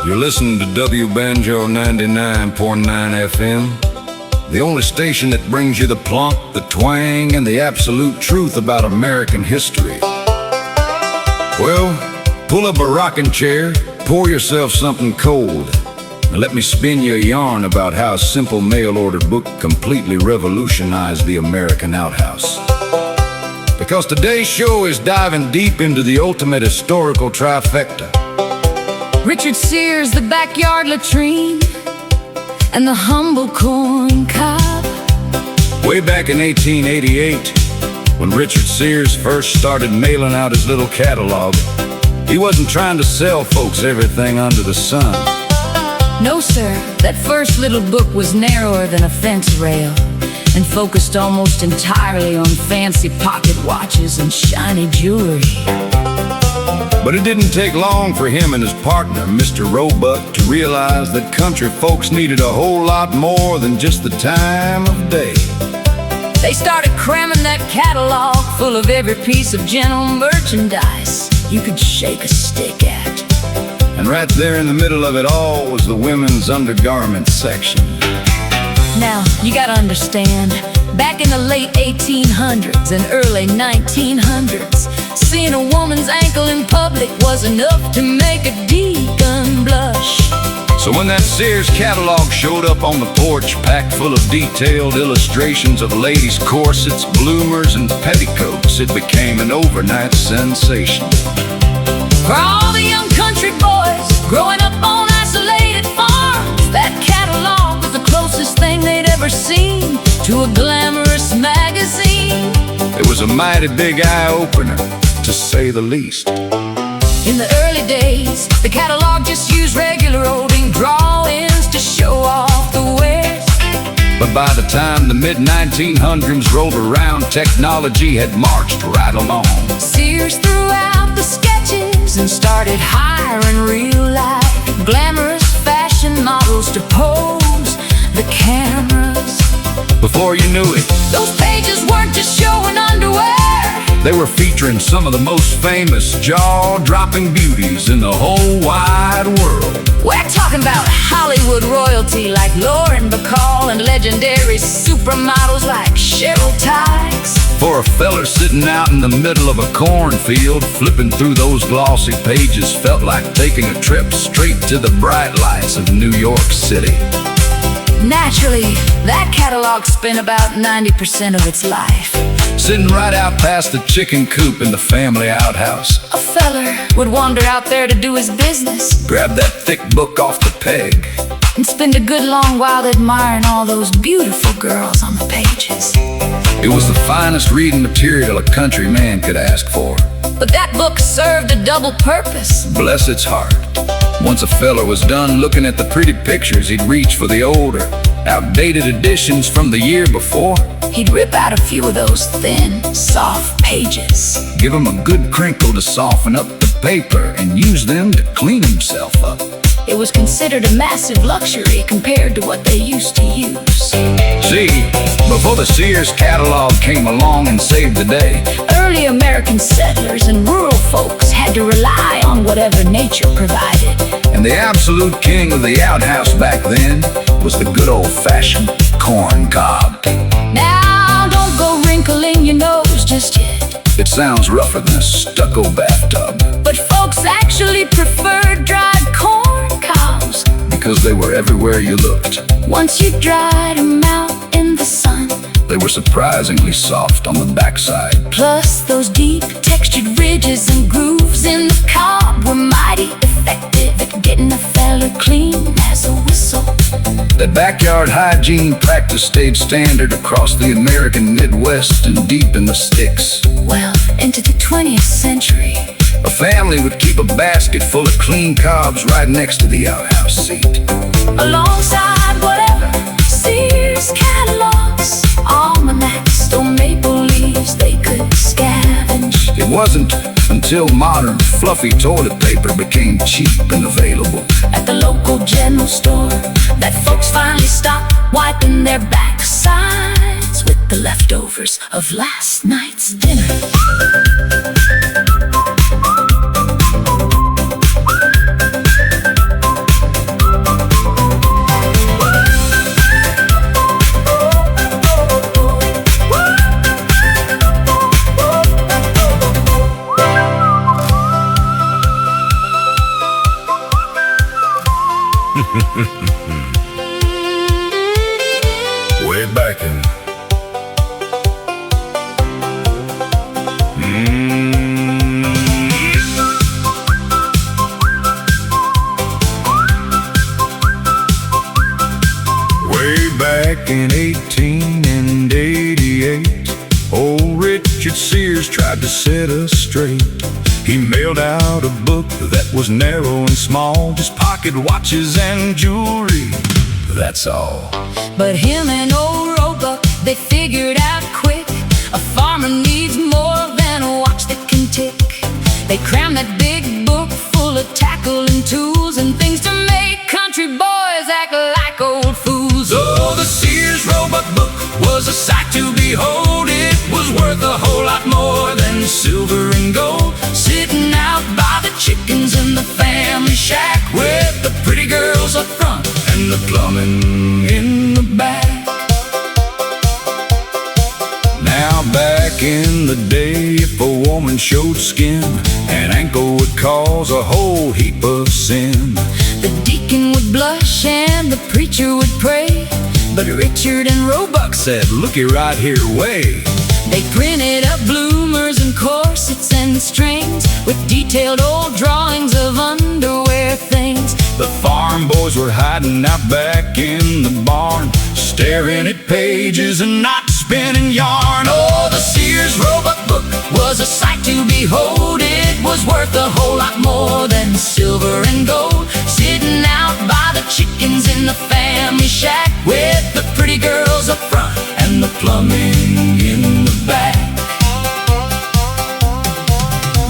You're listening to Wban 99.9 FM, the only station that brings you the plunk, the twang, and the absolute truth about American history. Well, pull up a rocking chair, pour yourself something cold, and let me spin you a yarn about how a simple mail-order book completely revolutionized the American outhouse. Because today's show is diving deep into the ultimate historical trifecta. Richard Sears, the backyard latrine, and the humble corn cob. Way back in 1888, when Richard Sears first started mailing out his little catalog, he wasn't trying to sell folks everything under the sun. No, sir, that first little book was narrower than a fence rail and focused almost entirely on fancy pocket watches and shiny jewelry. But it didn't take long for him and his partner, Mr. Roebuck, to realize that country folks needed a whole lot more than just the time of day. They started cramming that catalog full of every piece of general merchandise you could shake a stick at. And right there in the middle of it all was the women's undergarments section. Now, you gotta understand, back in the late 1800s and early 1900s, seeing a woman's ankle in public was enough to make a deacon blush. So when that Sears catalog showed up on the porch, packed full of detailed illustrations of ladies' corsets, bloomers, and petticoats, it became an overnight sensation. For all the young country boys growing up on isolated farms, that catalog was the closest thing they'd ever seen to a glamorous magazine. It was a mighty big eye-opener, to say the least. In the early days, the catalog just used regular old ink drawings to show off the wares. But by the time the mid-1900s rolled around, technology had marched right along. Sears threw out the sketches and started hiring real-life glamorous fashion models to pose the cameras. Before you knew it, those pages weren't just showing underwear. They were featuring some of the most famous jaw-dropping beauties in the whole wide world. We're talking about Hollywood royalty like Lauren Bacall and legendary supermodels like Cheryl Tykes. For a feller sitting out in the middle of a cornfield, flipping through those glossy pages felt like taking a trip straight to the bright lights of New York City. Naturally, that catalog spent about 90% of its life sitting right out past the chicken coop in the family outhouse. A feller would wander out there to do his business, grab that thick book off the peg, and spend a good long while admiring all those beautiful girls on the pages. It was the finest reading material a country man could ask for. But that book served a double purpose. Bless its heart. Once a fella was done looking at the pretty pictures, he'd reach for the older, outdated editions from the year before. He'd rip out a few of those thin, soft pages, give him a good crinkle to soften up the paper, and use them to clean himself up. It was considered a massive luxury compared to what they used to use. See, before the Sears catalog came along and saved the day, early American settlers and rural folks had to rely on whatever nature provided. And the absolute king of the outhouse back then was the good old-fashioned corn cob. Now, don't go wrinkling your nose just yet. It sounds rougher than a stucco bathtub. But folks actually preferred dried corn cobs because they were everywhere you looked. Once you dried them out in the sun, they were surprisingly soft on the backside. Plus, those deep textured ridges and grooves in the cob were mighty effective at getting a feller clean as a whistle. That backyard hygiene practice stayed standard across the American Midwest and deep in the sticks. Well, into the 20th century, a family would keep a basket full of clean cobs right next to the outhouse seat, alongside whatever Sears catalogs, almanacs, or maple leaves they could scavenge. It wasn't until modern fluffy toilet paper became cheap and available at the local general store that folks finally stopped wiping their backsides with the leftovers of last night's dinner. Way back in Way back in 1888, old Richard Sears tried to set us straight. He mailed out a book that was narrow and small, just pocket watches and jewelry, that's all. But him and old Roebuck, they figured out quick, a farmer needs more than a watch that can tick. They crammed that big book full of tackle and tools and things to make country boys act like old fools. Oh, the Sears Roebuck book was a sight to behold. It was worth a whole lot more than silver and gold. Sitting out by the chickens in the family shack, with the pretty girls up front and the plumbing in the back. Now back in the day, if a woman showed skin, an ankle would cause a whole heap of sin. The deacon would blush and the preacher would pray, but Richard and Roebuck said, "Looky right here, way." they printed up bloomers and corsets and strings, with detailed old drawings of underwear things. The farm boys were hiding out back in the barn, staring at pages and not spinning yarn. Oh, the Sears Roebuck book was a sight to behold. It was worth a whole lot more than silver and gold. Sitting out by the chickens in the family shack, with the pretty girls up front and the plumbing in the back.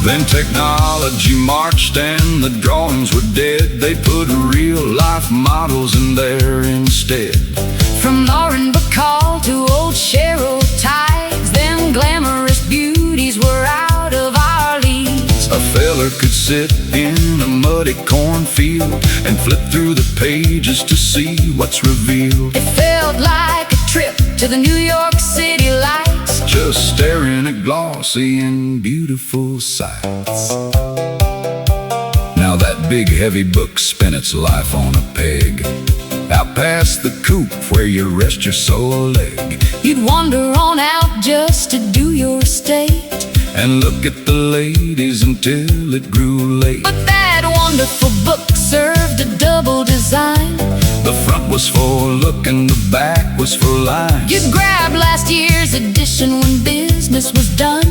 Then technology marched and the drawings were dead. They put real-life models in there instead. From Lauren Bacall to old Cheryl Tighes, them glamorous beauties were out of our leagues. A feller could sit in a muddy cornfield and flip through the pages to see what's revealed. It felt like a trip to the New York City lights, just staring at glossy and beautiful sights. Now that big heavy book spent its life on a peg, out past the coop where you rest your sole leg. You'd wander on out just to do your estate and look at the ladies until it grew late. But that wonderful book served a double design. The front was for look and the back was for line. You'd grab last year's edition when business was done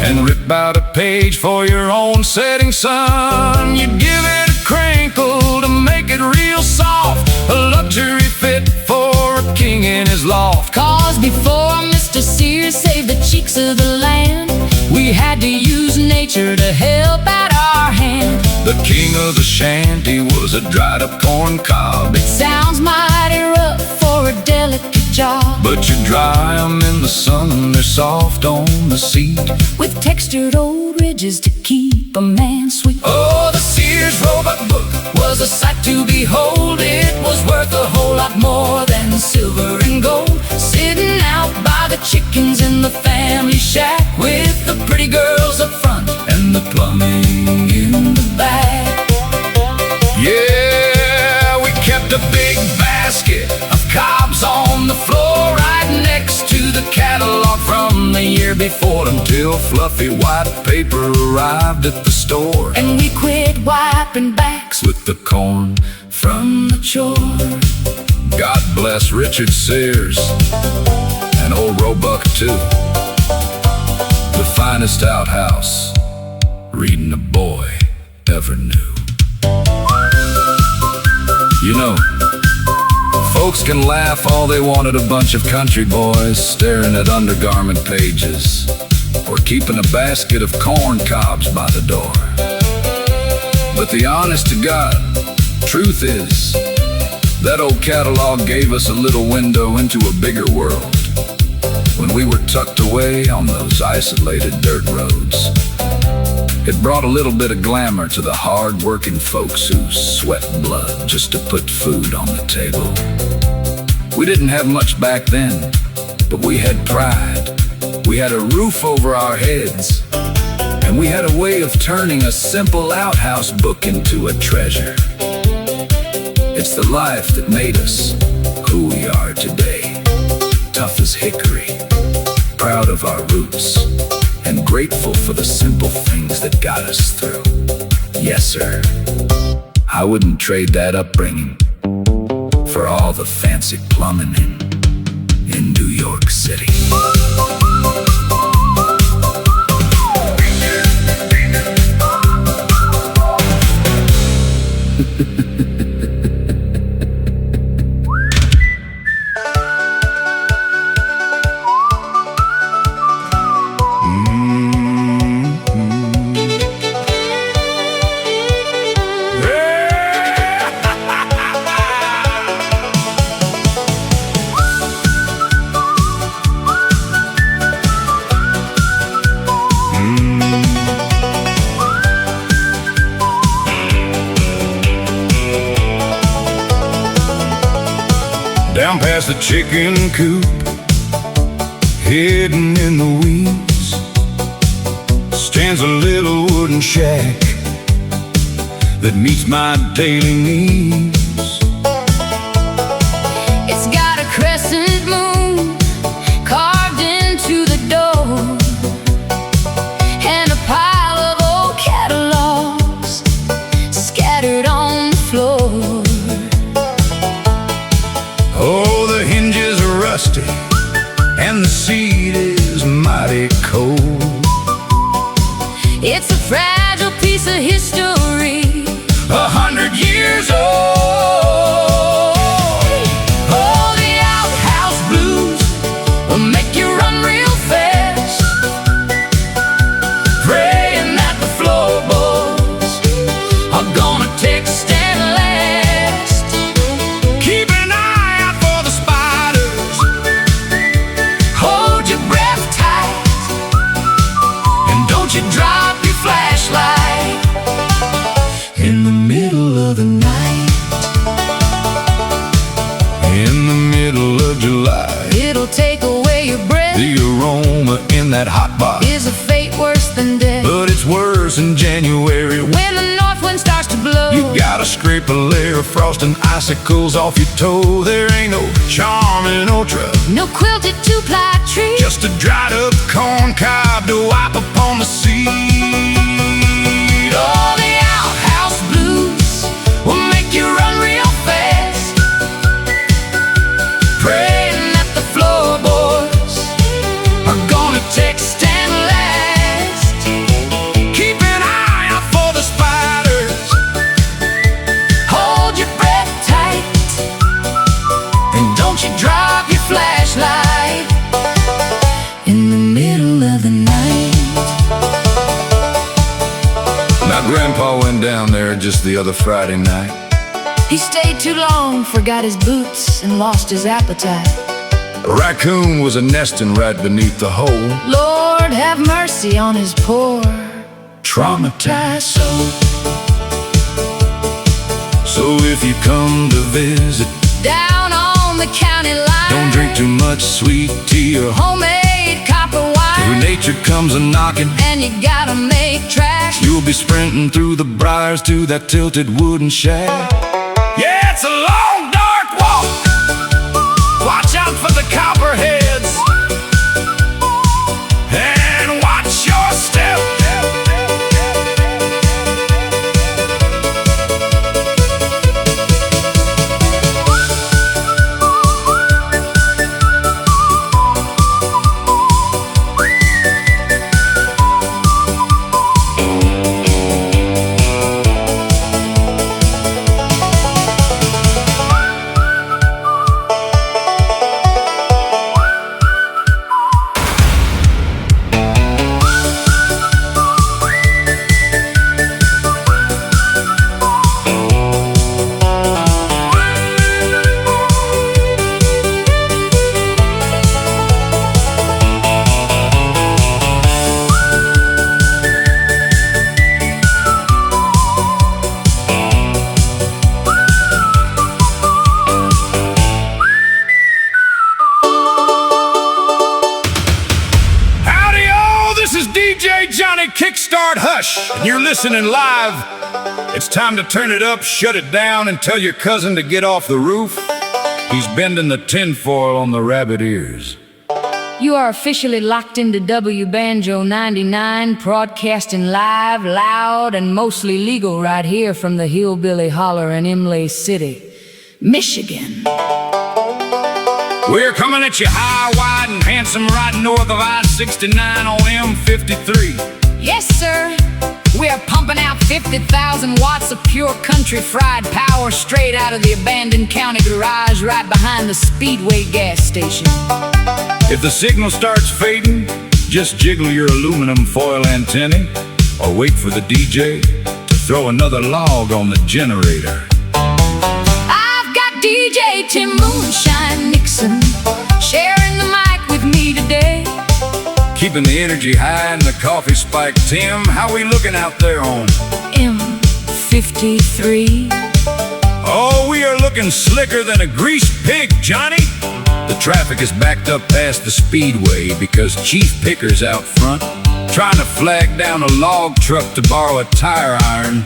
and rip out a page for your own setting sun. You'd give it a crinkle to make it real soft, a luxury fit for a king in his loft. Cause before Mr. Sears saved the cheeks of the land, we had to use nature to help out our hand. The king of the shanty was a dried up corn cob. It sounds mighty rough for a delicate job, but you dry 'em in the sun and they're soft on the seat, with textured old ridges to keep a man sweet. Oh, the Sears Roebuck book was a sight to behold. It was worth a whole lot more than silver and gold. Sitting out by the chickens in the family shack, with the pretty girls up front and the plumbing in the back. Yeah, we kept a big basket of Cobs on the floor, right next to the catalog from the year before, until fluffy white paper arrived at the store, and we quit wiping backs with the corn from the chore. God bless Richard Sears and old Roebuck too. The finest outhouse reading a boy ever knew. You know, folks can laugh all they want at a bunch of country boys staring at undergarment pages, or keeping a basket of corn cobs by the door. But the honest to God truth is, that old catalog gave us a little window into a bigger world, when we were tucked away on those isolated dirt roads. It brought a little bit of glamour to the hard-working folks who sweat blood just to put food on the table. We didn't have much back then, but we had pride. We had a roof over our heads, and we had a way of turning a simple outhouse book into a treasure. It It's the life that made us who we are today. Tough as hickory, proud of our roots, and grateful for the simple things that got us through. Yes, sir. I wouldn't trade that upbringing for all the fancy plumbing in New York City. Down past the chicken coop, hidden in the weeds, stands a little wooden shack that meets my daily needs. It's got a crescent moon carved into the door, and a pile of old catalogs scattered on the floor. Oh, the hinges are rusty and the seat is mighty cold. It's a fragile piece of history, 100 years old. oh, the outhouse blues will make you run real fast, praying that the floorboards are gonna take stand last. Keep an eye out for the spiders, Hold your breath tight, and don't you drop your flashlight in the middle of the night. In the middle of July, it'll take away your breath. the aroma in that hot box, Is a fate worse than death? but it's worse in January. When the north wind starts to blow, You gotta scrape a layer of frost and icicles off your toe. There ain't no charming ultra, no quilted two-ply tree, just a dried up corn cob to wipe upon the seat. oh, the outhouse blues will make you run real fast, praying that the floorboards are gonna take stand last. Keep an eye out for the spiders, Hold your breath tight, and don't you drop your flashlight in the middle of the night. Now Grandpa went down there just the other Friday night. He stayed too long, forgot his boots, and lost his appetite. A raccoon was a nesting right beneath the hole. Lord have mercy on his poor Traumatized soul. So if you come to visit, down on the county line, don't drink too much sweet tea or homemade copper when wine, nature comes a knocking. and you gotta make tracks. You'll be sprinting through the briars to that tilted wooden shack. Yeah, it's a long, dark walk. Watch out for the copperheads, and watch your step. Johnny Kickstart Hush, and you're listening live It's time to turn it up, shut it down, and tell your cousin to get off the roof. He's bending the tinfoil on the rabbit ears. You are officially locked into Wban 99, broadcasting live, loud, and mostly legal right here from the hillbilly holler in Imlay City, Michigan. We're coming at you high, wide, and handsome right north of I-69 on M53. Yes, sir. We are pumping out 50,000 watts of pure country fried power straight out of the abandoned county garage right behind the Speedway gas station. If the signal starts fading, just jiggle your aluminum foil antennae or wait for the DJ to throw another log on the generator. I've got DJ Tim Moonshine Nixon sharing the mic with me today. Keeping the energy high and the coffee spike. Tim, how we looking out there on M53? Oh, we are looking slicker than a greased pig, Johnny. The traffic is backed up past the Speedway because Chief Picker's out front trying to flag down a log truck to borrow a tire iron.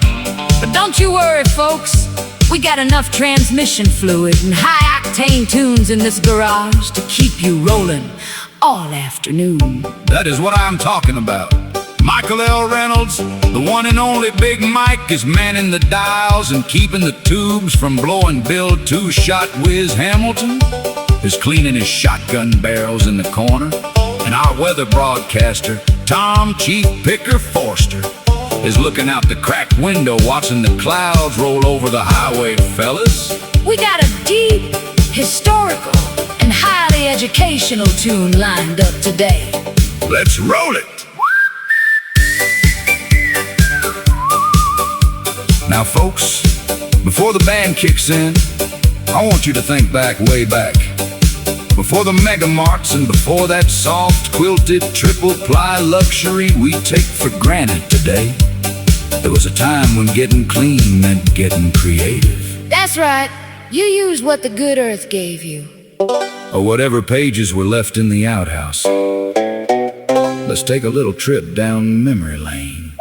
But don't you worry, folks. We got enough transmission fluid and high-octane tunes in this garage to keep you rolling all afternoon. That is what I'm talking about. Michael L. Reynolds, the one and only Big Mike, is manning the dials and keeping the tubes from blowing Bill Two-Shot Whiz Hamilton is cleaning his shotgun barrels in the corner. And our weather broadcaster, Tom Chief Picker Forster, is looking out the cracked window watching the clouds roll over the highway, fellas. We got a deep, historical, and highly educational tune lined up today. Let's roll it. Now folks, before the band kicks in, I want you to think back, way back. Before the mega marts and before that soft quilted triple ply luxury we take for granted today, there was a time when getting clean meant getting creative. That's right. You used what the good earth gave you. Or whatever pages were left in the outhouse. Let's take a little trip down memory lane.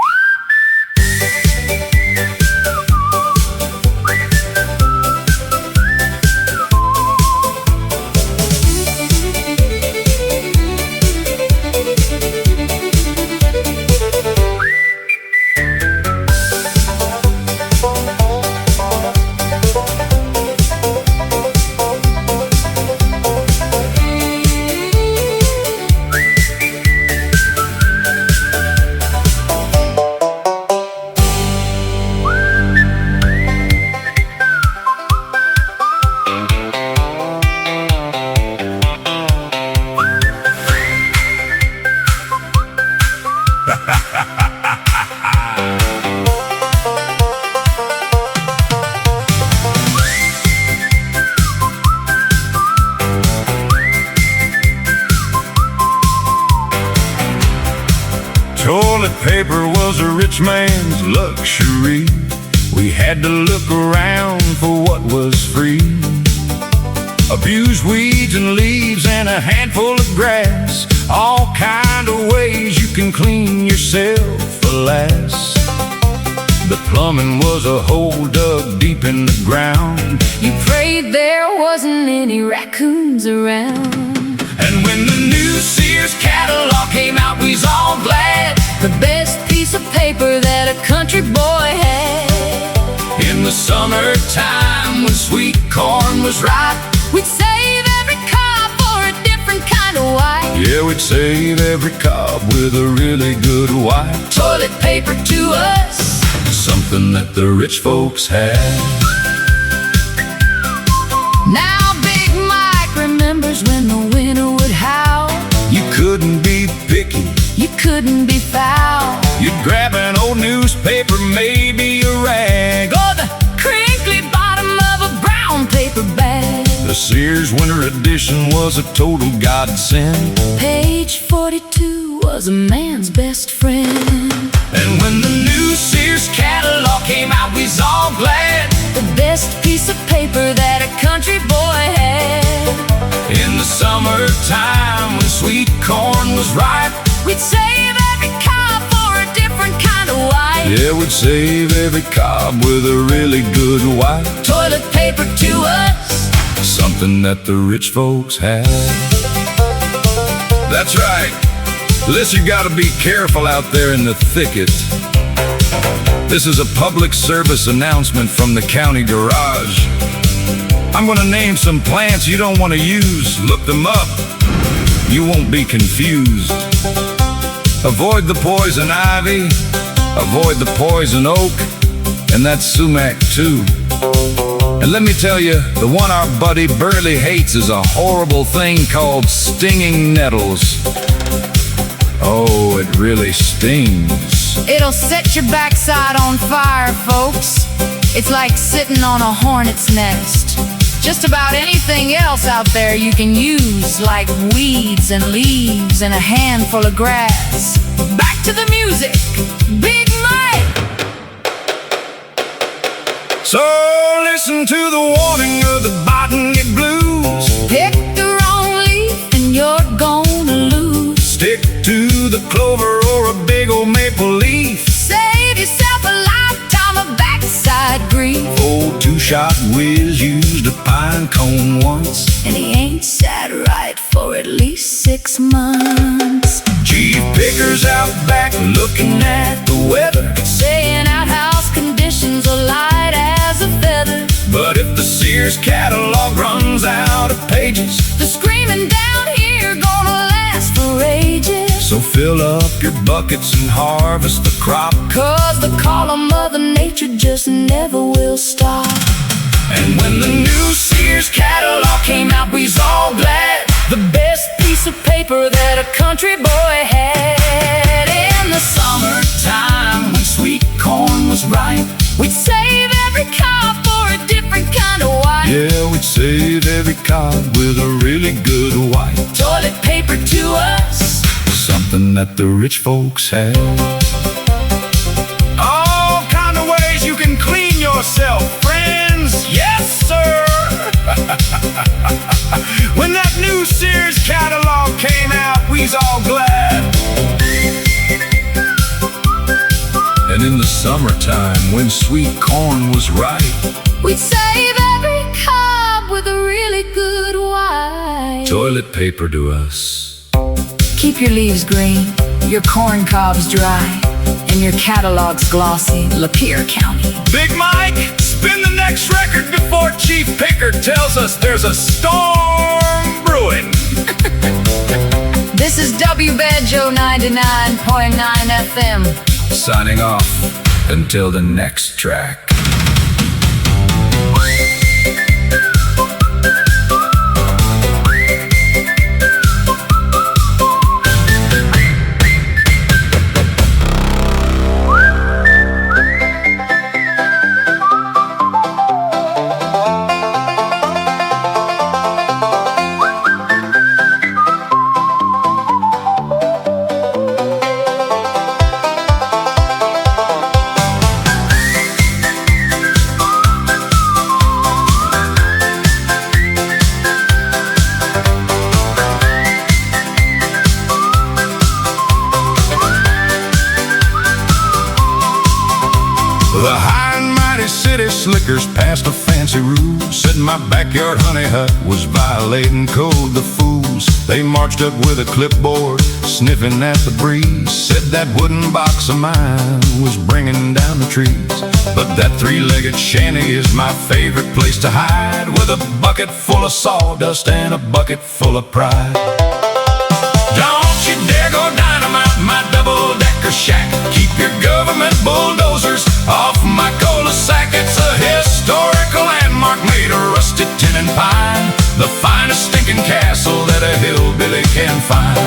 Toilet paper was a rich man's luxury. We had to look around for what was free. Abused weeds and leaves and a handful of grass, all kind of ways you can clean yourself, alas. The plumbing was a hole dug deep in the ground. You prayed there wasn't any raccoons around. And when the new Sears catalog came out, we was all glad. The best piece of paper that a country boy had. In the summertime when sweet corn was ripe, we'd save every cob for a different kind of wipe. yeah, we'd save every cob with a really good wipe. Toilet paper to us, something that the rich folks had. Now Big Mike remembers when the winter would howl. You couldn't be picky, You couldn't be foul. you'd grab an old newspaper, maybe a rag, Or the crinkly bottom of a brown paper bag. the Sears Winter Edition was a total godsend. Page 42 was a man's best friend. And when the new Sears catalog came out, we was all glad. The best piece of paper that a country boy had. In the summertime when sweet corn was ripe, We'd save every cob for a different kind of wipe. Yeah, we'd save every cob with a really good wipe. Toilet paper to us, Something that the rich folks had. That's right. Listen, you gotta be careful out there in the thicket. This is a public service announcement from the county garage. I'm gonna name some plants you don't want to use. Look them up. You won't be confused. Avoid the poison ivy, avoid the poison oak, and that's sumac too. And let me tell you, the one our buddy Burley hates is a horrible thing called stinging nettles. Oh, it really stings. it'll set your backside on fire, folks. It's like sitting on a hornet's nest. Just about anything else out there you can use, like weeds and leaves and a handful of grass. Back to the music, Big Mike! So listen to the warning of the botany blues. Pick the wrong leaf and you're gonna lose. Stick to the clover or a big old maple leaf. Save yourself a lifetime of backside grief. Old two-shot whiz used a pine cone once, And he ain't sat right for at least 6 months. Chief Picker's out back looking at the weather, Saying outhouse conditions are light as a feather. but if the Sears catalog runs out of pages, The screaming down here gonna last for ages. so fill up your buckets and harvest the crop. Cause the call of Mother Nature just never will stop. And when the new Sears catalog came out, we's all glad. The best piece of paper that a country boy had. In the Summertime, when sweet corn was ripe, we'd save every cob for a different kind of wipe. yeah, we'd save every cob with a really good wipe. Toilet paper to us, Something that the rich folks had. All kind of ways you can clean yourself, friends. Yes, sir. When that new Sears catalog came out, we's all glad. And in the summertime, when sweet corn was ripe, we'd save every cob with a really good wipe. toilet paper to us. Keep your leaves green, your corn cobs dry, and your catalogs glossy, Lapeer County. Big Mike, spin the next record before Chief Picker tells us there's a storm brewing. This is Wban 99.9 FM. Signing off until the next track. The high and mighty city slickers passed a fancy rule, said my backyard honey hut was violating code. The fools, they marched up with a clipboard, sniffing at the breeze, said that wooden box of mine was bringing down the trees. But that three-legged shanty is my favorite place to hide, with a bucket full of sawdust and a bucket full of pride. Don't you dare go dynamite my double-decker shack. Keep your government bulldozers off my cul-de-sac. It's a historical landmark made of rusted tin and pine, the finest stinking castle that a hillbilly can find.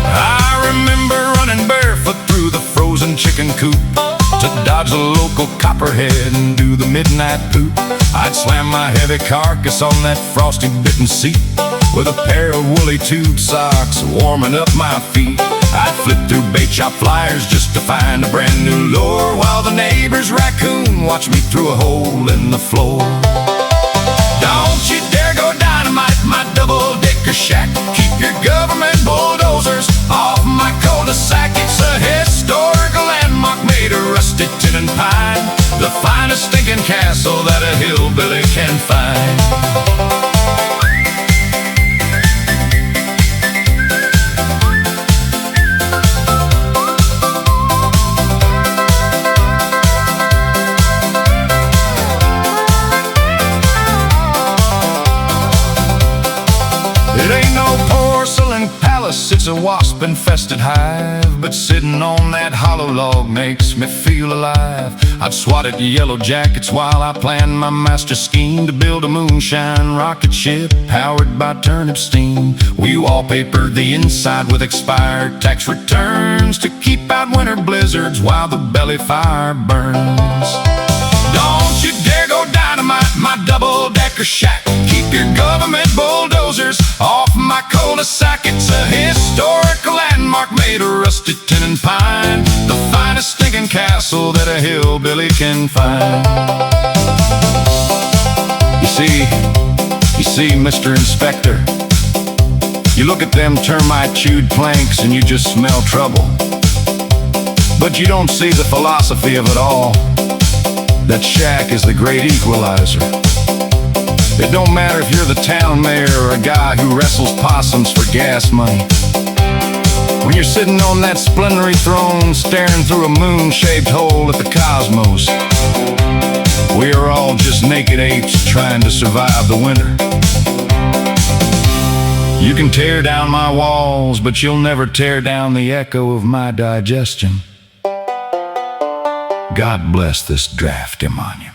I remember running barefoot through the frozen chicken coop to dodge the local copperhead and do the midnight poop. I'd slam my heavy carcass on that frosty bitten seat with a pair of woolly tube socks warming up my feet. I'd flip through bait shop flyers just to find a brand new lure, while the neighbor's raccoon watched me through a hole in the floor. Don't you dare go dynamite my double-decker shack. Keep your government bulldozers off my cul-de-sac. It's a historic the finest stinking castle that a hillbilly can find. It ain't no porcelain palace, it's a wasp-infested hive. But sitting on that hollow log makes me feel alive. I'd swat at yellow jackets while I planned my master scheme to build a moonshine rocket ship powered by turnip steam. We wallpapered the inside with expired tax returns to keep out winter blizzards while the belly fire burns. Don't you dare go dynamite my double-decker shack. Keep your government bulldozers off my cul-de-sac. It's a historical landmark made of rusted tin and pine, the finest stinking castle that a hillbilly can find. You see, Mr. Inspector, you look at them termite-chewed planks and you just smell trouble. But you don't see the philosophy of it all. That shack is the great equalizer. It don't matter if you're the town mayor or a guy who wrestles possums for gas money. When you're sitting on that splendory throne, staring through a moon-shaped hole at the cosmos, we are all just naked apes trying to survive the winter. You can tear down my walls, but you'll never tear down the echo of my digestion. God bless this drafty monument.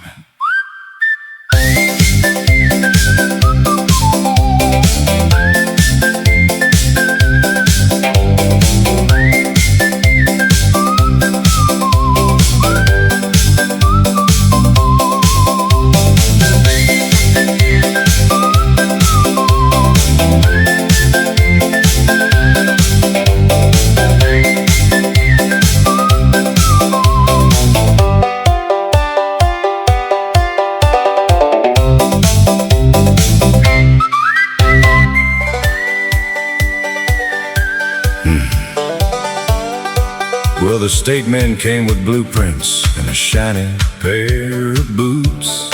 Well, the state men came with blueprints and a shiny pair of boots.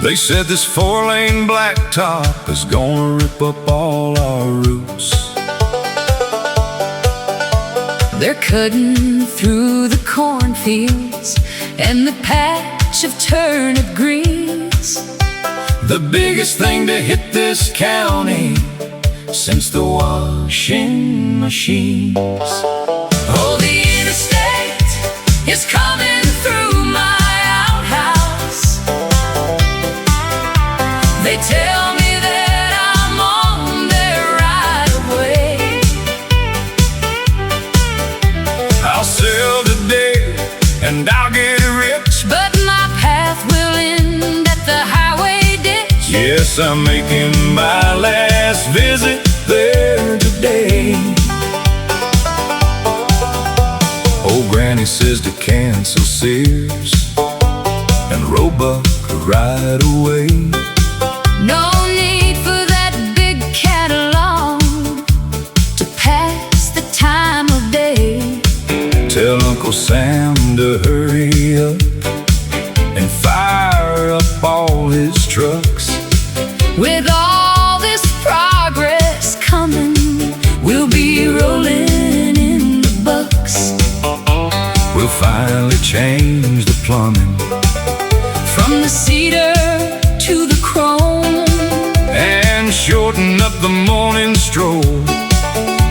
They said this 4-lane blacktop is gonna rip up all our roots. They're cutting through the cornfields and the patch of turnip greens. The biggest thing to hit this county since the washing machines. Oh, the interstate is coming through my outhouse. They tell me that I'm on their right of way. I'll sell today and I'll get rich, but my path will end at the highway ditch. Yes, I'm making my last visit there today. Old Granny says to cancel Sears and Roebuck right away. No need for that big catalog to pass the time of day. Tell Uncle Sam to hurry up and fire up all his trucks. With all this progress coming, we'll be rolling in the bucks. We'll finally change the plumbing from the cedar to the chrome and shorten up the morning stroll.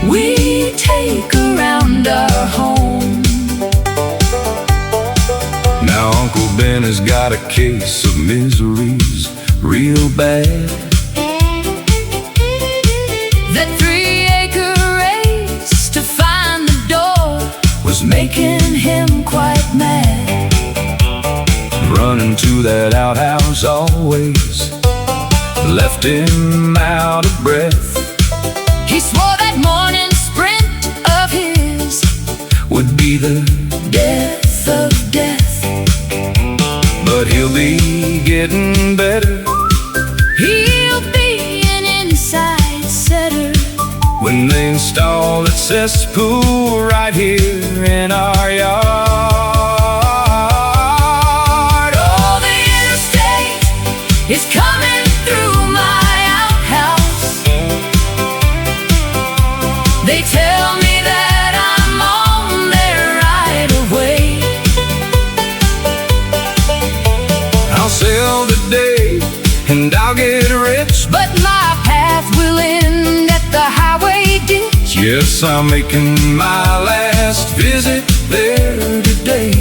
We take around our home. Now Uncle Ben has got a case of miseries real bad. That 3-acre race to find the door was making him quite mad. Running to that outhouse always left him out of breath. He swore that morning sprint of his would be the death of death. But he'll be getting better. He'll be an inside setter when they install that cesspool right here in our yard. Yes, I'm making my last visit there today.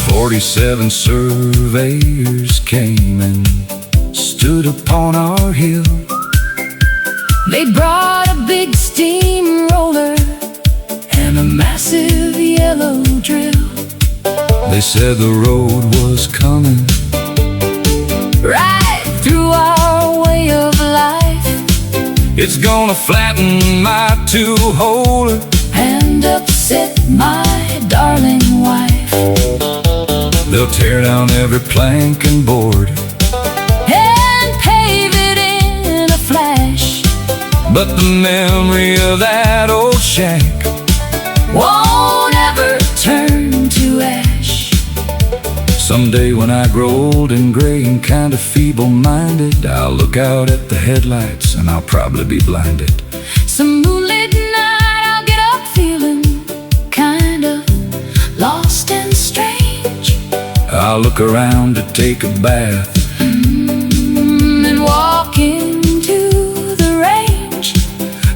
47 surveyors came and stood upon our hill. They brought a big steamroller and a massive yellow drill. They said the road was coming right through our way of life. It's gonna flatten my two-holer and upset my darling wife. They'll tear down every plank and board and pave it in a flash. But the memory of that old shack won't ever turn to ash. Someday when I grow old and gray and kinda feeble-minded, I'll look out at the headlights and I'll probably be blinded. Some moonlit night I'll get up feeling kinda lost and strange. I'll look around to take a bath and walk into the range.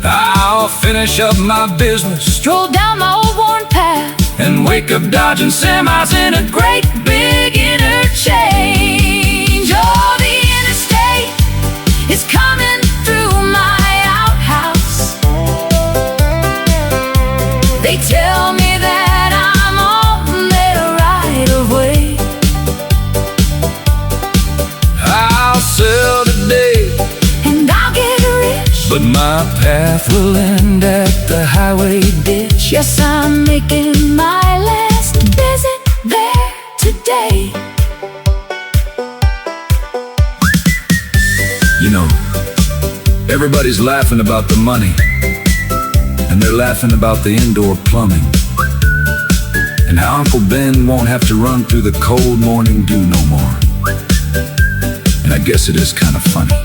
I'll finish up my business, stroll down my old worn path, and wake up dodging semis in a great big interchange. Oh, the interstate is coming through my outhouse. They tell me that I'm on their right of way. I'll sell today and I'll get rich, but my path will end at the highway ditch. Yes, I'm making my last visit there today. You know, everybody's laughing about the money, and they're laughing about the indoor plumbing, and how Uncle Ben won't have to run through the cold morning dew no more. And I guess it is kind of funny,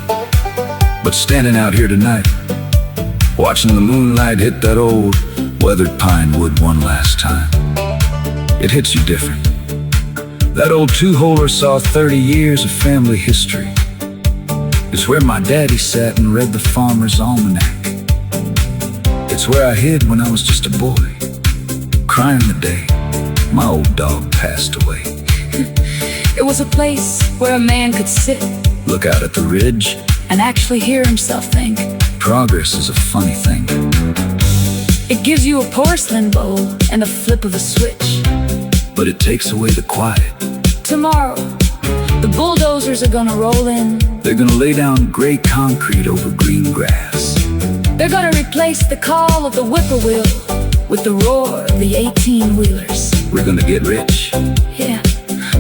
but standing out here tonight, watching the moonlight hit that old weathered pine wood one last time, it hits you different. That old two-holer saw 30 years of family history. It's where my daddy sat and read the Farmer's Almanac. It's where I hid when I was just a boy, crying the day my old dog passed away. It was a place where a man could sit, look out at the ridge, and actually hear himself think. Progress is a funny thing. It gives you a porcelain bowl and a flip of a switch, but it takes away the quiet. Tomorrow, the bulldozers are gonna roll in. They're gonna lay down gray concrete over green grass. They're gonna replace the call of the whippoorwill with the roar of the 18-wheelers. We're gonna get rich. Yeah.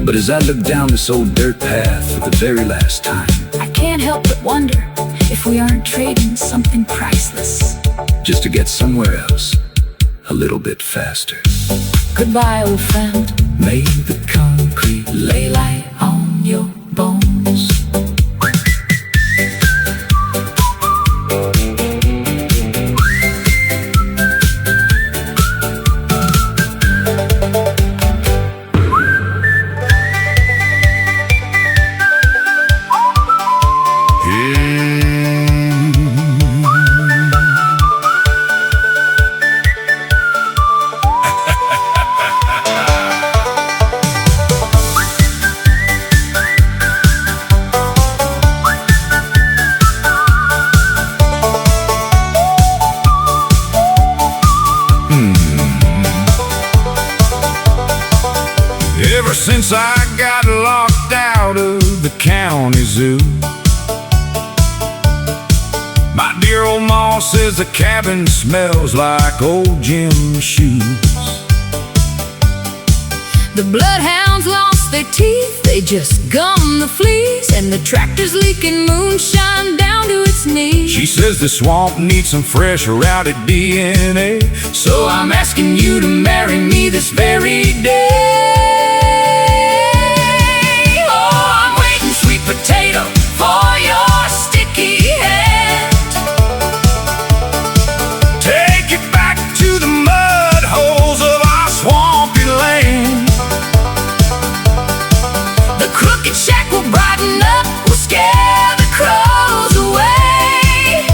But as I look down this old dirt path for the very last time, I can't help but wonder if we aren't trading something priceless just to get somewhere else a little bit faster. Goodbye, old friend. May the concrete lay light on your bones. Ever since I got locked out of the county zoo, my dear old ma says the cabin smells like old Jim's shoes. The bloodhounds lost their teeth, they just gummed the fleas, and the tractor's leaking moonshine down to its knees. She says the swamp needs some fresh routed DNA, so I'm asking you to marry me this very day. Potato for your sticky hand. Take it back to the mud holes of our swampy land. The crooked shack will brighten up, will scare the crows away.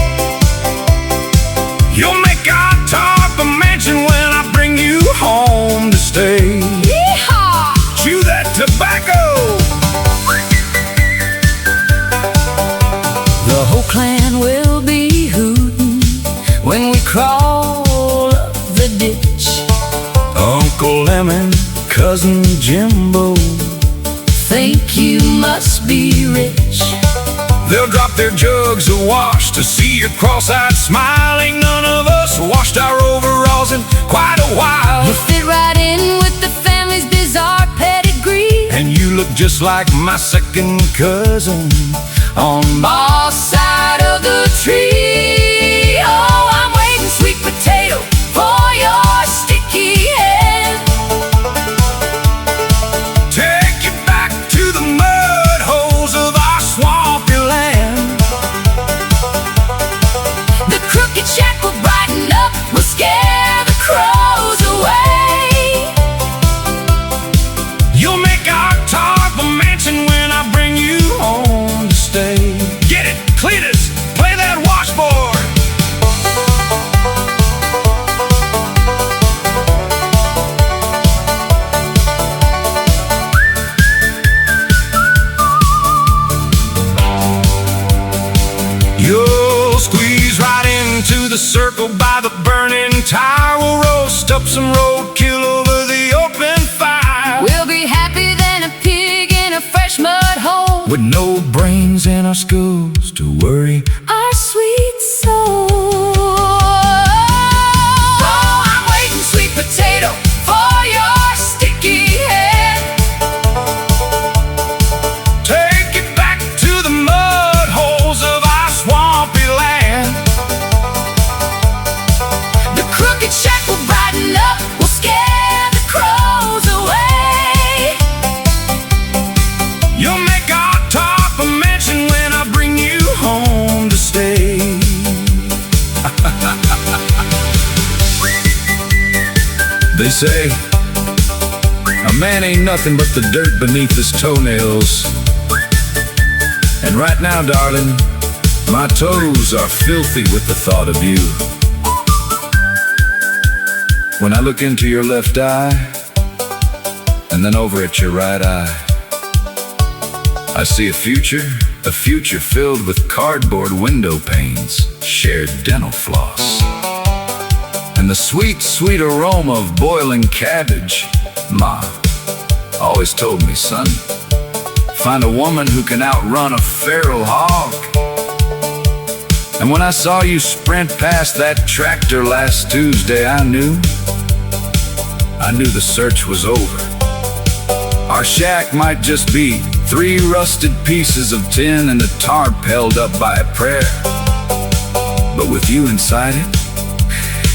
your cross-eyed smile. Ain't none of us washed our overalls in quite a while. You fit right in with the family's bizarre pedigree, And you look just like my second cousin on boss side of the tree. Oh, I'm waiting, sweet potato, for your sticky hand. Take you back to the mud holes of our swampy land. The crooked shack will brighten up, will scare the crows away. You'll make our talk a mansion when I bring you home to stay. Get it, Cletus, play that washboard. You'll squeeze right into the circle by the burning tire. We'll roast up some roadkill over the open fire. We'll be happier than a pig in a fresh mud hole, With no brains in our schools to worry. our sweet soul. Oh, I'm waiting, sweet potato, for your sticky head. Take it back to the mud holes of our swampy land. The crooked shack will brighten up, will scare the crows away. You'll make our top a mansion when I bring you home to stay. They say a man ain't nothing but the dirt beneath his toenails. And right now, darling, my toes are filthy with the thought of you. When I look into your left eye, and then over at your right eye, I see a future filled with cardboard window panes, shared dental floss, and the sweet, sweet aroma of boiling cabbage. Ma always told me, son, find a woman who can outrun a feral hog. And when I saw you sprint past that tractor last Tuesday, I knew the search was over. Our shack might just be 3 rusted pieces of tin and a tarp held up by a prayer. But with you inside it,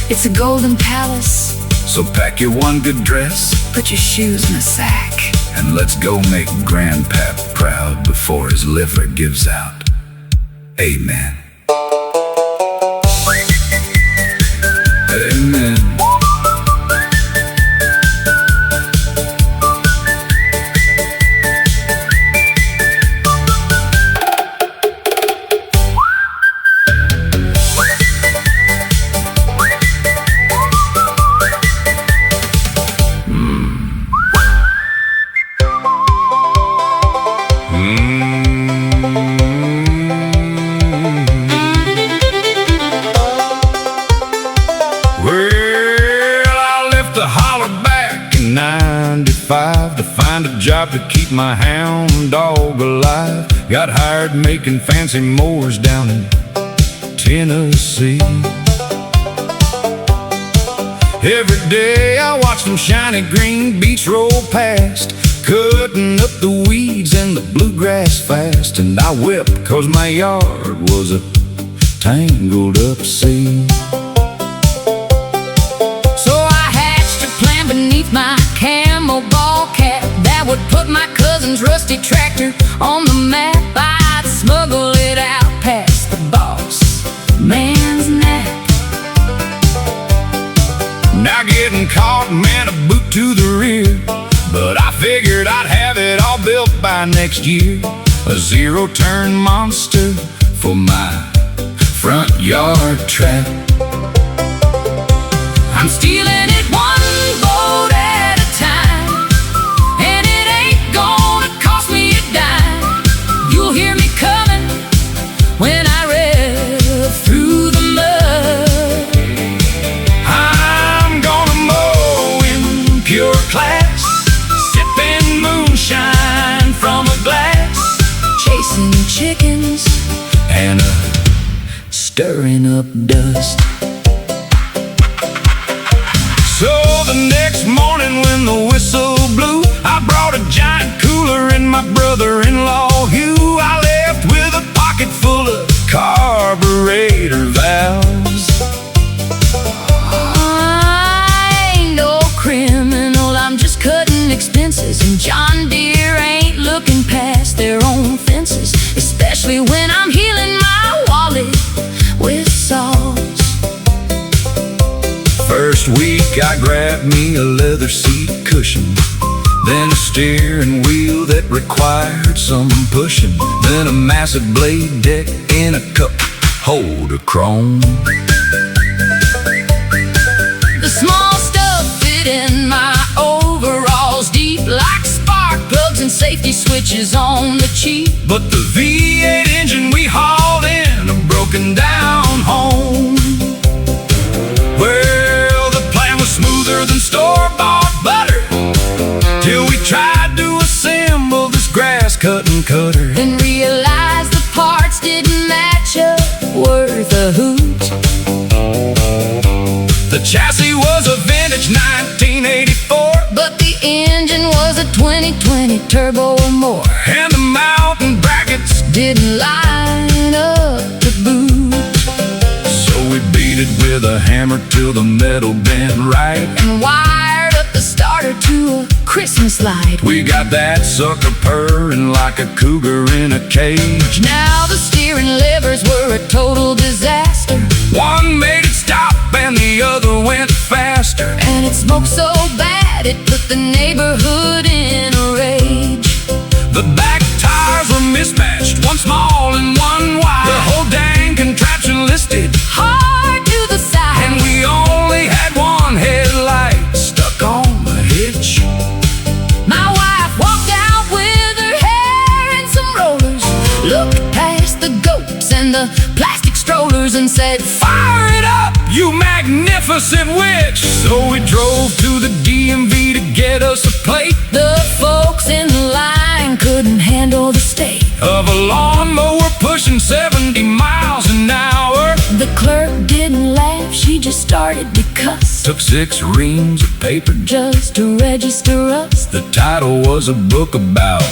It's a golden palace, so pack your one good dress, put your shoes in a sack. and let's go make Grandpap proud before his liver gives out. Amen. Amen. To find a job to keep my hound dog alive. Got hired making fancy mowers down in Tennessee. Every day I watch them shiny green beets roll past, cutting up the weeds and the bluegrass fast. And I wept 'cause my yard was a tangled up sea. So I hatched a plan beneath my camel ball cap that would put my cousin's rusty tractor on the map. I'd smuggle it out past the boss man's nap. Now getting caught meant a boot to the rear, but I figured I'd have it all built by next year. A zero-turn monster for my front yard trap. I'm stealing it one boat at a time, and it ain't gonna cost me a dime. You'll hear me coming when I rev through the mud. I'm gonna mow in pure class, sipping moonshine from a glass, Chasing chickens and a stirring up dust. So the next morning when the whistle blew, I brought a giant cooler and my brother-in-law Hugh. I left with a pocket full of carburetor valves. I ain't no criminal, I'm just cutting expenses, and John Deere ain't looking past their own fences, especially when I'm healing my wallet with saws. First week I grabbed me a leather seat cushion, then a steering wheel that required some pushing, then a massive blade deck in a cup holder chrome. The small stuff fit in my overalls deep like spark plugs and safety switches on the cheap. But the V8 engine we hauled in a broken down home. Well, the plan was smoother than store-bought butter, till we tried to assemble this grass-cutting cutter. Then realized the parts didn't match up worth a hoot. The chassis was a vintage 1984, but the engine was a 2020 turbo or more, and the mounting brackets didn't line up to boot. So we beat it with a hammer till the metal bent right, and wired up the starter to a Christmas light. We got that sucker purring like a cougar in a cage. Now the steering levers were a total disaster. One made it stop and the other went faster, and it smoked so bad it put the neighborhood in a rage. The back tires were mismatched, one small and one wide. The whole dang contraption listed hard to the side, and we only had one headlight stuck on the hitch. My wife walked out with her hair in some rollers, looked past the goats and the plastic strollers, and said, "Fire it up, you magnificent witch!" So we drove to the DMV to get us a plate. The folks in the line couldn't handle the state of a lawnmower pushing 70 miles an hour. The clerk didn't laugh, she just started to cuss. Took 6 reams of paper just to register us. The title was a book about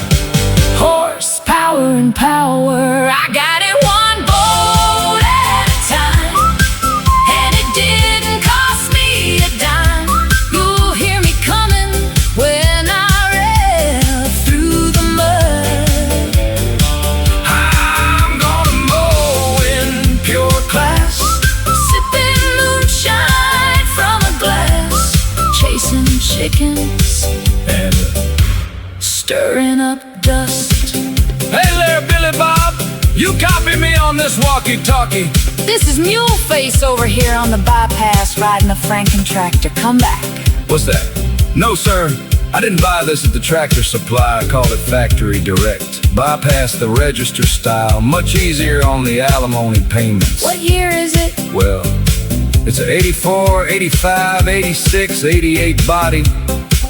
horsepower and power. I got it one bolt at a time, and it didn't cost me a dime. You'll hear me coming when I rev through the mud. I'm gonna mow in pure class, sipping moonshine from a glass, chasing chickens and stirring up dust. Hey there, Billy Bob, you copy me on this walkie-talkie. This is Mule Face over here on the bypass riding a Franken tractor. Come back. What's that? No, sir. I didn't buy this at the Tractor Supply. I called it Factory Direct. Bypass the register style. Much easier on the alimony payments. What year is it? Well, it's an 84, 85, 86, 88 body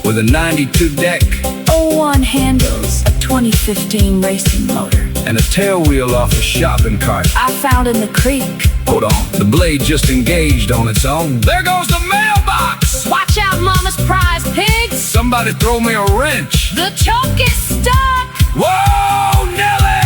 with a 92 deck. 01 handles, a 2015 racing motor, and a tailwheel off a shopping cart I found in the creek. Hold on, the blade just engaged on its own. There goes the mailbox! Watch out, Mama's prize pigs! Somebody throw me a wrench. The choke is stuck! Whoa, Nelly!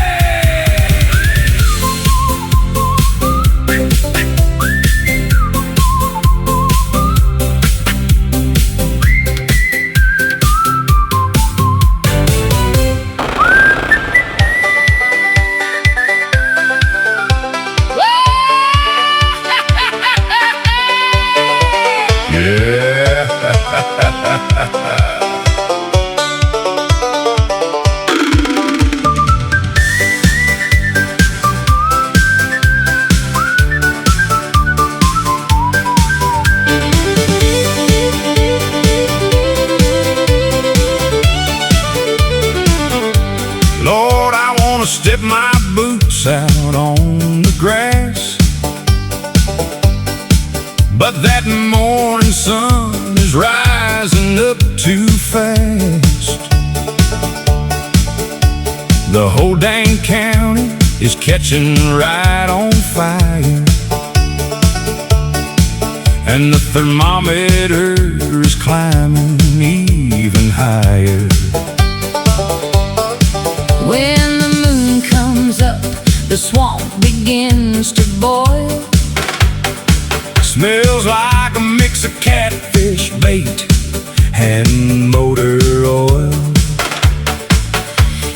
Lord, I wanna step my boots out on the grass, but that morning sun is rising up too fast. The whole dang county is catching right on fire. and the thermometer is climbing even higher. When the moon comes up, the swamp begins to boil. Smells like a mix of catfish bait and motor oil.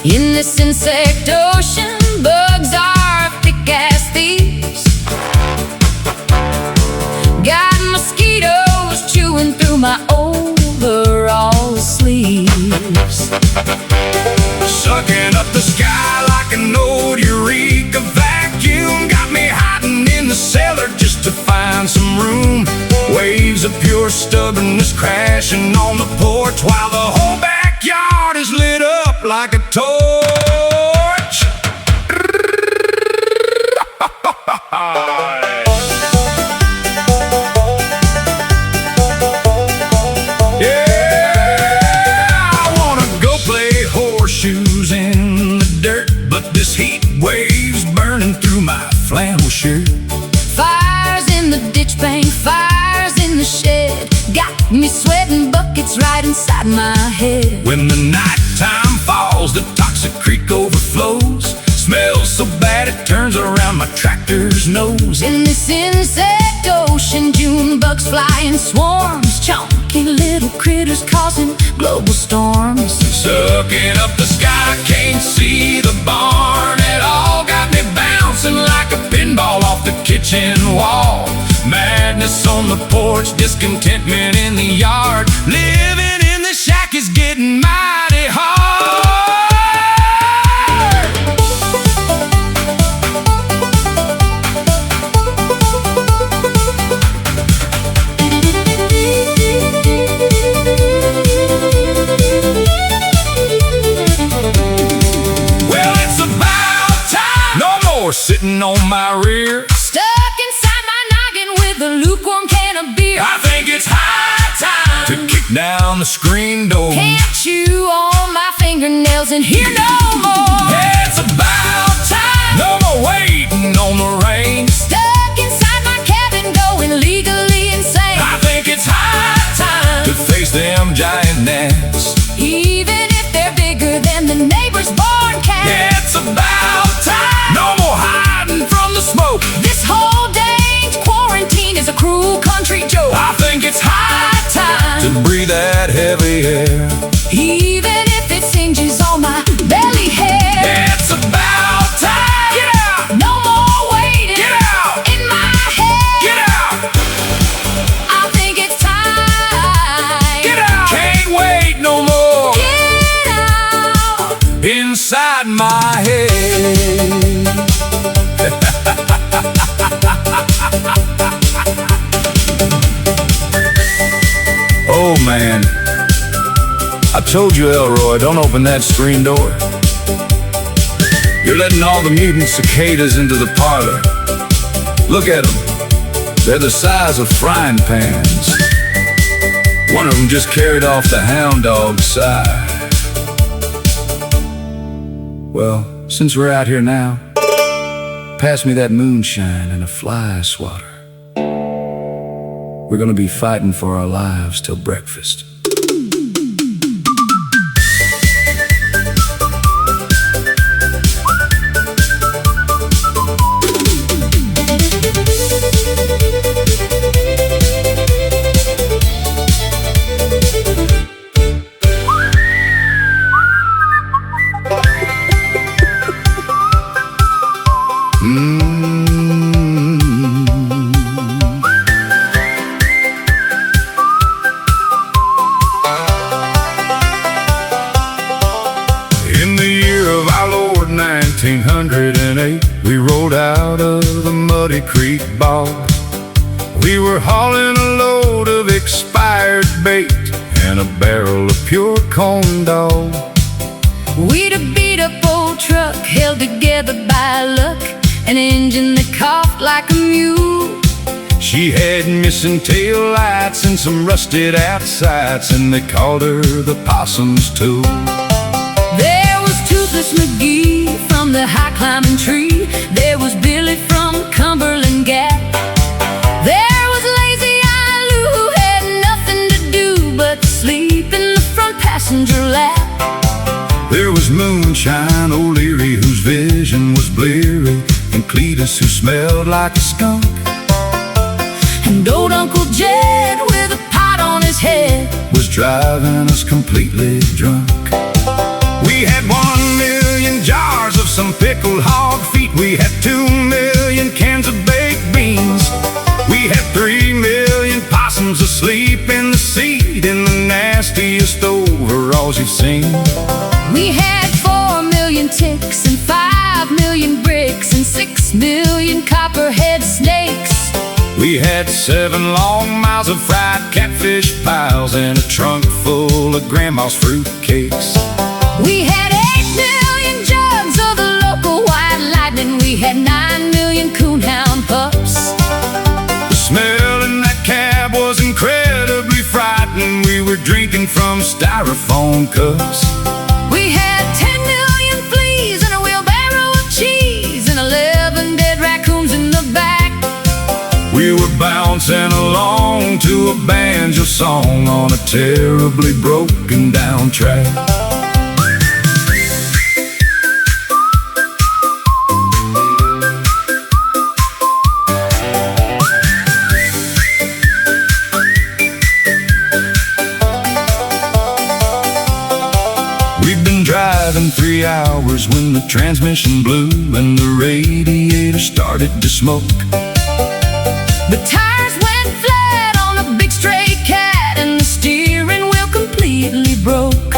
In this insect ocean, bugs are thick as thieves. Got mosquitoes chewing through my overall sleeves. Sucking up the sky like an old Eureka vacuum. Got me hiding in the cellar just to find some room. Waves of pure stubbornness crashing on the porch, while the whole backyard is lit up like a torch. Shoes in the dirt, but this heat wave's burning through my flannel shirt. Fires in the ditch bank, fires in the shed, got me sweating buckets right inside my head. When the nighttime falls, the toxic creek overflows. Smells so bad it turns around my tractor's nose. In this insect ocean, June bugs fly in swarms, chunky little critters causing global storms. Sucking up the sky, can't see the barn at all. Got me bouncing like a pinball off the kitchen wall. Madness on the porch, discontentment in the yard. Living in the shack is getting mighty hard. Sitting on my rear, stuck inside my noggin with a lukewarm can of beer. I think it's high time to kick down the screen door. Can't chew on my fingernails and hear no more. It's about time, no more waiting on the rain. Stuck inside my cabin going legally insane. I think it's high time to face them giant gnats, even if they're bigger than the neighbor's barn cat. It's about time, no more hiding from the smoke. This whole dang quarantine is a cruel country joke. I think it's high time to breathe that heavy air, even if it singes all my belly hair. It's about time. Get out. No more waiting. Get out. In my head. Get out. I think it's time. Get out. Can't wait no more. Get out. Inside my head. Oh man, I told you, Elroy, don't open that screen door. You're letting all the mutant cicadas into the parlor. Look at them, they're the size of frying pans. One of them just carried off the hound dog's side. Well, since we're out here now, pass me that moonshine and a fly swatter. We're gonna be fighting for our lives till breakfast. In the year of our Lord 1908, we rode out of the muddy creek bog. We were hauling a load of expired bait and a barrel of pure corn dog. We'd a beat up old truck held together by luck, an engine that coughed like a mule. She had missing tail lights and some rusted outsides, and they called her the possum's tool. There was Toothless McGee from the high climbing tree. There was Billy from Cumberland Gap. There was Lazy Eye Sunshine O'Leary, whose vision was bleary, and Cletus, who smelled like a skunk, and old Uncle Jed with a pot on his head was driving us completely drunk. We had 1,000,000 jars of some pickled hog feet. We had 2,000,000 cans of baked beans. We had 3,000,000 possums asleep in the seat in the nastiest overalls you've seen. We had 4,000,000 ticks and 5,000,000 bricks and 6,000,000 copperhead snakes. We had 7 long miles of fried catfish piles and a trunk full of grandma's fruit cakes. We had 8,000,000 jugs of the local white lightning. We had 9,000,000 coonhound pups. The smell in that cab was incredibly frightening. We were drinking from styrofoam cups. We had 10,000,000 fleas and a wheelbarrow of cheese and 11 dead raccoons in the back. We were bouncing along to a banjo song on a terribly broken down track. We'd been driving 3 hours when the transmission blew and the radiator started to smoke. The tires went flat on a big stray cat and the steering wheel completely broke.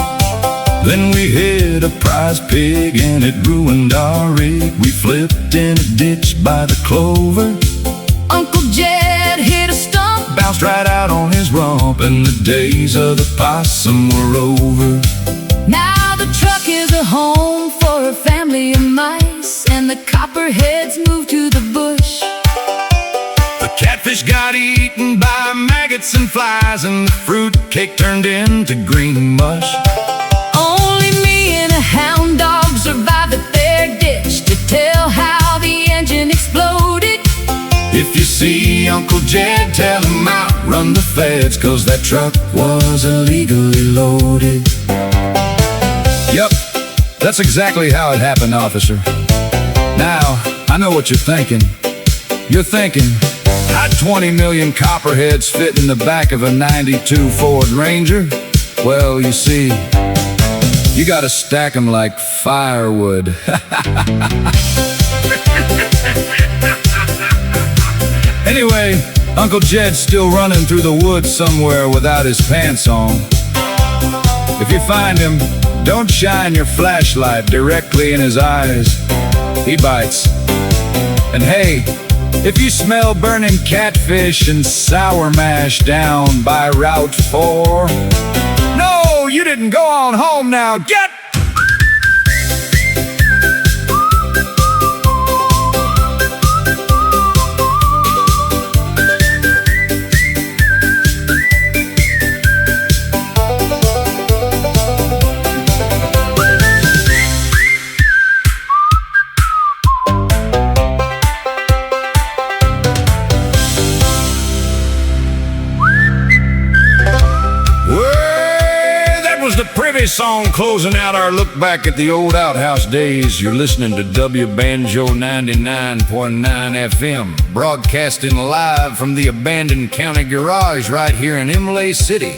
Then we hit a prize pig and it ruined our rig. We flipped in a ditch by the clover. Uncle Jed hit a stump, Bounced right out on his rump, and the days of the possum were over. now the truck is a home for a family of mice, and the copperheads moved to the bush. The catfish got eaten by maggots and flies, and the fruit cake turned into green mush. Only me and a hound dog survived at their ditch to tell how the engine exploded. If you see Uncle Jed, tell him outrun the feds, 'cause that truck was illegally loaded. Yep, that's exactly how it happened, officer. Now, I know what you're thinking. You're thinking, how'd 20,000,000 copperheads fit in the back of a 92 Ford Ranger? Well, you see, you gotta stack them like firewood. Anyway, Uncle Jed's still running through the woods somewhere without his pants on. If you find him, don't shine your flashlight directly in his eyes. He bites. And hey, if you smell burning catfish and sour mash down by Route 4, no, you didn't go on home now. Get! The Privy song closing out our look back at the old outhouse days. You're listening to Wban 99.9 FM, broadcasting live from the abandoned county garage right here in Imlay City.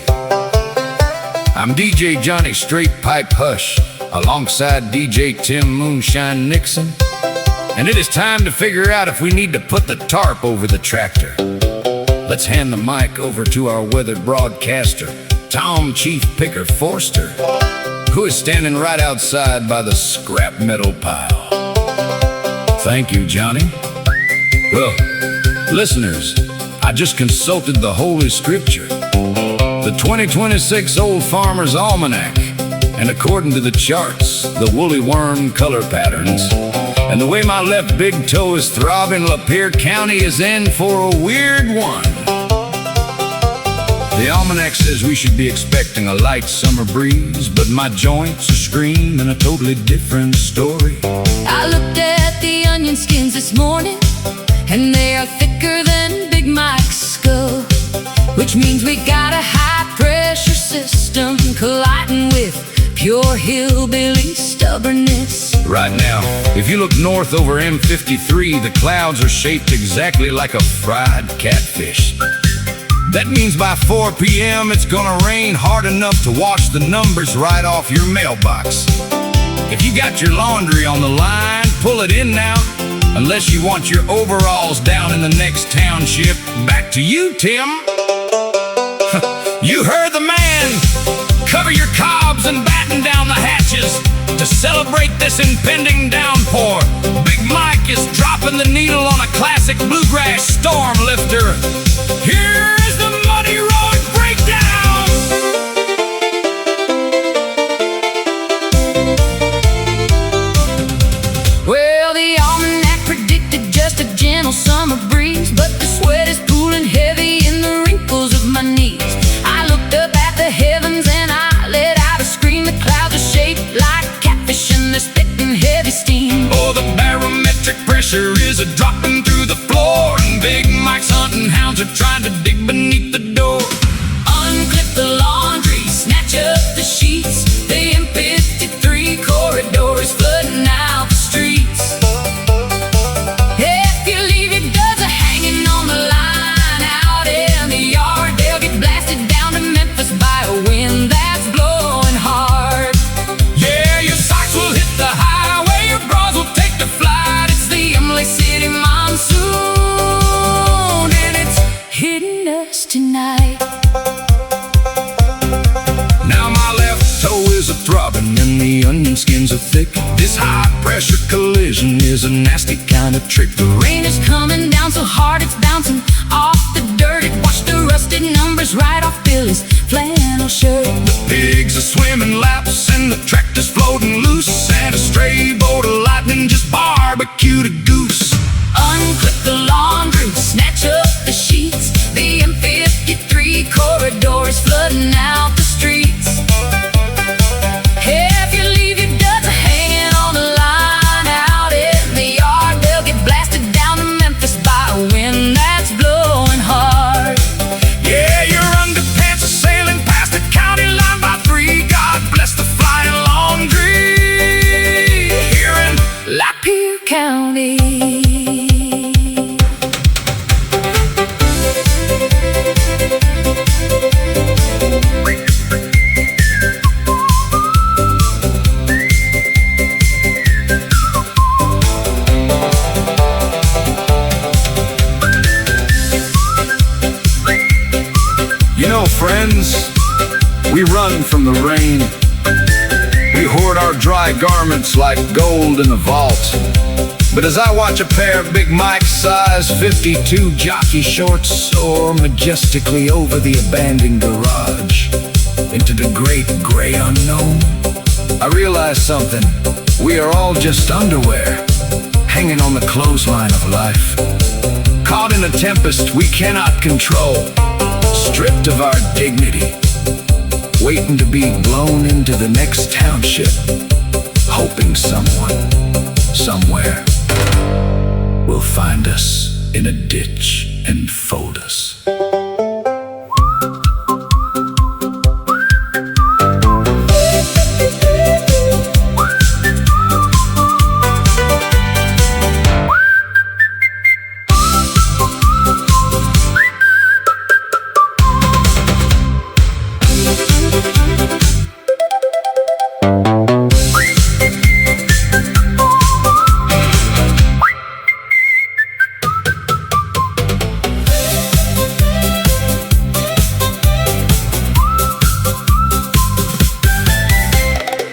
I'm DJ Johnny Straight Pipe Hush, alongside DJ Tim Moonshine Nixon, and it is time to figure out if we need to put the tarp over the tractor. Let's hand the mic over to our weathered broadcaster, Tom Chief Picker Forster, who is standing right outside by the scrap metal pile. Thank you, Johnny. Well, listeners, I just consulted the Holy Scripture, the 2026 Old Farmer's Almanac, and according to the charts, the woolly worm color patterns, and the way my left big toe is throbbing, Lapeer County is in for a weird one. The almanac says we should be expecting a light summer breeze, but my joints are screaming a totally different story. I looked at the onion skins this morning, and they are thicker than Big Mike's skull, which means we got a high pressure system colliding with pure hillbilly stubbornness. Right now, if you look north over M53, the clouds are shaped exactly like a fried catfish. That means by 4 p.m. it's gonna rain hard enough to wash the numbers right off your mailbox. If you got your laundry on the line, pull it in now, unless you want your overalls down in the next township. Back to you, Tim. You heard the man. Cover your cobs and batten down the hatches to celebrate this impending downpour. Big Mike is dropping the needle on a classic bluegrass storm lifter. Here's the Muddy Road Breakdown. Well, the almanac predicted just a gentle summer breeze, but the sweat is pooling heavy in the wrinkles of my knees. I looked up at the heavens and I let out a scream. The clouds are shaped like catfish and they're spitting heavy steam. Oh, the barometric pressure is a-dropping through the floor, and Big Mike's hunting hounds are trying to dig beneath the door. Unclip the laundry, snatch up the sheets. The M53 corridor is flooding out the streets. If you leave your duds hanging on the line out in the yard, they'll get blasted down to Memphis by a wind that's blowing hard. Yeah, your socks will hit the highway, your bras will take the flight. It's the Emily City monsoon, and it's Hitting us tonight. now my left toe is a-throbbing and the onion skins are thick. This high-pressure collision is a nasty kind of trick. The rain is coming down so hard it's bouncing off the dirt. It washed the rusted numbers right off Billy's flannel shirt. The pigs are swimming laps and the tractor's floating loose, and a stray bolt of lightning just barbecued a goose. Unclip the laundry, snatch up the sheets. The M53 corridor is flooding out the streets. If you leave your duds hanging on the line out in the yard, they'll get blasted down to Memphis by a wind that's blowing hard. Yeah, your underpants are sailing past the county line by 3. God bless the flying laundry here in Lapeer County. You know, friends, we run from the rain. We hoard our dry garments like gold in a vault. But as I watch a pair of Big Mike's size 52 jockey shorts soar majestically over the abandoned garage into the great gray unknown, I realize something. We are all just underwear, hanging on the clothesline of life, caught in a tempest we cannot control, stripped of our dignity, waiting to be blown into the next township, hoping someone, somewhere, will find us in a ditch and fold us.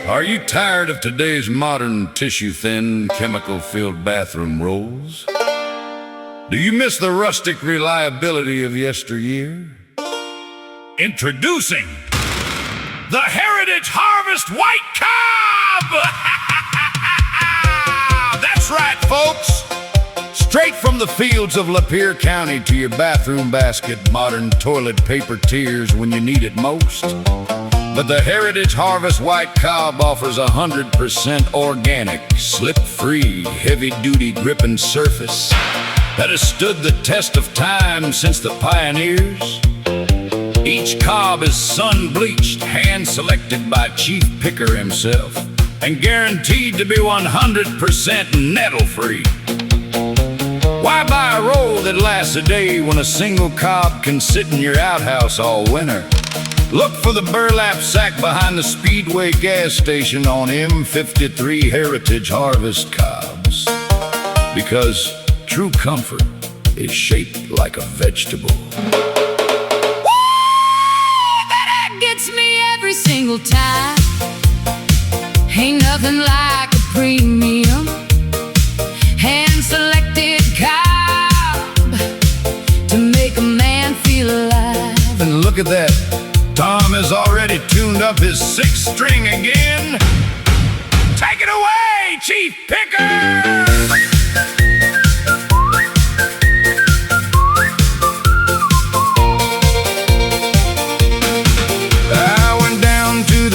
Are you tired of today's modern tissue-thin, chemical-filled bathroom rolls? Do you miss the rustic reliability of yesteryear? Introducing the Heritage Harvest White Cob! That's right, folks! Straight from the fields of Lapeer County to your bathroom basket, modern toilet paper tears when you need it most. But the Heritage Harvest White Cob offers 100% organic, slip-free, heavy-duty gripping surface that has stood the test of time since the pioneers. Each Each cob is sun-bleached, hand-selected by Chief Picker himself, and guaranteed to be 100% nettle-free. Why buy a roll that lasts a day when a single cob can sit in your outhouse all winter? Look for the burlap sack behind the Speedway gas station on M53 Heritage Harvest cobs. Because true comfort is shaped like a vegetable. That gets me every single time. Ain't nothing like a premium hand-selected cob to make a man feel alive. And look at that, Tom has already tuned up his sixth string again. Take it away, Chief Picker!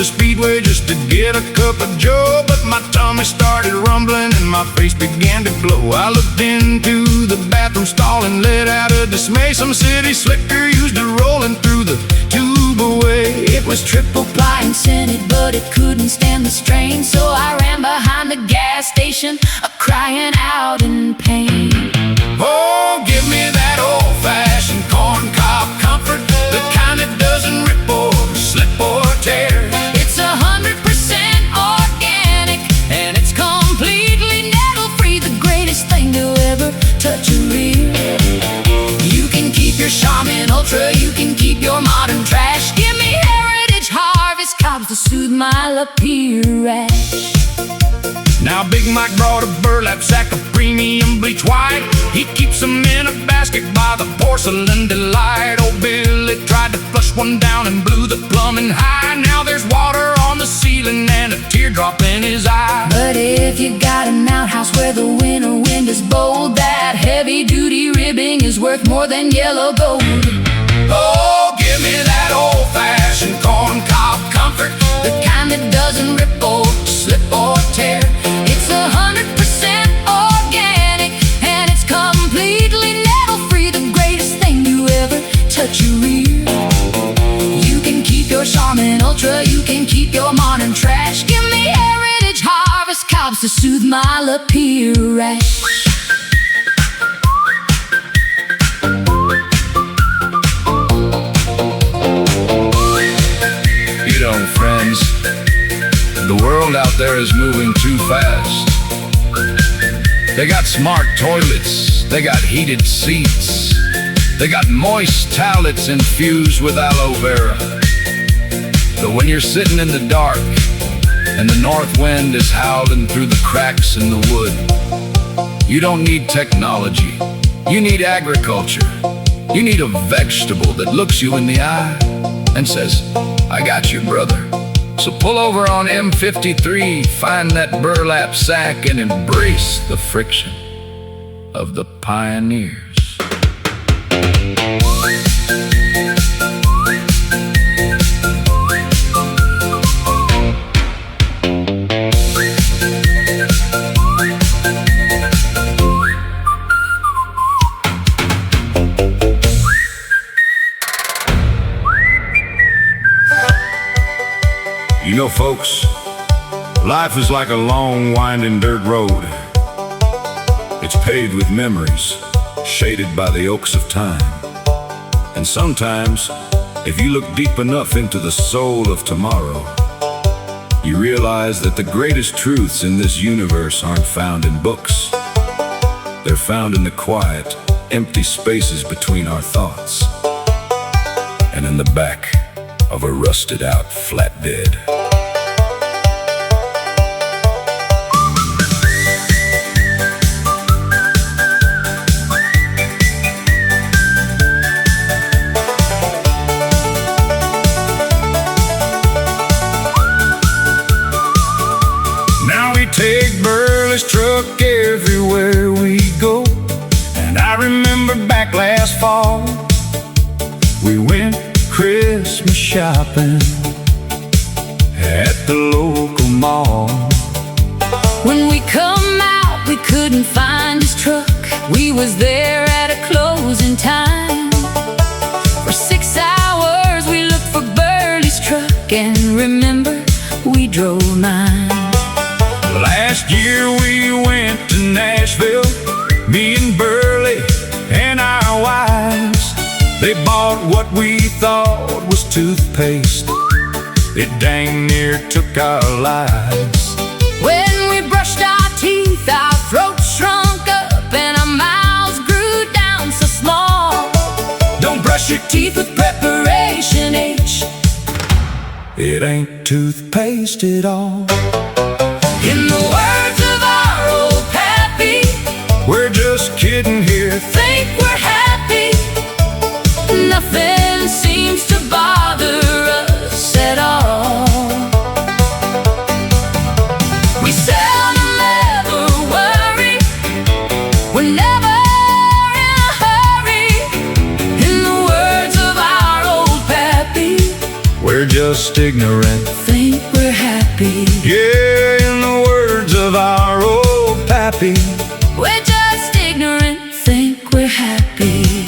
Speedway just to get a cup of joe, but my tummy started rumbling and my face began to glow. I looked into the bathroom stall and let out a dismay. Some city slicker used it rolling through the tube away. It was triple ply and scented, but it couldn't stand the strain. So I ran behind the gas station, crying out in pain. Oh, give me that old-fashioned corn cob comfort, the kind that doesn't rip or slip or tear. It's 100% organic, and it's completely nettle-free, the greatest thing to ever touch a reel. You can keep your Charmin Ultra, you can keep your modern trash. Give me Heritage Harvest cobs to soothe my Lapeer rash. Now Big Mike brought a burlap sack of premium bleach white. He keeps them in a basket by the Porcelain Delight. Old Billy tried to flush one down and blew the plumbing high. Now there's water on the ceiling and a teardrop in his eye. But if you got an outhouse where the winter wind is bold, that heavy-duty ribbing is worth more than yellow gold. Oh, give me that old-fashioned corn cob comfort, the kind that doesn't rip or slip or tear. It's 100% organic, and it's completely nettle-free, the greatest thing you ever touch a reel. You can keep your Charmin Ultra, you can keep your modern trash. Give me Heritage Harvest cobs to soothe my Lapeer rash. You know, friends, the world out there is moving too fast. They got smart toilets, they got heated seats, they got moist towelettes infused with aloe vera. But when you're sitting in the dark and the north wind is howling through the cracks in the wood, you don't need technology, you need agriculture. You need a vegetable that looks you in the eye and says, I got you, brother. So pull over on M53, find that burlap sack, and embrace the friction of the pioneers. You know, folks, life is like a long, winding dirt road. It's paved with memories, shaded by the oaks of time. And sometimes, if you look deep enough into the soul of tomorrow, you realize that the greatest truths in this universe aren't found in books. They're found in the quiet, empty spaces between our thoughts, and in the back of a rusted-out flatbed. Take Burley's truck everywhere we go. And I remember back last fall, we went Christmas shopping at the local mall. When we come out, we couldn't find his truck. We was there at a closing time. For 6 hours we thought was toothpaste, it dang near took our lives. When we brushed our teeth, our throats shrunk up and our mouths grew down so small. Don't brush your teeth with preparation H, it ain't toothpaste at all. In the words of our old pappy, we're just kidding here, think we're happy. Nothing seems to bother us at all. We seldom ever worry, we're never in a hurry. In the words of our old pappy, we're just ignorant, think we're happy. yeah, in the words of our old pappy, we're just ignorant, think we're happy.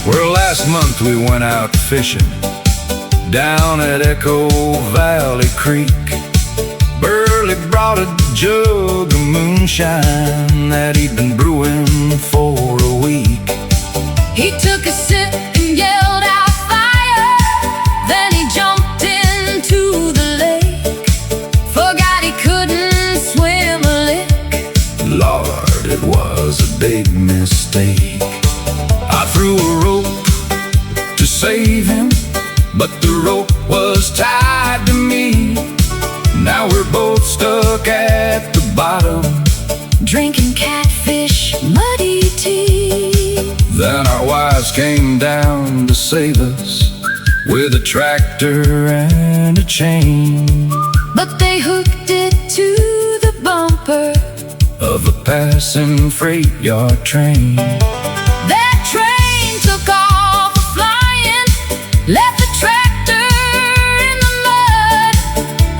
well, last month we went out fishing down at Echo Valley Creek. Burley brought a jug of moonshine that he'd been brewing for a week. He took a sip and yelled out fire, then he jumped into the lake. Forgot he couldn't swim a lick. Lord, it was a big mistake. I threw a rope to save him, but the rope was tied to me. Now we're both stuck at the bottom, Drinking catfish, muddy tea. then our wives came down to save us with a tractor and a chain But they hooked it to the bumper of a passing freight yard train. That train took off flying, left the tractor in the mud.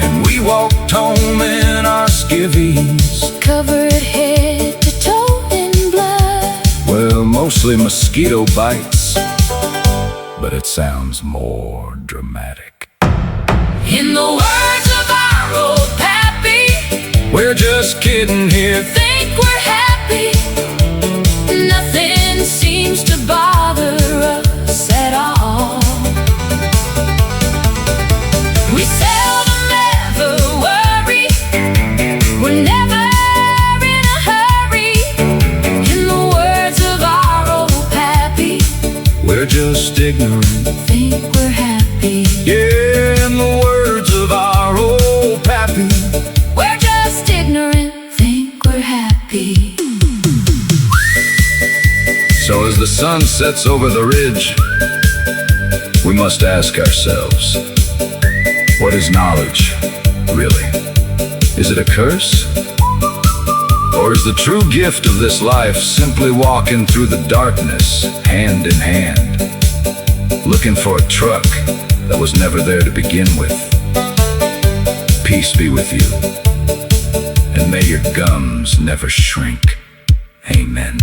And we walked home in our skivvies, Covered head to toe in blood. well, mostly mosquito bites, but it sounds more dramatic. In the words of our old pappy, We're just kidding here, think we're happy. Nothing seems to bother us at all. We seldom ever worry, we're never in a hurry. In the words of our old pappy, we're just ignorant, think we're happy. yeah, in the words of our old pappy, We're just ignorant, think we're happy. So as the sun sets over the ridge, we must ask ourselves, what is knowledge, really? Is it a curse? Or is the true gift of this life simply walking through the darkness, hand in hand, looking for a truck that was never there to begin with? Peace be with you, and may your gums never shrink. Amen.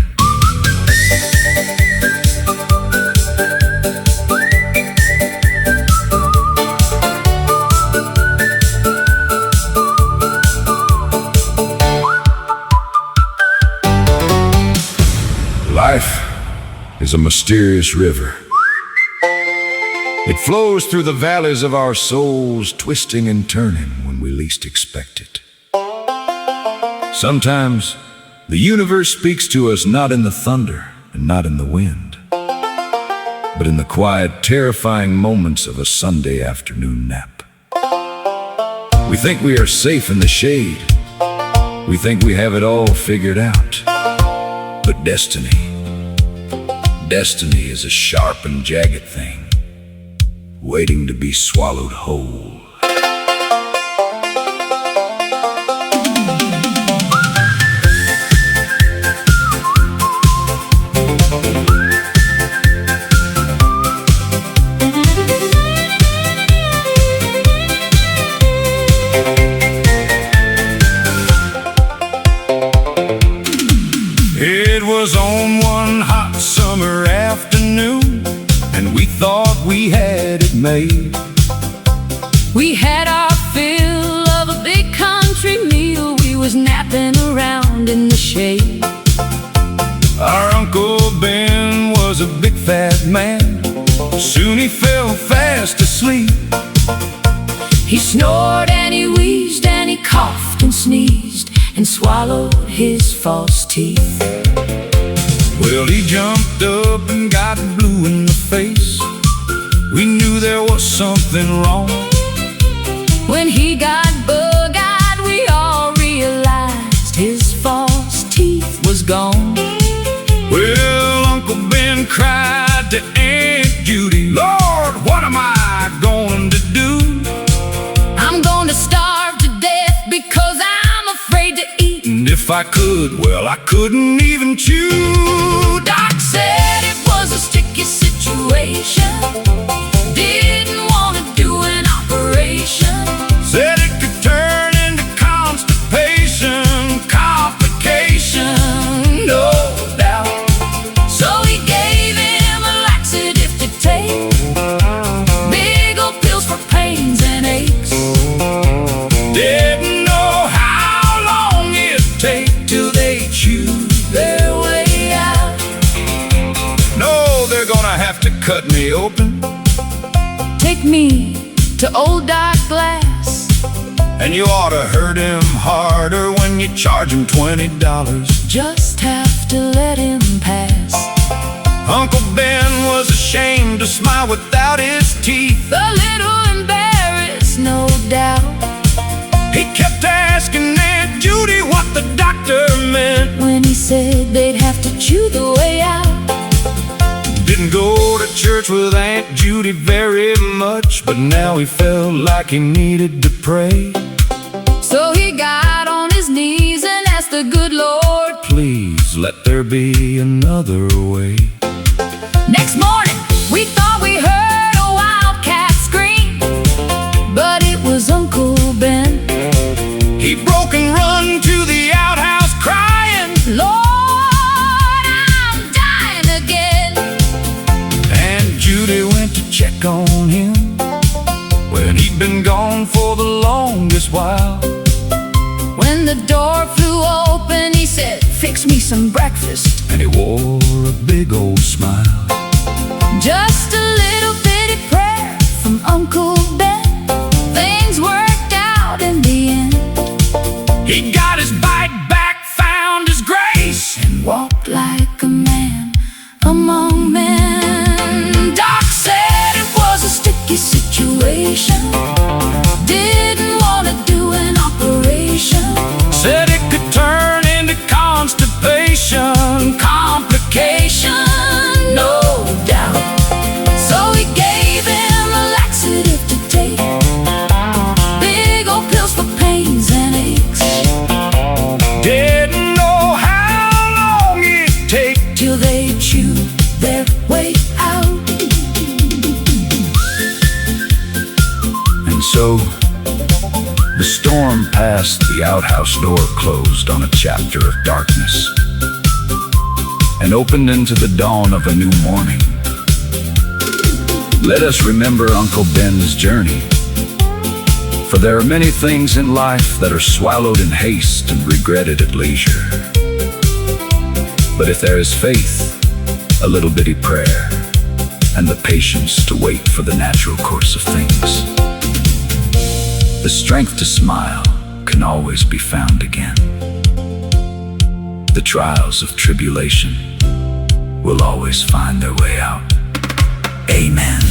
Life is a mysterious river. It flows through the valleys of our souls, twisting and turning when we least expect it. Sometimes the universe speaks to us not in the thunder and not in the wind, but in the quiet, terrifying moments of a Sunday afternoon nap. We think we are safe in the shade. We think we have it all figured out. But destiny is a sharp and jagged thing, waiting to be swallowed whole. It was on one hot summer afternoon, and we thought we had it made. We had our fill of a big country meal. We was napping around in the shade. Our Uncle Ben was a big fat man, Soon he fell fast asleep. He snored and he wheezed and he coughed and sneezed and swallowed his false teeth. Well, he jumped up and got blue in the face. We knew there was something wrong. When he got bug-eyed, we all realized his false teeth was gone. Well, Uncle Ben cried to Aunt Judy, Lord, what am I going to do? I'm going to starve to death because I'm afraid to eat. And if I could, well, I couldn't even chew. Doc said it was a sticky situation. Didn't want to do an operation. Said it could turn into constipation, complication, no doubt. So he gave him a laxative to take, big old pills for pains and aches. Didn't know how long it'd take till they chewed their way out. No, they're gonna have to cut me open. Take me to old Doc Glass. And you ought to hurt him harder when you charge him $20. Just have to let him pass. Uncle Ben was ashamed to smile without his teeth. A little embarrassed, no doubt. He kept asking Aunt Judy what the doctor meant. When he said they'd have to chew the way out. Didn't go to church with Aunt Judy very much, but now he felt like he needed to pray. So he got on his knees and asked the good Lord, please let there be another way. Next morning, we thought we heard a wildcat scream, but it was Uncle Ben. He broke and run to the outhouse crying, Lord, I'm dying again. And Judy went to check on him when he'd been gone for the longest while. When the door flew open, he said, fix me some breakfast. And he wore a big old smile. Just a little bitty prayer from Uncle Ben. Things worked out in the end. He got his bite back, found his grace, and walked like a man among men. Doc said it was a sticky situation. Didn't want to do an operation. said it could turn into constipation, Complication, no doubt. So he gave him a laxative to take, big old pills for pains and aches. Didn't know how long it'd take till they chewed their way out. And so the storm passed, the outhouse door closed on a chapter of darkness and opened into the dawn of a new morning. Let us remember Uncle Ben's journey, for there are many things in life that are swallowed in haste and regretted at leisure. But if there is faith, a little bitty prayer, and the patience to wait for the natural course of things, the strength to smile can always be found again. The trials of tribulation will always find their way out. Amen.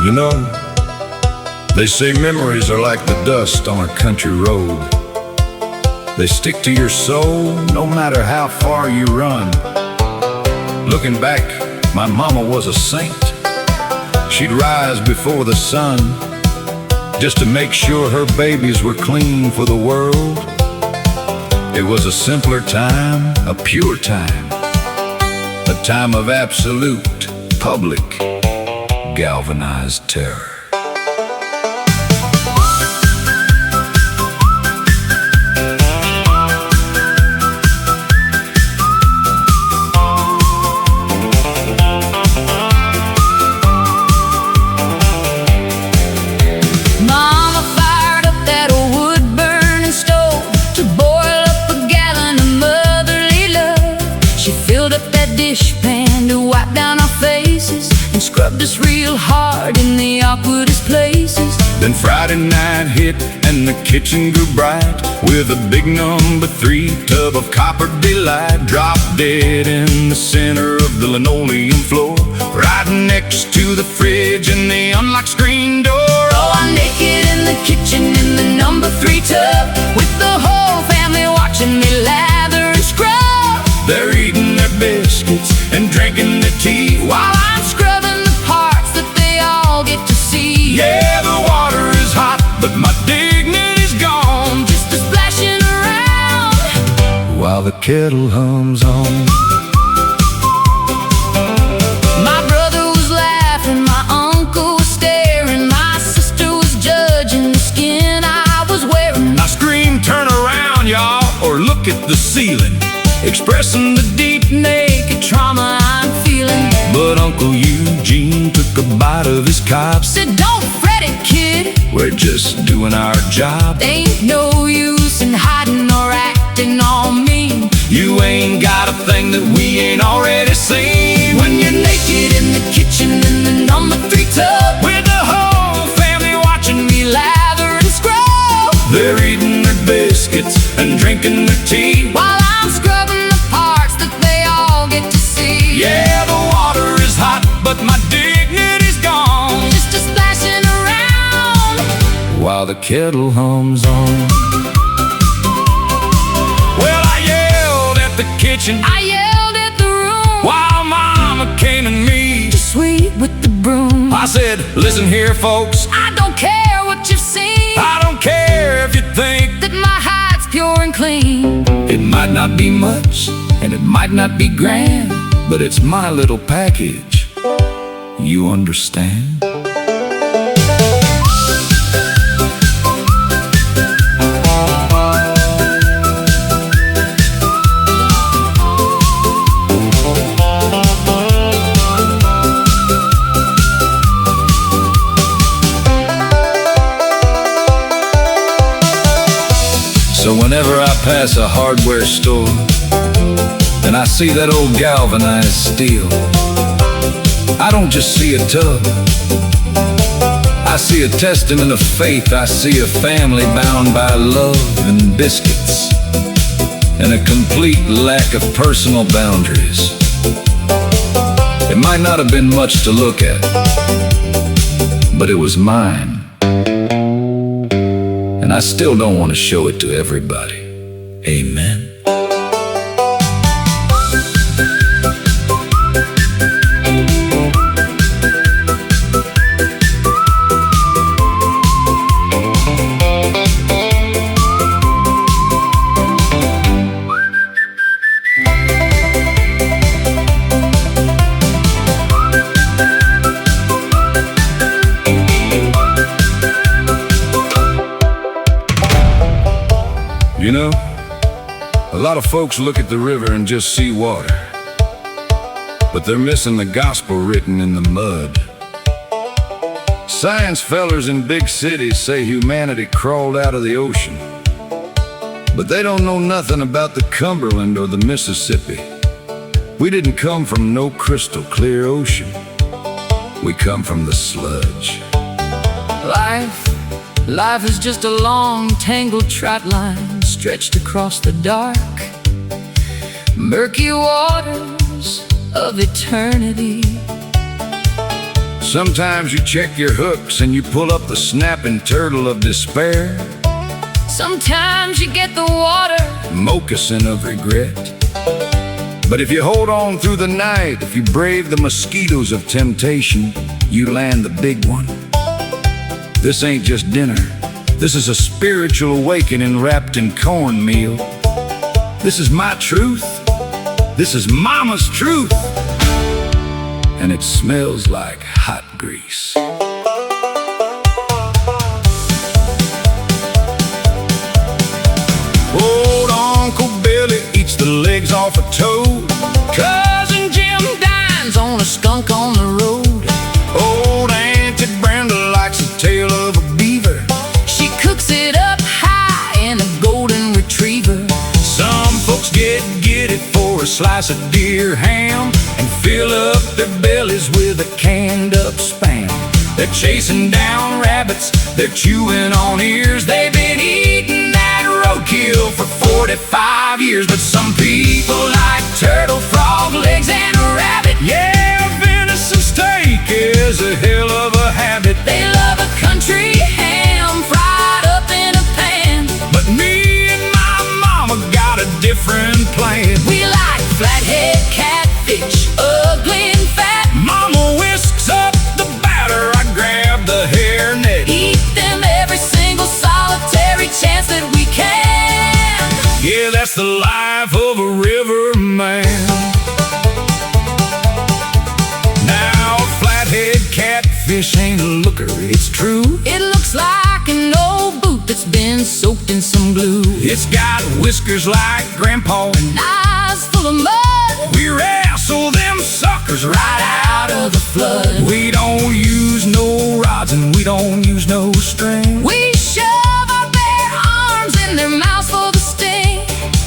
You know, they say memories are like the dust on a country road. They stick to your soul no matter how far you run. Looking back, my mama was a saint. She'd rise before the sun just to make sure her babies were clean for the world. It was a simpler time, a pure time, a time of absolute, public, galvanized terror. dishpan to wipe down our faces and scrubbed us real hard in the awkwardest places. Then Friday night hit and the kitchen grew bright with a big #3 tub of copper delight. Dropped dead in the center of the linoleum floor, right next to the fridge and the unlocked screen door. Oh, I'm naked in the kitchen in the #3 tub, with the whole family watching me lather and scrub. They're eating their biscuits and drinking their tea while I'm scrubbing the parts that they all get to see. Yeah, the water is hot, but my dignity's gone, just a splashing around while the kettle hums on. My brother was laughing, my uncle was staring, my sister was judging the skin I was wearing. I screamed, "Turn around, y'all, or look at the ceiling," expressing the deep naked trauma I'm feeling. But Uncle Eugene took a bite of his cob, said, "Don't fret it, kid, we're just doing our job. Ain't no use in hiding or acting all mean. You ain't got a thing that we ain't already seen." When you're naked in the kitchen in the #3 tub, with the whole family watching me lather and scrub, they're eating their biscuits and drinking their tea while I'm scrubbing the parts that they all get to see. Yeah, the water is hot, but my dignity's gone, just a splashing around while the kettle hums on. Well, I yelled at the kitchen, I yelled at the room, while Mama came at me to sweep with the broom. I said, "Listen here, folks, I don't care what you've seen. I don't care if you think that my hide's pure and clean. It might not be much, and it might not be grand, but it's my little package. You understand?" So whenever I pass a hardware store and I see that old galvanized steel, I don't just see a tub, I see a testament of faith. I see a family bound by love and biscuits and a complete lack of personal boundaries. It might not have been much to look at, but it was mine. And I still don't want to show it to everybody. Amen. You know, a lot of folks look at the river and just see water, but they're missing the gospel written in the mud. Science fellers in big cities say humanity crawled out of the ocean, but they don't know nothing about the Cumberland or the Mississippi. We didn't come from no crystal clear ocean. We come from the sludge. Life is just a long, tangled trot line stretched across the dark, murky waters of eternity. Sometimes you check your hooks and you pull up the snapping turtle of despair. Sometimes you get the water, moccasin of regret. But if you hold on through the night, if you brave the mosquitoes of temptation, you land the big one. This ain't just dinner. This is a spiritual awakening wrapped in cornmeal. This is my truth. This is Mama's truth. And it smells like hot grease. Old Uncle Billy eats the legs off a toad. Cousin Jim dines on a skunk on the road. Old Auntie Brenda likes the tail of a beaver. She cooks it up high in a golden retriever. Some folks get it for a slice of deer ham and fill up their bellies with a canned up Spam. They're chasing down rabbits, they're chewing on ears. They've been eating that roadkill for 45 years. But some people like turtle, frog legs, and a rabbit. Yeah, venison steak is a hell of a habit. They love a country ham fried up in a pan. But me and my mama got a different plan. We like flathead catfish, ugly and fat. Mama whisks up the batter, I grab the hairnet. Eat them every single solitary chance that we can. Yeah, that's the life of a river man. Now a flathead catfish ain't a looker, it's true. It looks like an old boot that's been soaked in some glue. It's got whiskers like grandpa and Eyes full of mud. we wrestle them suckers right out of the flood. We don't use no rods and we don't use no string. We shove our bare arms in their mouths for the sting.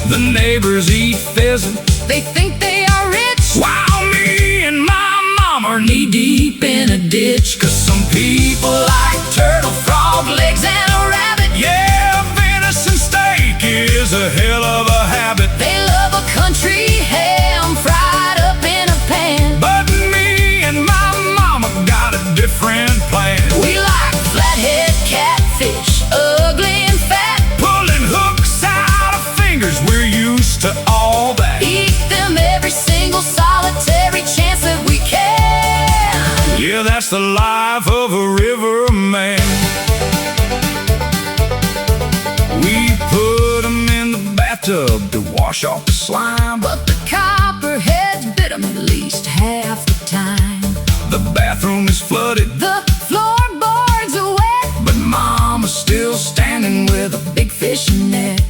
The neighbors eat pheasant They think they are rich. while me and my mom are knee deep in a ditch. Cause some people like turtle, frog legs, and a rabbit. Yeah, venison steak is a hell of a habit. they love a country ham fried up in a pan. But me and my mama got a different plan. We like flathead catfish, ugly and fat. Pulling hooks out of fingers, we're used to all that. Eat them every single solitary chance that we can. Yeah, that's the life of a river man. We put 'em in the bathtub to wash off the slime. But the copperheads bit them at least half the time. The bathroom is flooded, The floorboards are wet. but mama's still standing with a Big fishing net.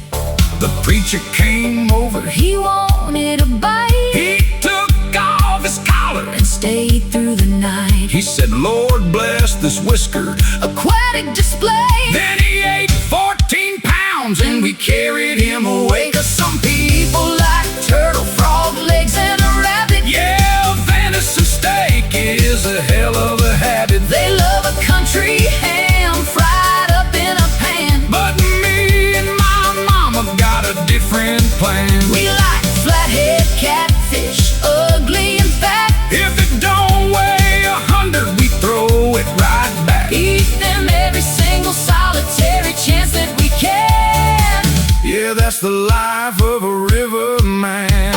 The preacher came over, He wanted a bite he took off his collar. and stayed through the night. He said, Lord bless this whiskered. Aquatic display. Then he ate 14 pounds and we carried him away. Cause some people like turtle, frog legs, and a rabbit. Yeah, venison steak is a hell of a habit. They love a country ham fried up in a pan. But me and my mama got a different plan. We like flathead catfish, ugly and fat. If it don't weigh 100, we throw it right back. Eat them every single solitary chance that we can. Yeah, that's the life of a river man.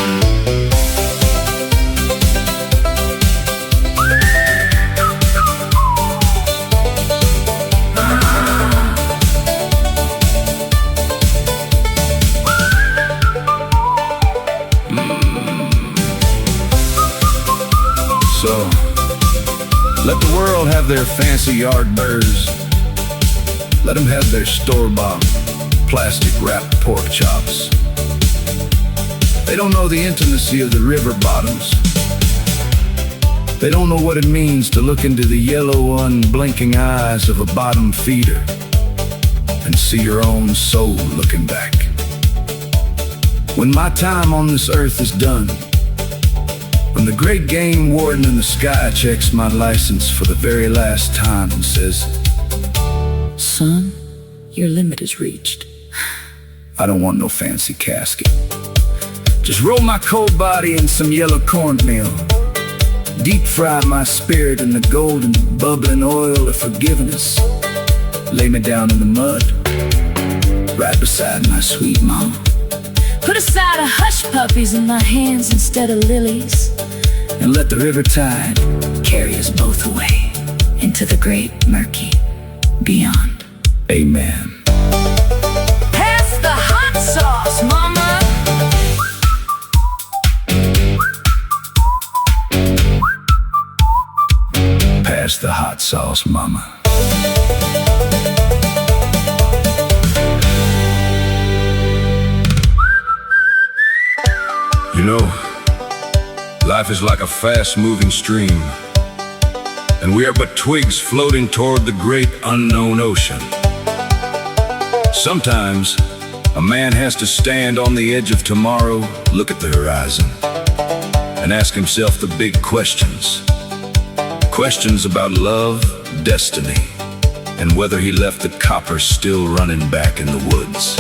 So, let the world have their fancy yardbirds. Let them have their store-bought, plastic-wrapped pork chops. They don't know the intimacy of the river bottoms. They don't know what it means to look into the yellow, unblinking eyes of a bottom feeder and see your own soul looking back. When my time on this earth is done, when the great game warden in the sky checks my license for the very last time and says, Son, your limit is reached. I don't want no fancy casket. Just roll my cold body in some yellow cornmeal. Deep fry my spirit in the golden, bubbling oil of forgiveness. Lay me down in the mud, right beside my sweet mama. Put aside a hush puppies in my hands instead of lilies. And let the river tide Carry us both away into the great murky beyond. Amen. Pass the hot sauce, mama. Pass the hot sauce, mama. You know, life is like a fast-moving stream, and we are but twigs floating toward the great unknown ocean. Sometimes, A man has to stand on the edge of tomorrow, look at the horizon, and ask himself the big questions. Questions about love, destiny, and whether he left the copper still running back in the woods.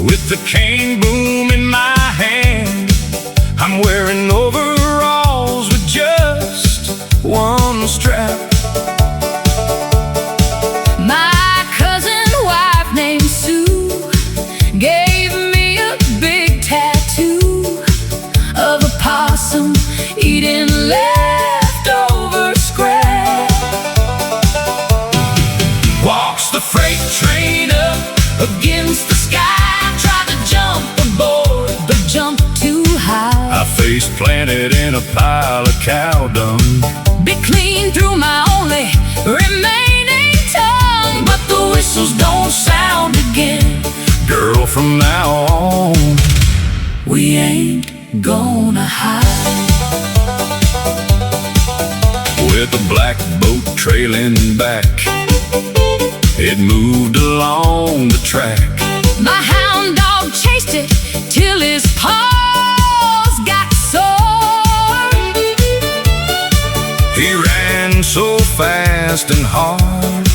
With the cane boom in my hand, I'm wearing overalls with just one strap. My cousin wife named Sue gave me a big tattoo of a possum eating leftover scrap. Walks the freight train up Against the sky, tried to jump aboard, but jumped too high. I face planted in a pile of cow dung. Bit clean through my only remaining tongue, but the whistles don't sound again. Girl, from now on, We ain't gonna hide. with a black boat trailing back, it moved along the track. My hound dog chased it till his paws got sore. He ran so fast and hard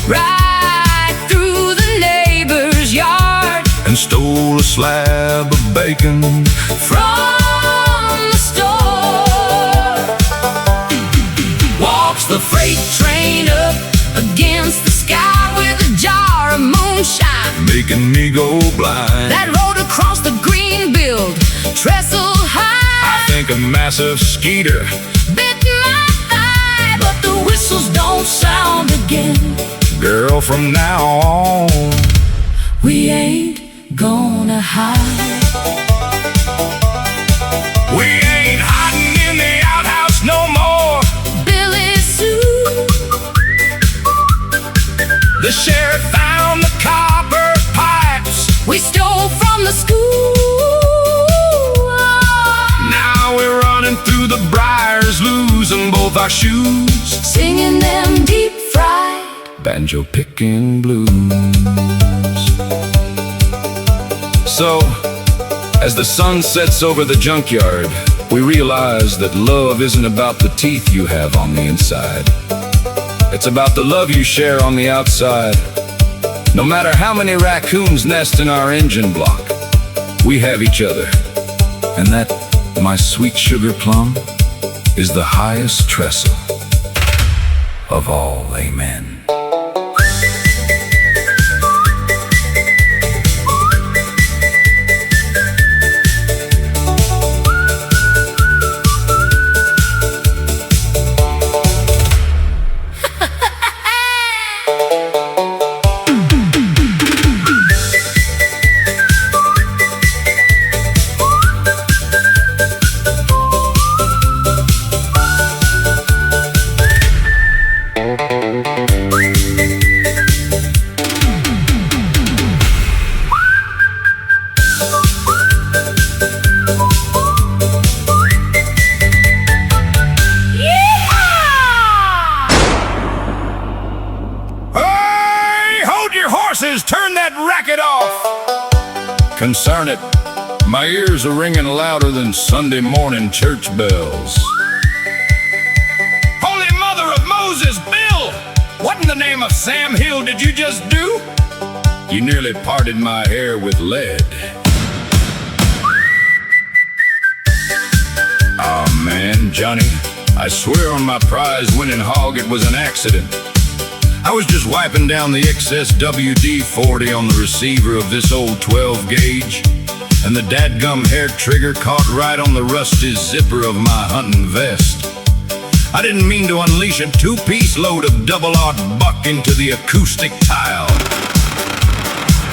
Right through the neighbor's yard, and stole a slab of bacon. from the store. Walks the freight train up against the sky with a jar of moonshine Making me go blind. that rode across the green field, trestle high. I think a massive skeeter Bit my thigh, but the whistles don't sound again. Girl, from now on, We ain't gonna hide. we ain't hiding in the outhouse no more. Billy Sue, The sheriff found the copper pipes. we stole from the school. Now we're running through the briars, losing both our shoes. Singing them deep fried Banjo picking blues. So, as the sun sets over the junkyard, we realize that love isn't about the teeth you have on the inside. It's about the love you share on the outside. No matter how many raccoons nest in our engine block, we have each other. And that, my sweet sugar plum, is the highest trestle of all. Amen. Turn that racket off! Concern it, my ears are ringing louder than Sunday morning church bells. Holy Mother of Moses, Bill! What in the name of Sam Hill did you just do? You nearly parted my hair with lead. Oh man, Johnny, I swear on my prize-winning hog it was an accident. I was just wiping down the excess WD-40 on the receiver of this old 12 gauge, and the dadgum hair trigger caught right on the rusty zipper of my hunting vest. I didn't mean to unleash a two-piece load of double-aught buck into the acoustic tile.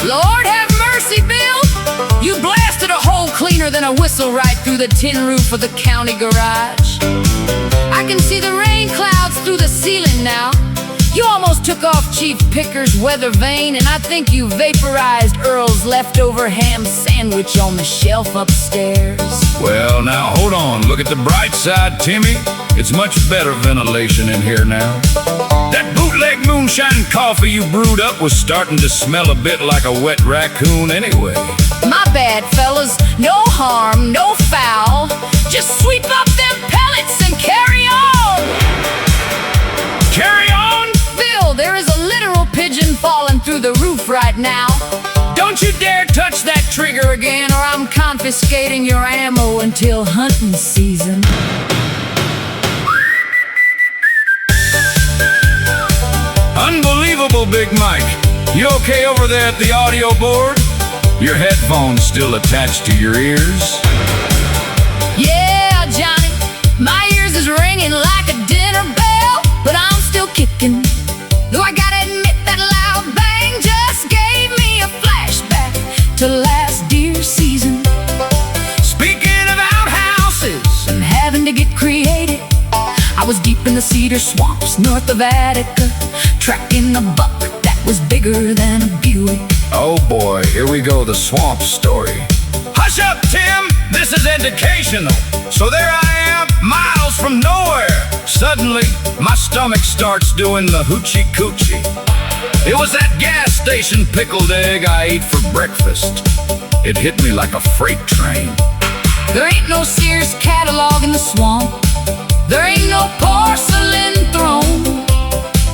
Lord have mercy, Bill. You blasted a hole cleaner sooner than a whistle right through the tin roof of the county garage. I can see the rain clouds through the ceiling now. You almost took off Chief Picker's weather vane, and I think you vaporized Earl's leftover ham sandwich on the shelf upstairs. Well, now hold on, look at the bright side, Timmy. It's much better ventilation in here now. That bootleg moonshine coffee you brewed up was starting to smell a bit like a wet raccoon anyway. My bad, fellas. No harm, no foul. Just sweep up them pellets and carry on. Carry on? Bill, there is a literal pigeon falling through the roof right now. Don't you dare touch that trigger again, or I'm confiscating your ammo until hunting season. Unbelievable, Big Mike. You okay over there at the audio board? Your headphones still attached to your ears? Yeah, Johnny, my ears is ringing like a dinner bell, but I'm still kicking. Though I gotta admit that loud bang just gave me a flashback to last deer season. Speaking of outhouses, I'm having to get creative. I was deep in the cedar swamps north of Attica, tracking a buck that was bigger than a Buick. oh boy, here we go, the swamp story. Hush up, Tim! This is educational. So there I am, miles from nowhere. Suddenly, my stomach starts doing the hoochie coochie. It was that gas station pickled egg I ate for breakfast. It hit me like a freight train. There ain't no Sears catalog in the swamp. There ain't no porcelain throne.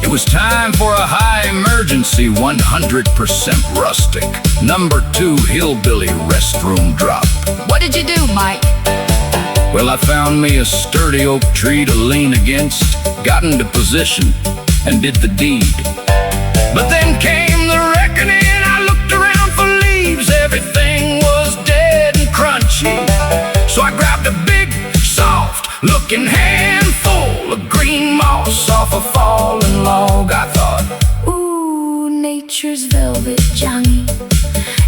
It was time for a high emergency 100% rustic number 2 hillbilly restroom drop. What did you do, Mike? Well, I found me a sturdy oak tree to lean against, got into position, and did the deed. But then came the reckoning. I looked around for leaves. Everything was dead and crunchy. So I grabbed a big, soft-looking handful of green moss off a fallen log. I thought, Ooh, nature's velvet, Johnny.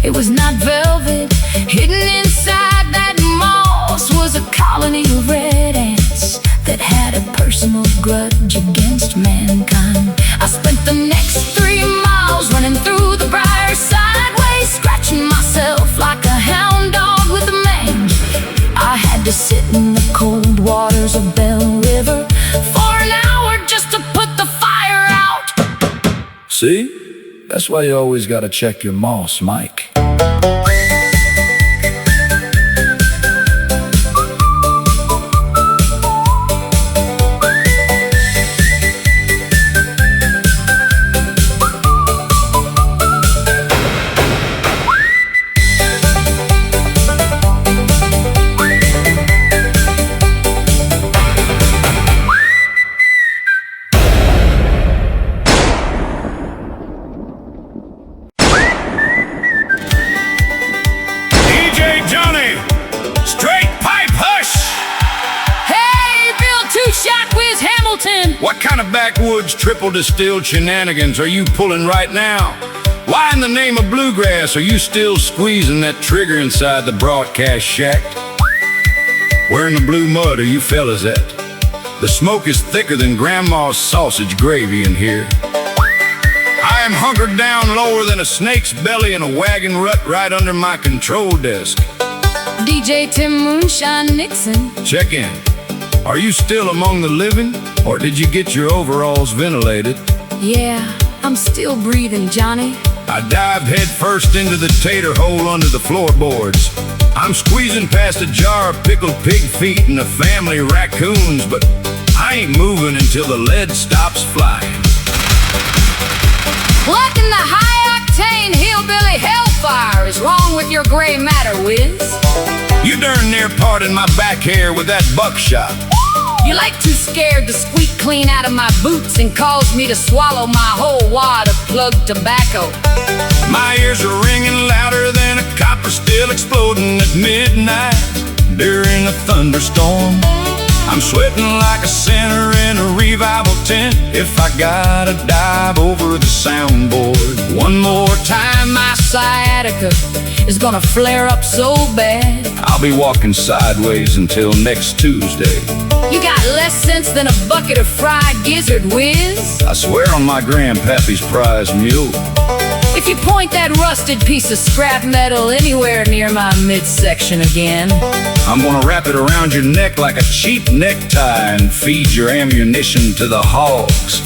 It was not velvet. Hidden inside that moss was a colony of red ants that had a personal grudge against mankind. I spent the next 3 miles running through the briar sideways, scratching myself like a hound dog with a mange. I had to sit in the cold waters of Bell River for an hour just to put the fire out. see? That's why you always gotta check your moss, Mike. What kind of backwoods triple distilled shenanigans are you pulling right now? Why in the name of bluegrass are you still squeezing that trigger inside the broadcast shack? Where in the blue mud are you fellas at? The smoke is thicker than grandma's sausage gravy in here. I am hunkered down lower than a snake's belly in a wagon rut right under my control desk. DJ Tim Moonshine Nixon. Check in. Are you still among the living, or did you get your overalls ventilated? Yeah, I'm still breathing, Johnny. I dived head first into the tater hole under the floorboards. I'm squeezing past a jar of pickled pig feet and a family of raccoons, but I ain't moving until the lead stops flying. What in the high-octane hillbilly hellfire is wrong with your gray matter, Wiz? You darn near parted my back hair with that buckshot. You like too scared to squeak clean out of my boots and caused me to swallow my whole wad of plugged tobacco. My ears are ringing louder than a copper still exploding at midnight during a thunderstorm. I'm sweating like a sinner in a revival tent if I gotta dive over the soundboard. One more time, My sciatica is gonna flare up so bad. I'll be walking sideways until next Tuesday. You got less sense than a bucket of fried gizzard whiz. I swear on my grandpappy's prize mule. If you point that rusted piece of scrap metal anywhere near my midsection again, I'm gonna wrap it around your neck like a cheap necktie and feed your ammunition to the hogs.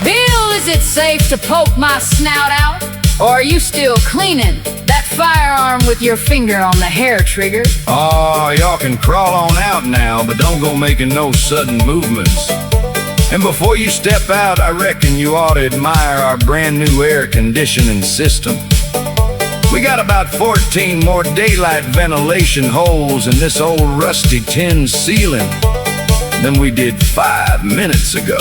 Bill, is it safe to poke my snout out? Or are you still cleaning that firearm with your finger on the hair trigger? Oh, y'all can crawl on out now, but don't go making no sudden movements. And before you step out, I reckon you ought to admire our brand new air conditioning system. We got about 14 more daylight ventilation holes in this old rusty tin ceiling than we did 5 minutes ago.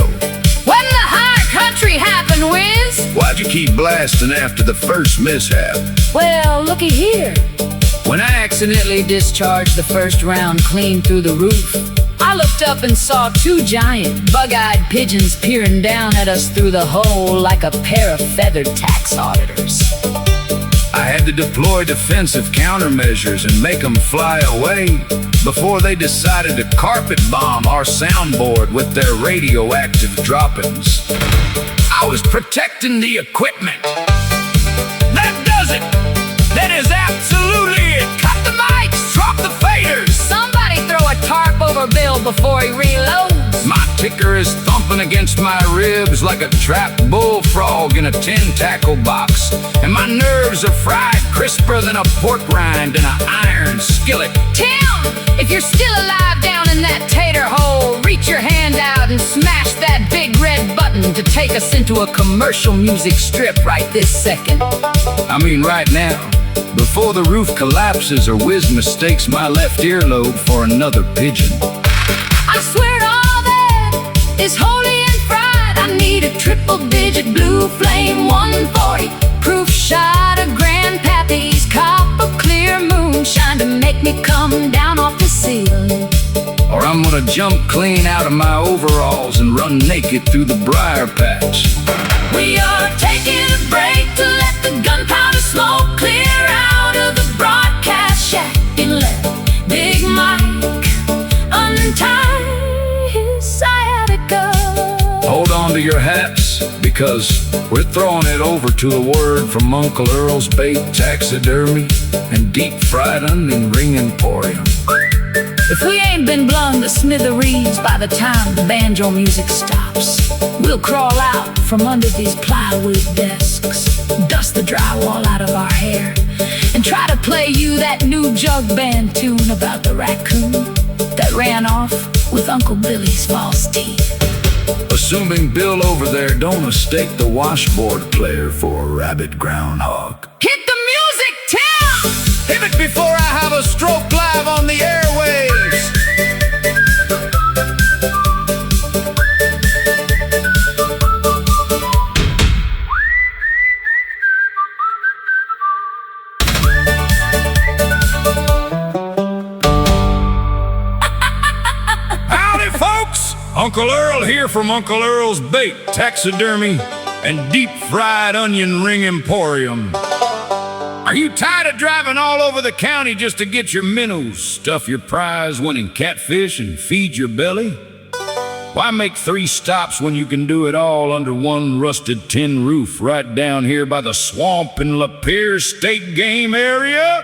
When the high country happened, whiz? Why'd you keep blasting after the first mishap? Well, looky here. When I accidentally discharged the first round clean through the roof, I looked up and saw two giant, bug-eyed pigeons peering down at us through the hole like a pair of feathered tax auditors. I had to deploy defensive countermeasures and make them fly away before they decided to carpet bomb our soundboard with their radioactive droppings. I was protecting the equipment. That does it! That is absolutely it! Cut the mics! Drop the faders! Somebody throw a tarp over Bill before he reloads. My ticker is thumping against my ribs like a trapped bullfrog in a tin tackle box. And my nerves are fried crisper than a pork rind in an iron skillet. Tim, if you're still alive down in that tater hole, reach your hand out and smash that big red button to take us into a commercial music strip right this second. I mean right now, before the roof collapses or Wiz mistakes my left earlobe for another pigeon. I swear all that is holy and fried. I need a triple-digit blue flame 140 proof shot of Grandpappy's copper clear moonshine to make me come down off the ceiling. Or I'm gonna jump clean out of my overalls and run naked through the briar patch. We are taking a break to let the gunpowder smoke clear out of the broadcast shack and let Big Mike untie his sciatica. Hold on to your hats, because we're throwing it over to a word from Uncle Earl's Bait Taxidermy and Deep Fried Onion Ring Emporium. If we ain't been blown to smithereens by the time the banjo music stops, we'll crawl out from under these plywood desks, dust the drywall out of our hair, and try to play you that new jug band tune about the raccoon that ran off with Uncle Billy's false teeth. Assuming Bill over there don't mistake the washboard player for a rabid groundhog. Hit the music, Tim! Hit it before I have a stroke live on the airwaves! Howdy, folks! Uncle Earl here from Uncle Earl's Bait Taxidermy and Deep Fried Onion Ring Emporium. Are you tired of driving all over the county just to get your minnows, stuff your prize-winning catfish, and feed your belly? Why make 3 stops when you can do it all under one rusted tin roof right down here by the swamp in Lapeer State Game Area?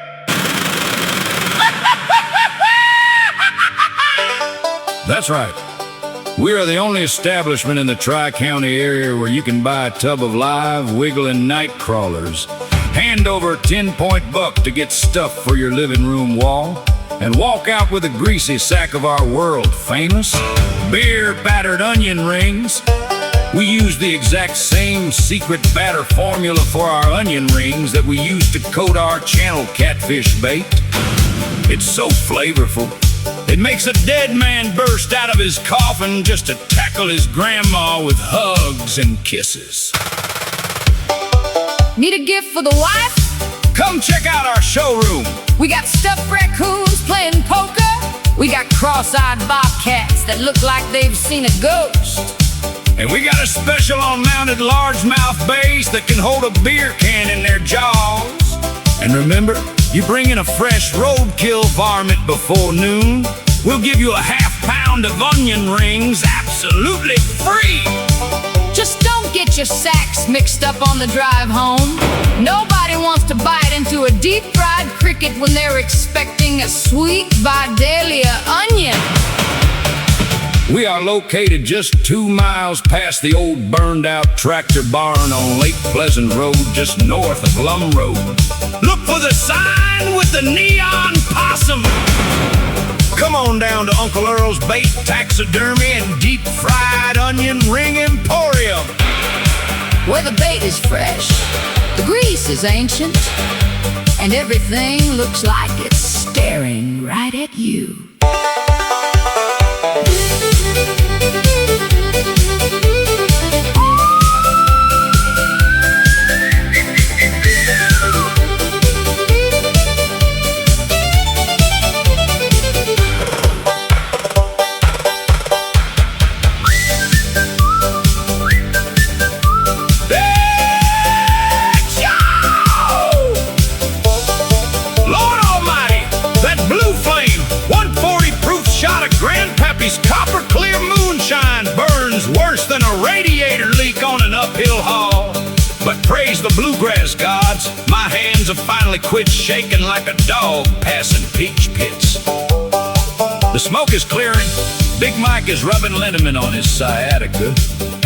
That's right. We are the only establishment in the Tri-County area where you can buy a tub of live, wiggling night crawlers, hand over a 10-point buck to get stuff for your living room wall, and walk out with a greasy sack of our world-famous beer-battered onion rings. We use the exact same secret batter formula for our onion rings that we use to coat our channel catfish bait. It's so flavorful, it makes a dead man burst out of his coffin just to tackle his grandma with hugs and kisses. Need a gift for the wife? Come check out our showroom. We got stuffed raccoons playing poker. We got cross-eyed bobcats that look like they've seen a ghost. And we got a special on mounted largemouth bass that can hold a beer can in their jaws. And remember, you bring in a fresh roadkill varmint before noon, we'll give you a half-pound of onion rings absolutely free. Just don't get your sacks mixed up on the drive home. Nobody wants to bite into a deep-fried cricket when they're expecting a sweet Vidalia onion. We are located just 2 miles past the old burned-out tractor barn on Lake Pleasant Road, just north of Lum Road. Look for the sign with the neon possum. Come on down to Uncle Earl's Bait Taxidermy and Deep-Fried Onion Ring Emporium, Where the bait is fresh, the grease is ancient, and everything looks like it's staring right at you. Copper clear moonshine burns worse than a radiator leak on an uphill haul. But praise the bluegrass gods, my hands have finally quit shaking like a dog passing peach pits. The smoke is clearing, Big Mike is rubbing liniment on his sciatica,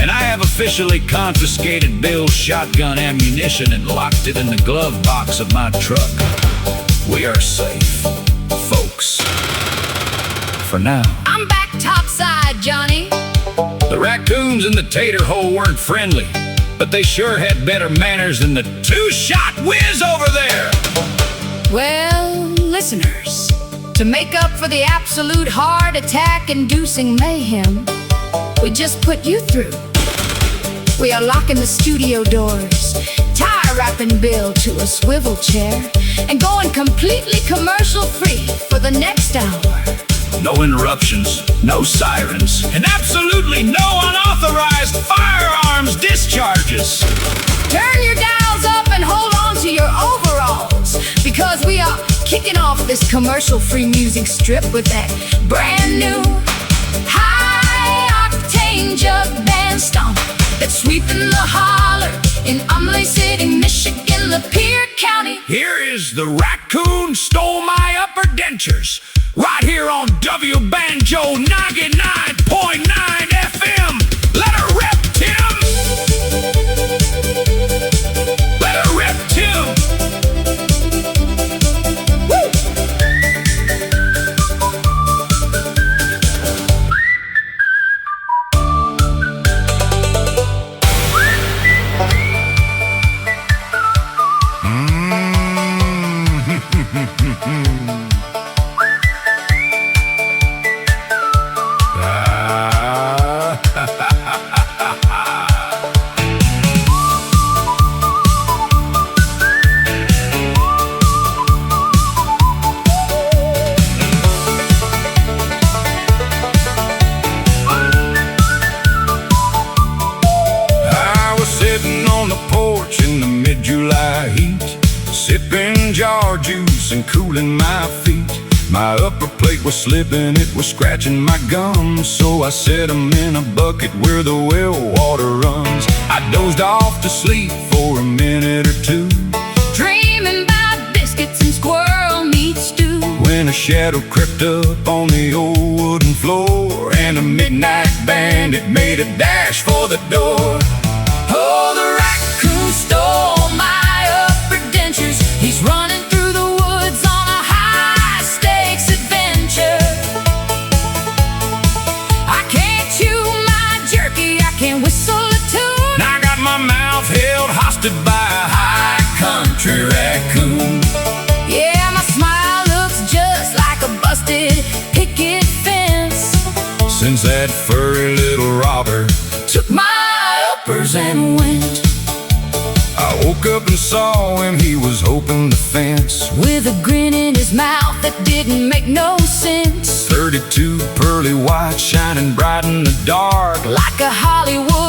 and I have officially confiscated Bill's shotgun ammunition and locked it in the glove box of my truck. We are safe, folks. For now. I'm back topside, Johnny. The raccoons in the tater hole weren't friendly, but they sure had better manners than the two-shot whiz over there. Well, listeners, to make up for the absolute heart attack-inducing mayhem we just put you through, we are locking the studio doors, tie-wrapping Bill to a swivel chair, and going completely commercial-free for the next hour. No interruptions, no sirens, and absolutely no unauthorized firearms discharges. Turn your dials up and hold on to your overalls, because we are kicking off this commercial-free music strip with that brand new high-octane jug band stomp that's sweeping the holler in Umley City, Michigan, Lapeer County. Here is the raccoon stole my upper dentures, right here on Wban 99.9 FM. Let her rip, Tim! Let her rip, Tim! Woo! Sipping jar juice and cooling my feet. My upper plate was slipping, it was scratching my gums, so I set them in a bucket where the well water runs. I dozed off to sleep for a minute or two, dreaming about biscuits and squirrel meat stew, when a shadow crept up on the old wooden floor, and a midnight bandit made a dash for the door. Oh, the raccoon stole my upper dentures. He's running through the woods on a high-stakes adventure. I can't chew my jerky, I can't whistle a tune. I got my mouth held hostage by a high country raccoon. Yeah, my smile looks just like a busted picket fence, since that furry little robber took my uppers and went. I woke up and saw him, he was hoping the fence, with a grin in his mouth that didn't make no sense. 32 pearly white shining bright in the dark, like a Hollywood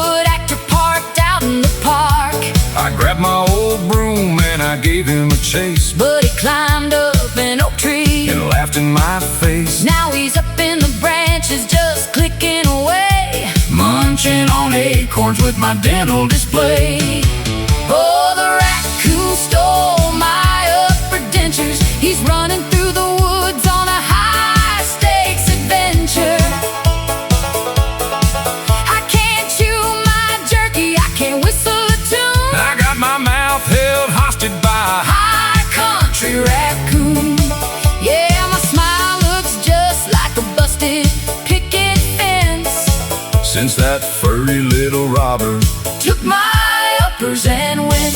I gave him a chase, but he climbed up an oak tree and laughed in my face. Now he's up in the branches just clicking away, Munching on acorns with my dental display. oh, the raccoon stole my upper dentures. He's running through the woods on a high-stakes adventure. I can't chew my jerky, I can't whistle a tune. I got my mouth held hostage by a High country raccoon. Yeah, my smile looks just like a busted picket fence. since that furry little robber Took my uppers and went.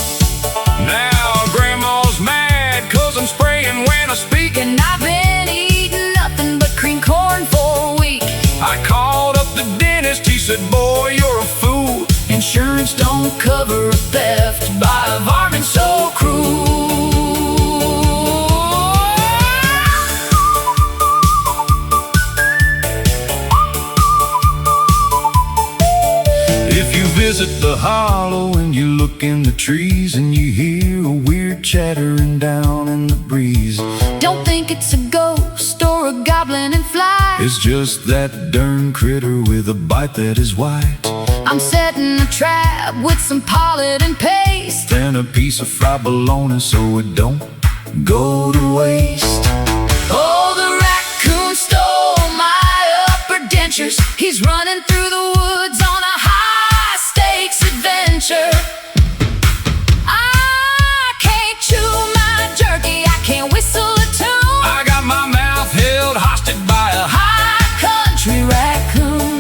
Now grandma's mad 'cause I'm spraying when I speak, And I've been eating nothing but cream corn for a week. I called up the dentist, he said, boy, you're a fool. Insurance don't cover a theft by a varmint so cruel. If you visit the hollow and you look in the trees and you hear a weird chattering down in the breeze, Don't think it's a ghost or a goblin in flight. it's just that darn critter with a bite that is white, I'm setting a trap with some pollen and paste. and a piece of fried bologna so it don't go to waste. Oh, the raccoon stole my upper dentures. He's running through the woods on a high-stakes adventure. I can't chew my jerky, I can't whistle a tune. I got my mouth held hostage by a High country raccoon.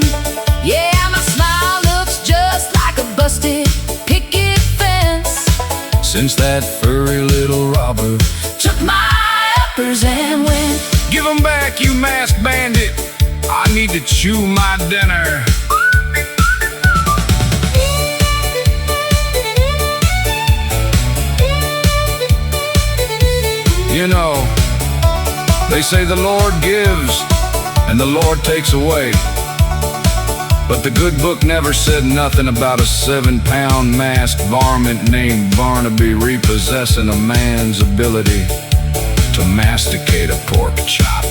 Yeah, my smile looks just like a busted picket fence. since that furry little robber. Took my uppers and went. Give 'em back, you masked bandit, I need to chew my dinner. You know, they say the Lord gives and the Lord takes away, but the good book never said nothing about a 7-pound masked varmint named Barnaby repossessing a man's ability to masticate a pork chop.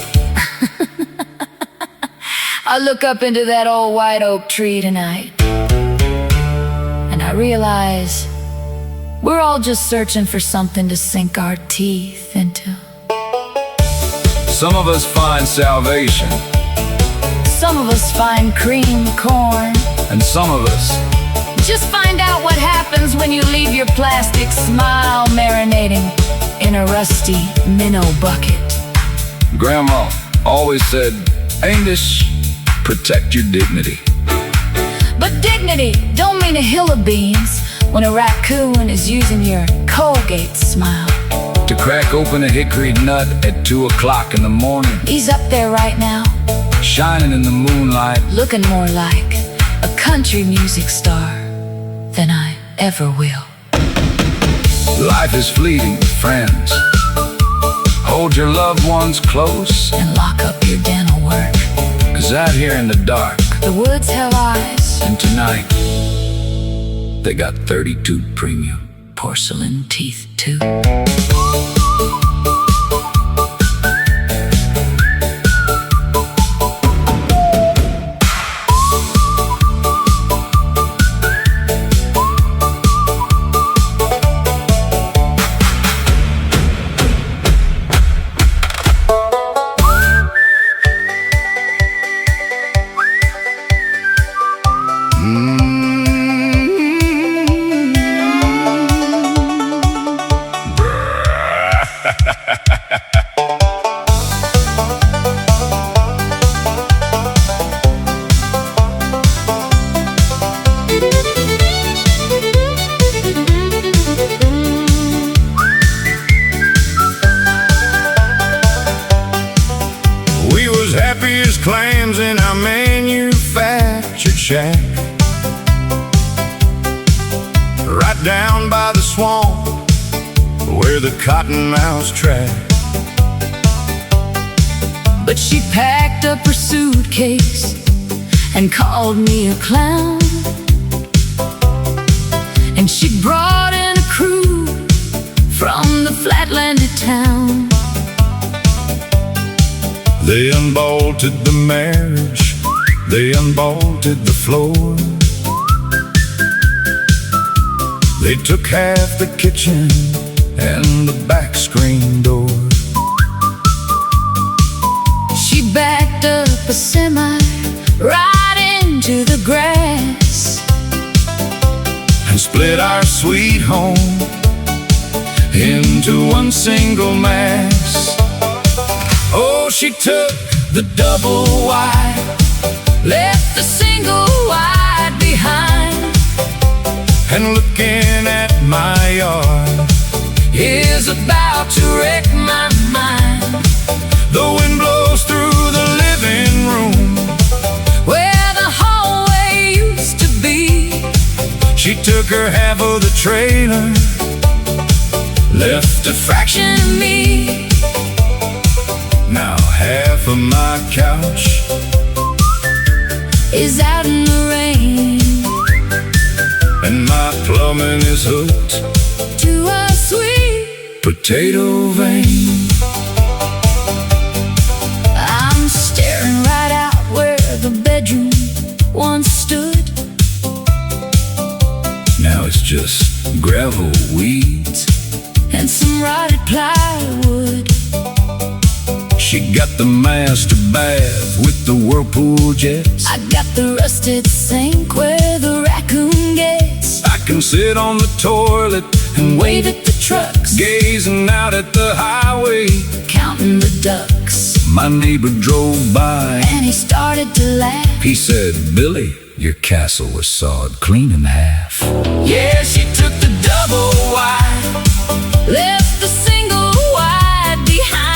I look up into that old white oak tree tonight, and I realize we're all just searching for something to sink our teeth into. Some of us find salvation, Some of us find cream corn. and some of us Just find out what happens when you leave your plastic smile marinating in a rusty minnow bucket. Grandma always said, Angus, protect your dignity. But dignity don't mean a hill of beans when a raccoon is using your Colgate smile. To crack open a hickory nut at 2 o'clock in the morning, He's up there right now, shining in the moonlight. looking more like a country music star than I ever will. Life is fleeting, friends. Hold your loved ones close, And lock up your dental work. 'cause out here in the dark, The woods have eyes. and tonight, they got 32 premium. Porcelain teeth, too. We was happy as clams in our manufactured shack, right down by the swamp where the cottonmouths track. But she packed up her suitcase and called me a clown. And she brought in a crew from flatlanded town. They unbolted the marriage, they unbolted the floor. They took half the kitchen and the back screen door. She backed up a semi right into the grass and split our sweet home into one single mass. Oh, she took the double wide, left the single wide behind. And looking at my yard is about to wreck my mind. The wind blows through the living room where the hallway used to be. She took her half of the trailer, left a fraction of me. Now half of my couch is out in the rain, and my plumbing is hooked to a sweet potato vein. I'm staring right out where the bedroom once stood. Now it's just gravel, weeds, and some rotted plywood. She got the master bath with the whirlpool jets. I got the rusted sink where the raccoon gets. I can sit on the toilet and wave at the trucks, gazing out at the highway, counting the ducks. My neighbor drove by and he started to laugh. He said, "Billy, your castle was sawed clean in half." Yeah, she took the double wide, left the single wide behind.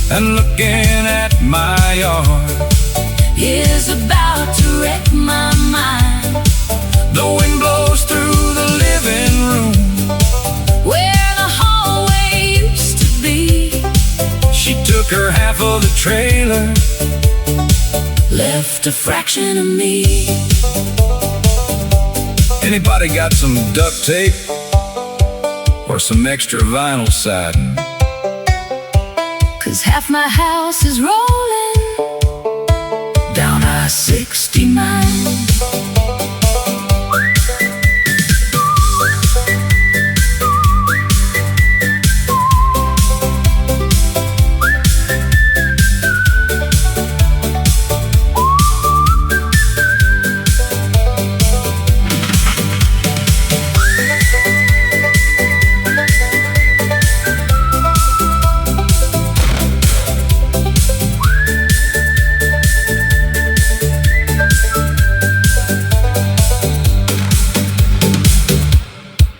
And looking at my yard is about to wreck my mind. The wind blows through the living room where the hallway used to be. She took her half of the trailer, left a fraction of me. Anybody got some duct tape or some extra vinyl siding? 'Cause half my house is rolling down I-69.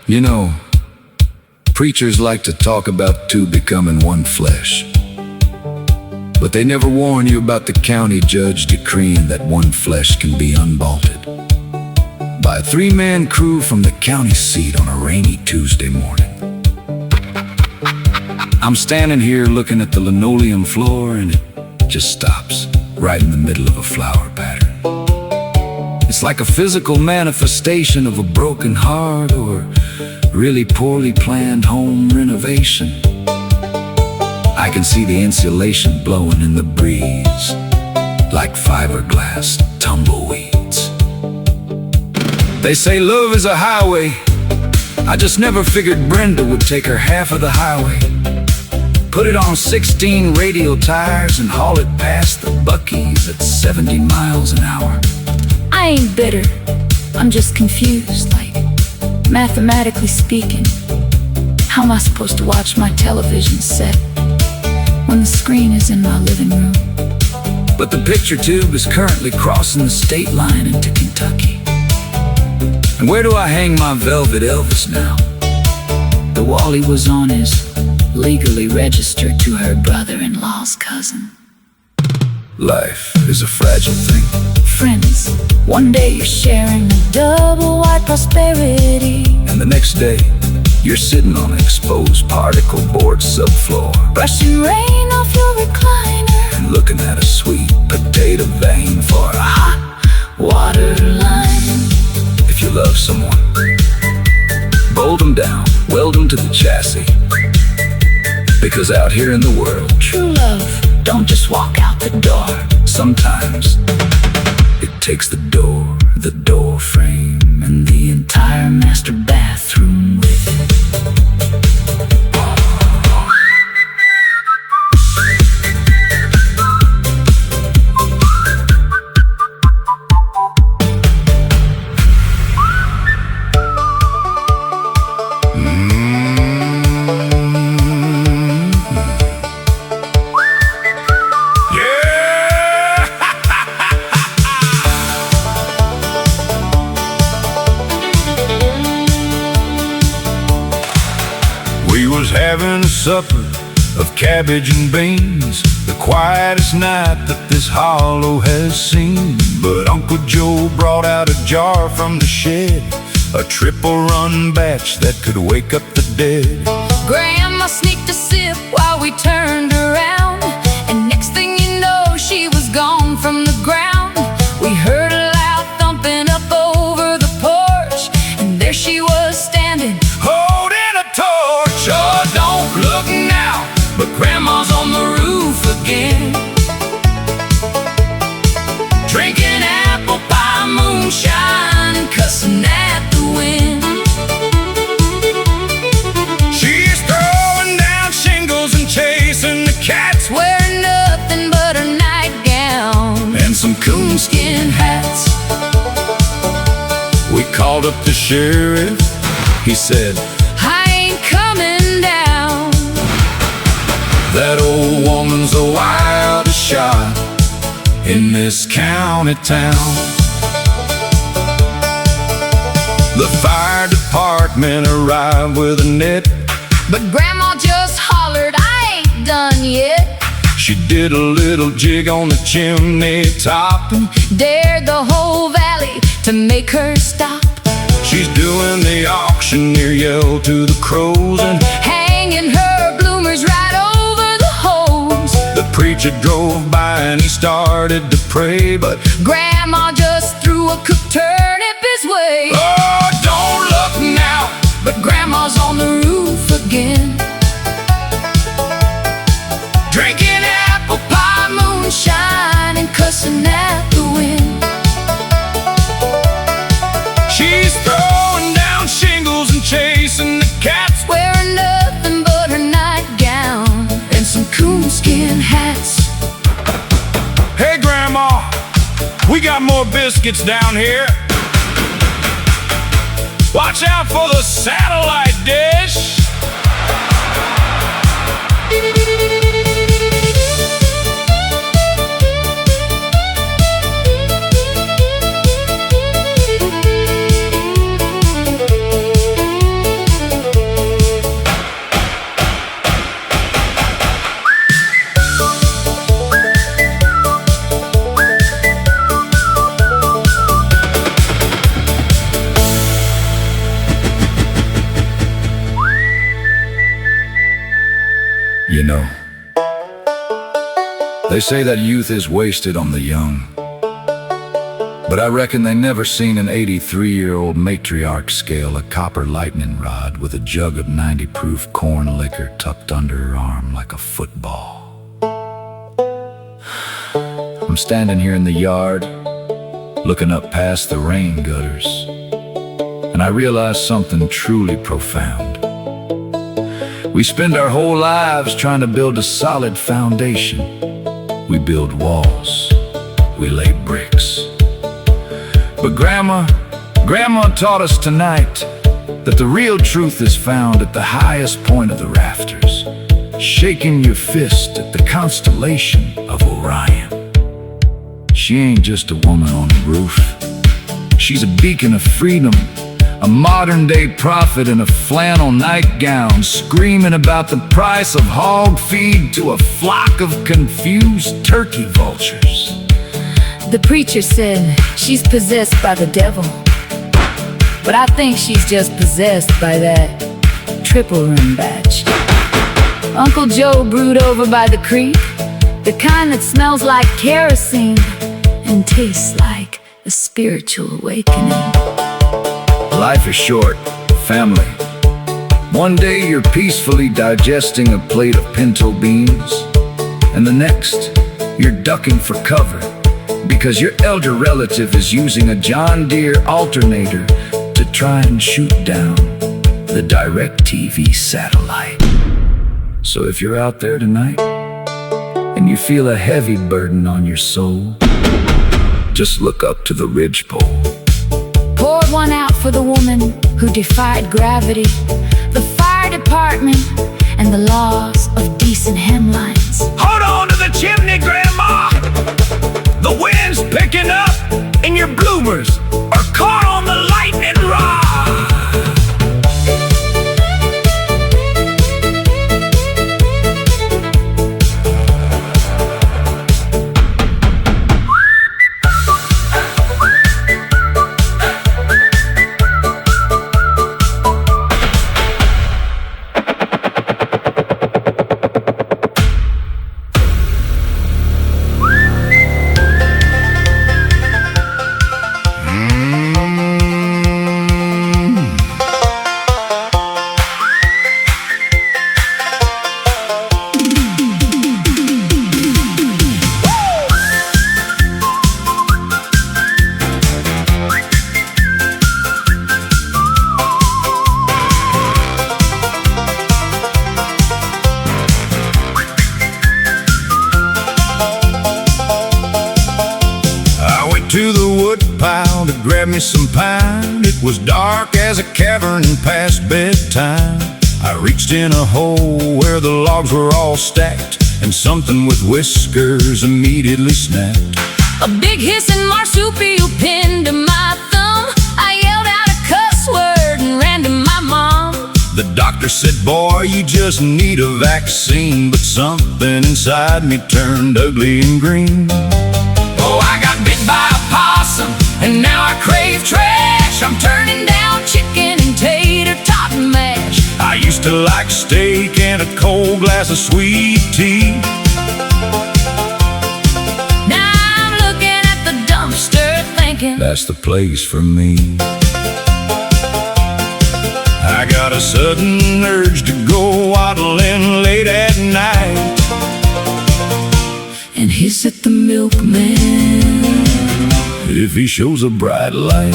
You know, preachers like to talk about two becoming one flesh, but they never warn you about the county judge decreeing that one flesh can be unbolted by a three-man crew from the county seat on a rainy Tuesday morning. I'm standing here looking at the linoleum floor, and it just stops right in the middle of a flower pattern. It's like a physical manifestation of a broken heart or really poorly planned home renovation. I can see the insulation blowing in the breeze like fiberglass tumbleweeds. They say love is a highway. I just never figured Brenda would take her half of the highway, put it on 16 radial tires and haul it past the Buc-ee's at 70 miles an hour. I ain't bitter, I'm just confused. Like, mathematically speaking, how am I supposed to watch my television set when the screen is in my living room? But the picture tube is currently crossing the state line into Kentucky. And where do I hang my velvet Elvis now? The wall he was on is legally registered to her brother-in-law's cousin. Life is a fragile thing. Friends, one day you're sharing a double-wide prosperity, and the next day, you're sitting on an exposed particle board subfloor, brushing rain off your recliner and looking at a sweet potato vein for a hot water line. If you love someone, bolt them down, weld them on to the chassis. Because out here in the world, True love don't just walk out the door. sometimes it takes the door frame, And the entire master bathroom with it. We was having a supper of cabbage and beans, the quietest night that this hollow has seen. But Uncle Joe brought out a jar from the shed, a triple run batch that could wake up the dead. Grandma sneaked a sip while we turned around, and next thing you know, she was gone from the ground. We heard a loud thumping up over the porch, and there she was standing, Holding a torch. Oh, don't look now, but Grandma's on the roof again, drinking apple pie moonshine, cussing at the wind. She's throwing down shingles and chasing the cats, wearing nothing but her nightgown and some coonskin hats. We called up the sheriff. He said, I ain't coming down. that old woman's the wildest shot in this county town. The fire department arrived with a net, But Grandma just hollered, I ain't done yet. she did a little jig on the chimney top. Dared the whole valley to make her stop. She's doing the auctioneer yell to the crows, and Hanging her bloomers right over the hose. the preacher drove by and he started to pray, but Grandma just threw a cooked turnip his way. oh, don't look now, But Grandma's on the roof again, drinking apple pie moonshine and cussing at the wind. she's throwing down shingles and chasing the cats. Wearing nothing but her nightgown and some coonskin hats. Hey, Grandma, we got more biscuits down here. Watch out for the satellite dish. You know, they say that youth is wasted on the young, but I reckon they never seen an 83-year-old matriarch scale a copper lightning rod with a jug of 90-proof corn liquor tucked under her arm like a football. I'm standing here in the yard, looking up past the rain gutters, and I realize something truly profound. We spend our whole lives trying to build a solid foundation. We build walls, we lay bricks. But Grandma taught us tonight that the real truth is found at the highest point of the rafters, shaking your fist at the constellation of Orion. She ain't just a woman on the roof. She's a beacon of freedom, a modern-day prophet in a flannel nightgown, screaming about the price of hog feed to a flock of confused turkey vultures. The preacher said she's possessed by the devil, but I think she's just possessed by that triple rim batch. Uncle Joe brewed over by the creek, the kind that smells like kerosene and tastes like a spiritual awakening. Life is short, family. One day you're peacefully digesting a plate of pinto beans, and the next, you're ducking for cover because your elder relative is using a John Deere alternator to try and shoot down the DirecTV satellite. So if you're out there tonight and you feel a heavy burden on your soul, just look up to the ridgepole. Poured one out for the woman who defied gravity, the fire department, and the laws of decent hemlines. Hold on to the chimney, Grandma! The wind's picking up, and your bloomers are caught on the lightning rod! To the wood pile to grab me some pine. It was dark as a cavern past bedtime. I reached in a hole where the logs were all stacked, and something with whiskers immediately snapped. A big hissing marsupial pinned to my thumb. I yelled out a cuss word and ran to my mom. The doctor said, boy, you just need a vaccine. But something inside me turned ugly and green. Oh, I got bit by a possum, and now I crave trash. I'm turning down chicken and tater tot mash. I used to like steak and a cold glass of sweet tea. Now I'm looking at the dumpster thinking, that's the place for me. I got a sudden urge to go waddling late at night and hiss at the milkman if he shows a bright light.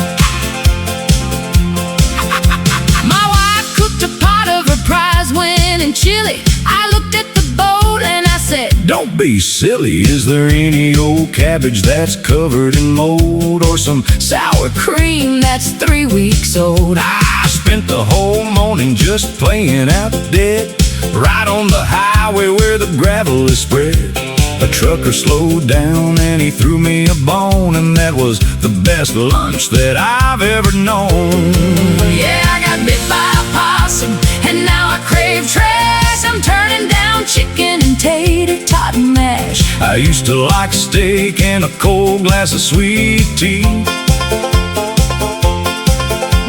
My wife cooked a pot of her prize-winning chili. I looked at the bowl and I said, don't be silly, is there any old cabbage that's covered in mold, or some sour cream that's 3 weeks old? I spent the whole morning just playing out dead, right on the highway where the gravel is spread. A trucker slowed down and he threw me a bone, and that was the best lunch that I've ever known. Yeah, I got bit by a possum, and now I crave trash. I'm turning down chicken and tater tot mash. I used to like steak and a cold glass of sweet tea.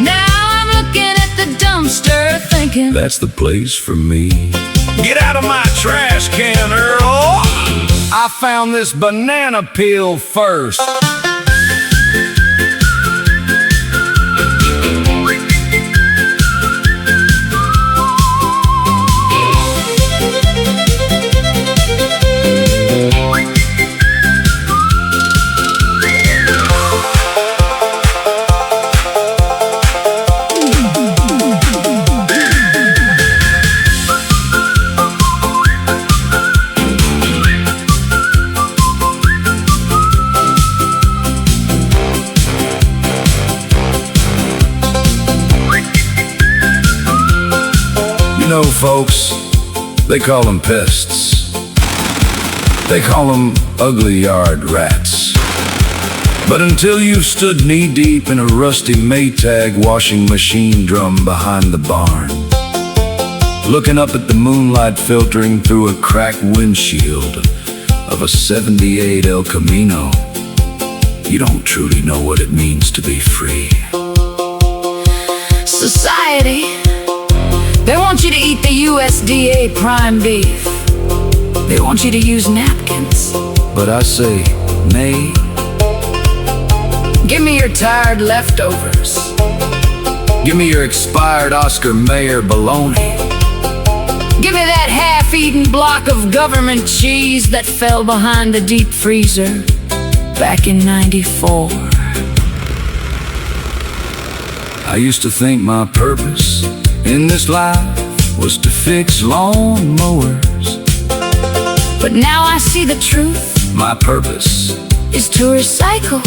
Now I'm looking at the dumpster thinking, that's the place for me. Get out of my trash can, Earl! I found this banana peel first. You know, folks, they call them pests. They call them ugly yard rats. But until you've stood knee-deep in a rusty Maytag washing machine drum behind the barn, looking up at the moonlight filtering through a cracked windshield of a '78 El Camino, you don't truly know what it means to be free. Society, they want you to eat the USDA prime beef. They want you to use napkins. But I say, nay. Give me your tired leftovers. Give me your expired Oscar Mayer bologna. Give me that half-eaten block of government cheese that fell behind the deep freezer back in '94. I used to think my purpose in this life was to fix lawn mowers. But now I see the truth My purpose, is to recycle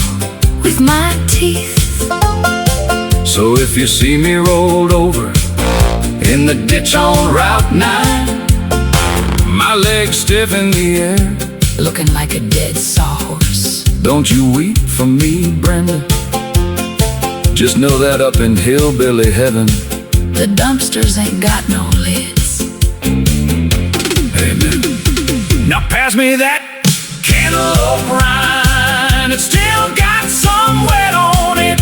with my teeth. so if you see me rolled over in the ditch on Route 9, my legs stiff in the air, Looking like a dead sawhorse. don't you weep for me, Brenda. Just know that up in hillbilly heaven, The dumpsters ain't got no lids. amen. Now pass me that cantaloupe rind. It's still got some wet on it.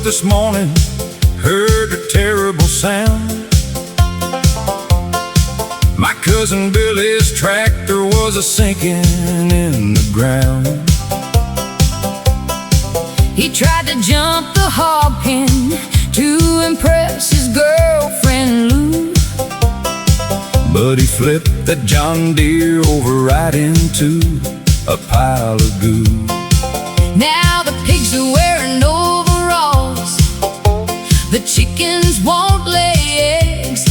This morning, heard a terrible sound. My cousin Billy's tractor was a-sinking in the ground. He tried to jump the hog pen to impress his girlfriend Lou, but he flipped that John Deere over right into a pile of goo. Now the pigs are wearing overalls, the chickens won't lay eggs,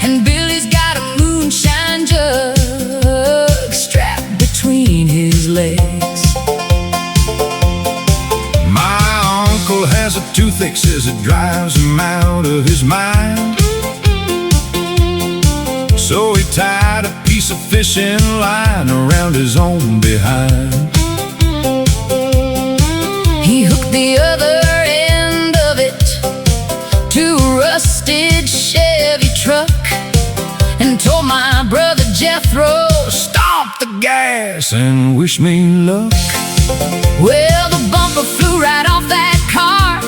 and Billy's got a moonshine jug strapped between his legs. My uncle has a toothache, says it drives him out of his mind. So he tied a piece of fishing line around his own behind. He hooked the other end of it to a rusted Chevy truck and told my brother Jethro, Stomp the gas and wish me luck. well, the bumper flew right off that car.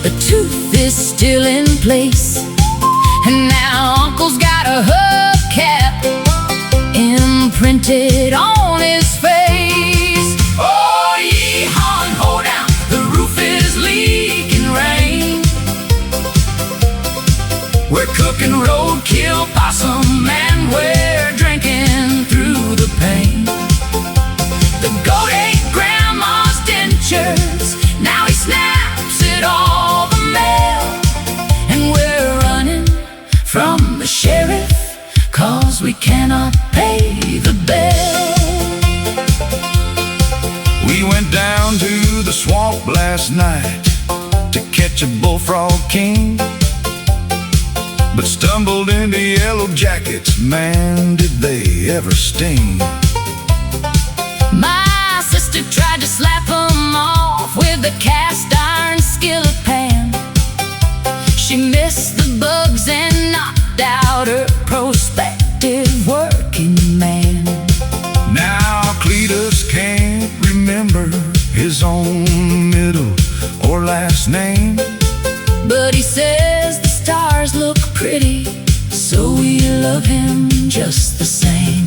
The tooth is still in place, and now Uncle's got a hubcap imprinted on his face. Oh, yee-haw and ho down, the roof is leaking rain. We're cooking roadkill possum and we're drinking through the pain. The goat ate grandma's dentures, now he snaps at all the mail. And we're running from the sheriff 'cause we cannot pay the bill. We went down to the swamp last night to catch a bullfrog king, but stumbled into yellow jackets, man, did they ever sting. My sister tried to slap him off with a cast iron skillet pan. She missed the bugs and knocked out her prospective working man. Now Cletus can't remember his own middle or last name, But he says the stars look pretty, so we love him just the same.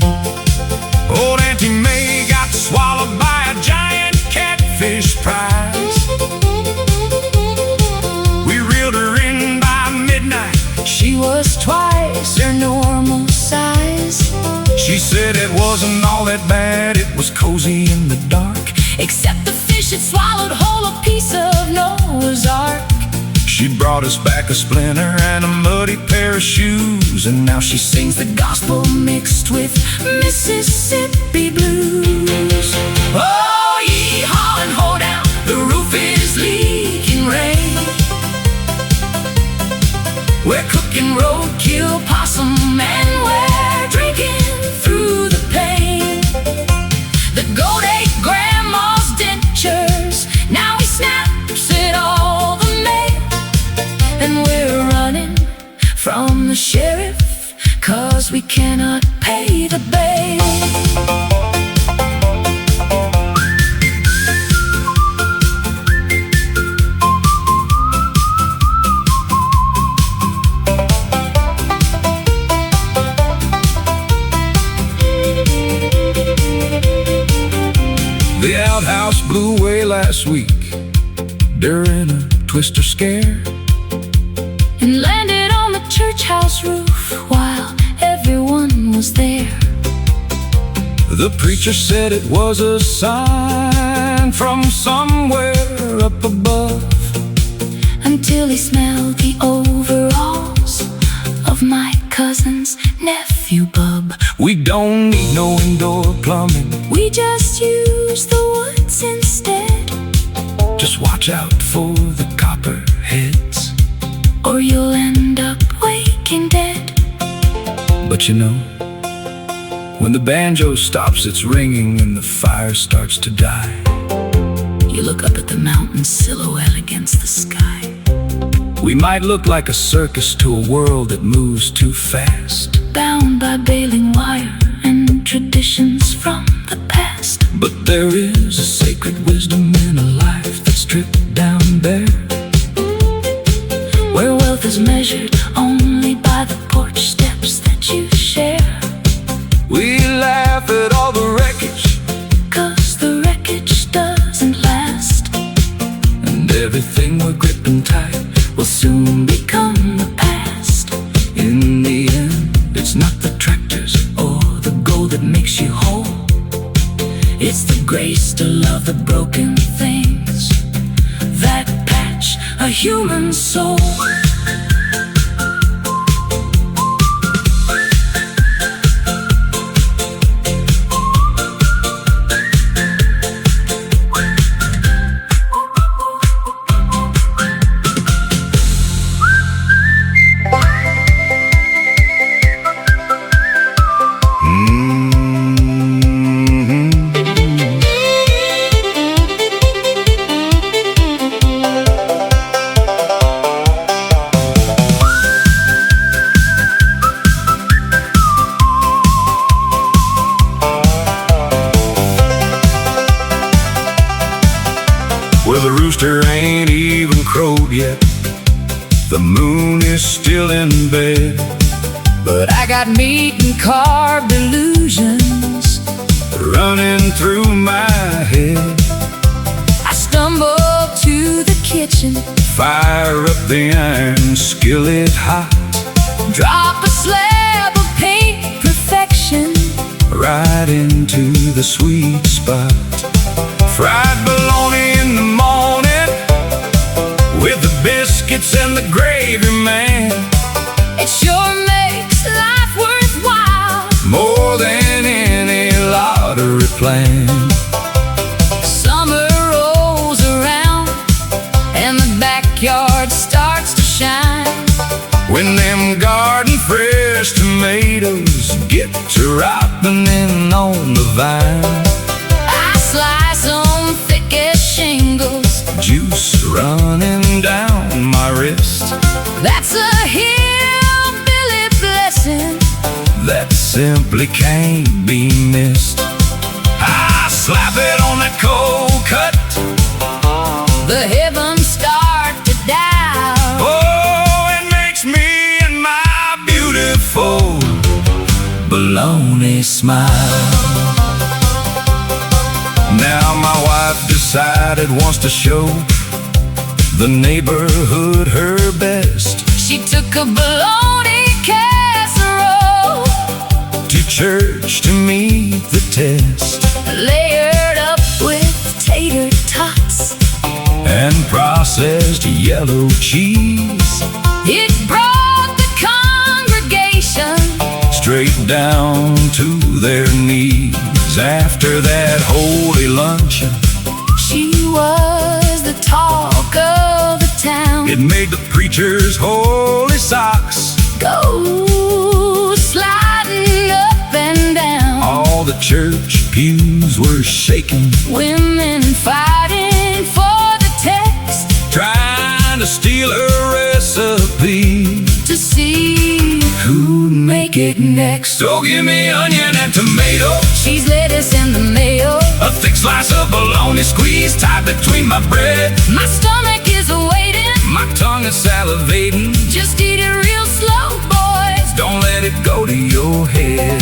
old Auntie May got swallowed by a giant catfish prize. We reeled her in by midnight. She was twice her normal size, She said it wasn't all that bad, it was cozy in the dark. except the fish had swallowed whole a piece of Noah's Ark. She brought us back a splinter and a muddy pair of shoes, and now she sings Sings the gospel mixed with Mississippi blues. we cannot pay the bail. The outhouse blew away last week during a twister scare, And landed on the church house roof while everyone was there. The preacher said it was a sign from somewhere up above, Until he smelled the overalls of my cousin's nephew, Bub. we don't need no indoor plumbing. We just use the woods instead, Just watch out for the copperheads. or you'll end up waking dead. But you know, when the banjo stops its ringing and the fire starts to die, You look up at the mountain silhouette against the sky. we might look like a circus to a world that moves too fast. Bound by baling wire and traditions from the past. But there is a sacred wisdom in a life that's stripped down bare, Where wealth is measured only by the porch steps that you share. we laugh at all the wreckage, 'Cause the wreckage doesn't last. and everything we're gripping tight Will soon become the past. in the end. It's not the tractors or the gold that makes you whole. It's the grace to love the broken things that patch a human soul. Well, the rooster ain't even crowed yet. The moon is still in bed. But I got meat and carb illusions Running through my head. I stumble to the kitchen, Fire up the iron skillet hot, drop a slab of paint perfection. right into the sweet spot. Fried bologna in the morning with the biscuits and the gravy, man. It sure makes life worthwhile. More than any lottery plan. Summer rolls around and the backyard starts to shine. When them garden fresh tomatoes get to ripening on the vine, I slice them thick as shingles. juice running down my wrist. That's a hillbilly blessing. That simply can't be missed. I slap it on that cold cut. The heavens start to dial. Oh, it makes me and my beautiful bologna smile. Now my wife decided wants to show the neighborhood her best. She took a bologna casserole, To church to meet the test, layered up with tater tots and processed yellow cheese. It brought the congregation Straight down to their knees. After that holy luncheon, She was the talk of the town. it made the preacher's holy socks Go sliding up and down. all the church pews were shaking, Women fighting for the text trying to steal her recipe. to see who'd make it next. So give me onion and tomato, cheese, lettuce, and the mayo. a thick slice of bologna squeezed tight between my bread. My stomach is awaiting, My tongue is salivating. just eat it real slow, boys. Don't let it go to your head.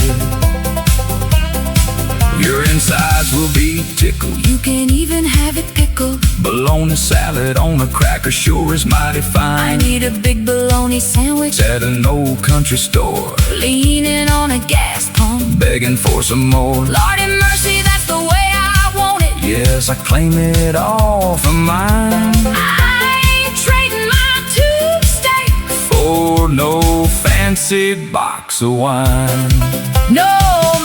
Your insides will be tickled. You can even have it pickled. Bologna salad on a cracker sure is mighty I fine. need a big bologna sandwich, At an old country store, leaning on a gas pump. begging for some more. Lord have mercy, that's the way I want it. Yes, I claim it all for mine. I ain't trading my tube steak For no fancy box of wine. no,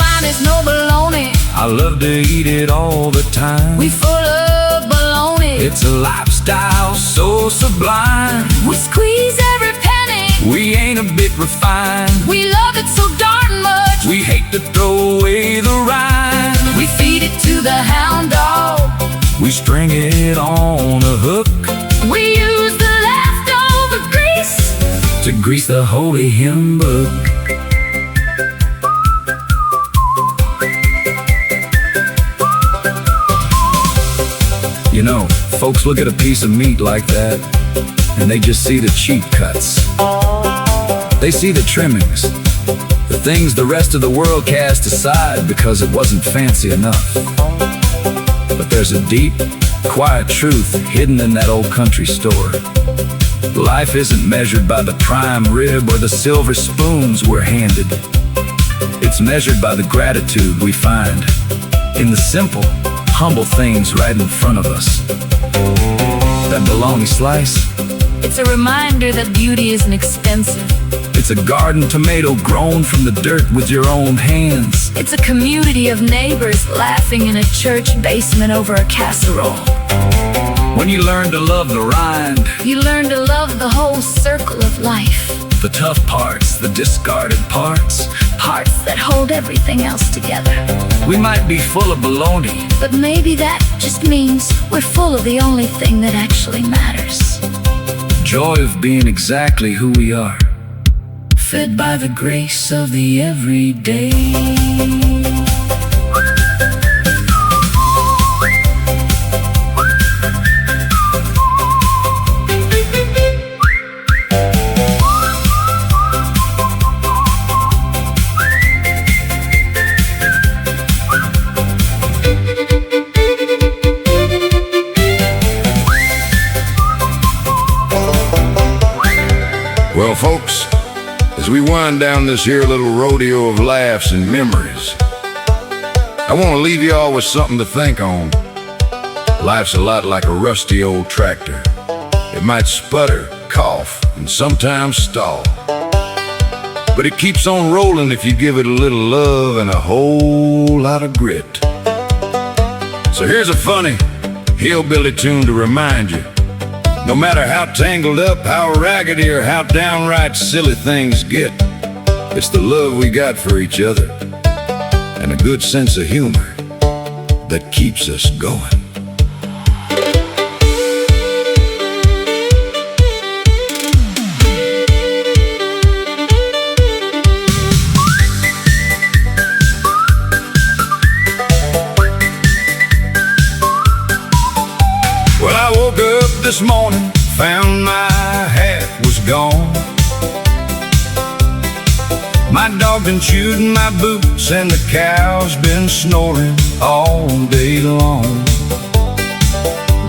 mine is no bologna. I love to eat it all the time. We full of bologna. It's a lifestyle so sublime. We squeeze every penny. We ain't a bit refined. We love it so darn much. We hate to throw away the rind. We feed it to the hound dog. We string it on a hook We use the leftover grease. to grease the holy hymn book. You know, folks look at a piece of meat like that, and they just see the cheap cuts. They see the trimmings, the things the rest of the world cast aside because it wasn't fancy enough. But there's a deep, quiet truth hidden in that old country store. Life isn't measured by the prime rib or the silver spoons we're handed. It's measured by the gratitude we find in the simple, humble things right in front of us. That bologna slice, It's a reminder that beauty isn't expensive. it's a garden tomato grown from the dirt with your own hands. It's a community of neighbors laughing in a church basement over a casserole. When you learn to love the rind, You learn to love the whole circle of life. the tough parts, the discarded parts. Parts that hold everything else together. We might be full of baloney, But maybe that just means we're full of the only thing that actually matters. joy of being exactly who we are, fed by the grace of the everyday. Well, folks, as we wind down this here little rodeo of laughs and memories, I want to leave you all with something to think on. Life's a lot like a rusty old tractor. It might sputter, cough, and sometimes stall. But it keeps on rolling if you give it a little love and a whole lot of grit. So here's a funny hillbilly tune to remind you. No matter how tangled up, how raggedy, or how downright silly things get, it's the love we got for each other and a good sense of humor that keeps us going. Well, I woke up this morning, found my hat was gone. My dog been chewed in my boots and the cow's been snoring all day long.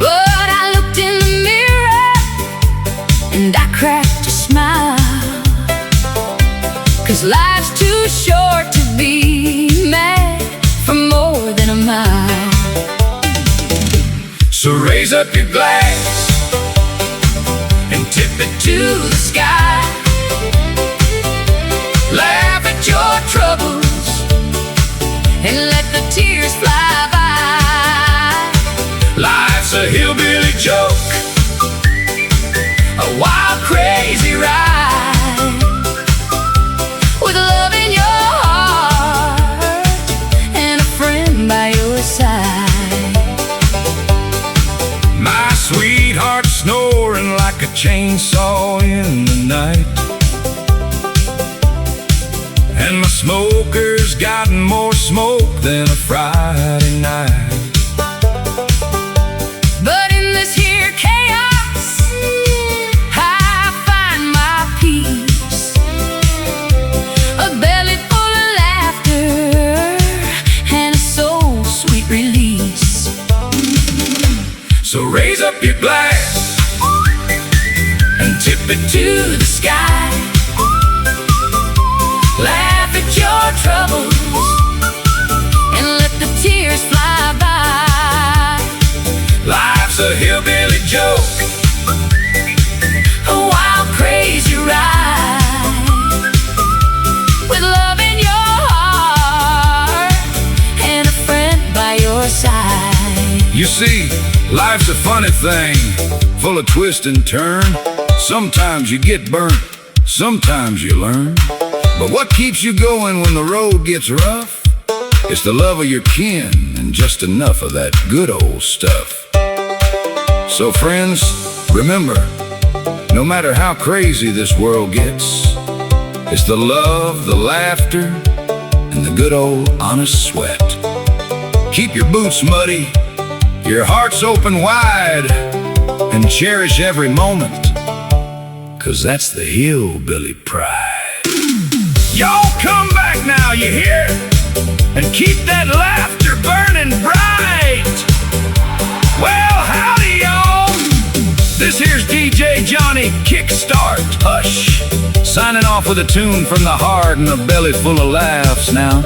But I looked in the mirror and I cracked a smile. 'Cause life's too short to be mad for more than a mile. So raise up your glass and tip it to the sky. Laugh at your troubles and let the tears fly by. Life's a hillbilly joke, A wild, crazy ride with love in your heart and a friend by your side. my sweetheart snoring like a chainsaw in the night. smokers got more smoke than a Friday night. But in this here chaos, I find my peace. A belly full of laughter and a soul sweet release. So raise up your glass and tip it to the sky. Laugh at your troubles and let the tears fly by. Life's a hillbilly joke, A wild crazy ride, with love in your heart and a friend by your side. You see, life's a funny thing, full of twist and turn. Sometimes you get burnt, sometimes you learn. But what keeps you going when the road gets rough? It's the love of your kin and just enough of that good old stuff. So friends, remember, no matter how crazy this world gets, it's the love, the laughter, and the good old honest sweat. Keep your boots muddy, your hearts open wide, and cherish every moment, 'cause that's the hillbilly pride. Y'all come back now, you hear? And keep that laughter burning bright. Well, howdy, y'all. This here's DJ Johnny Kickstart Hush, signing off with a tune from the heart and a belly full of laughs now.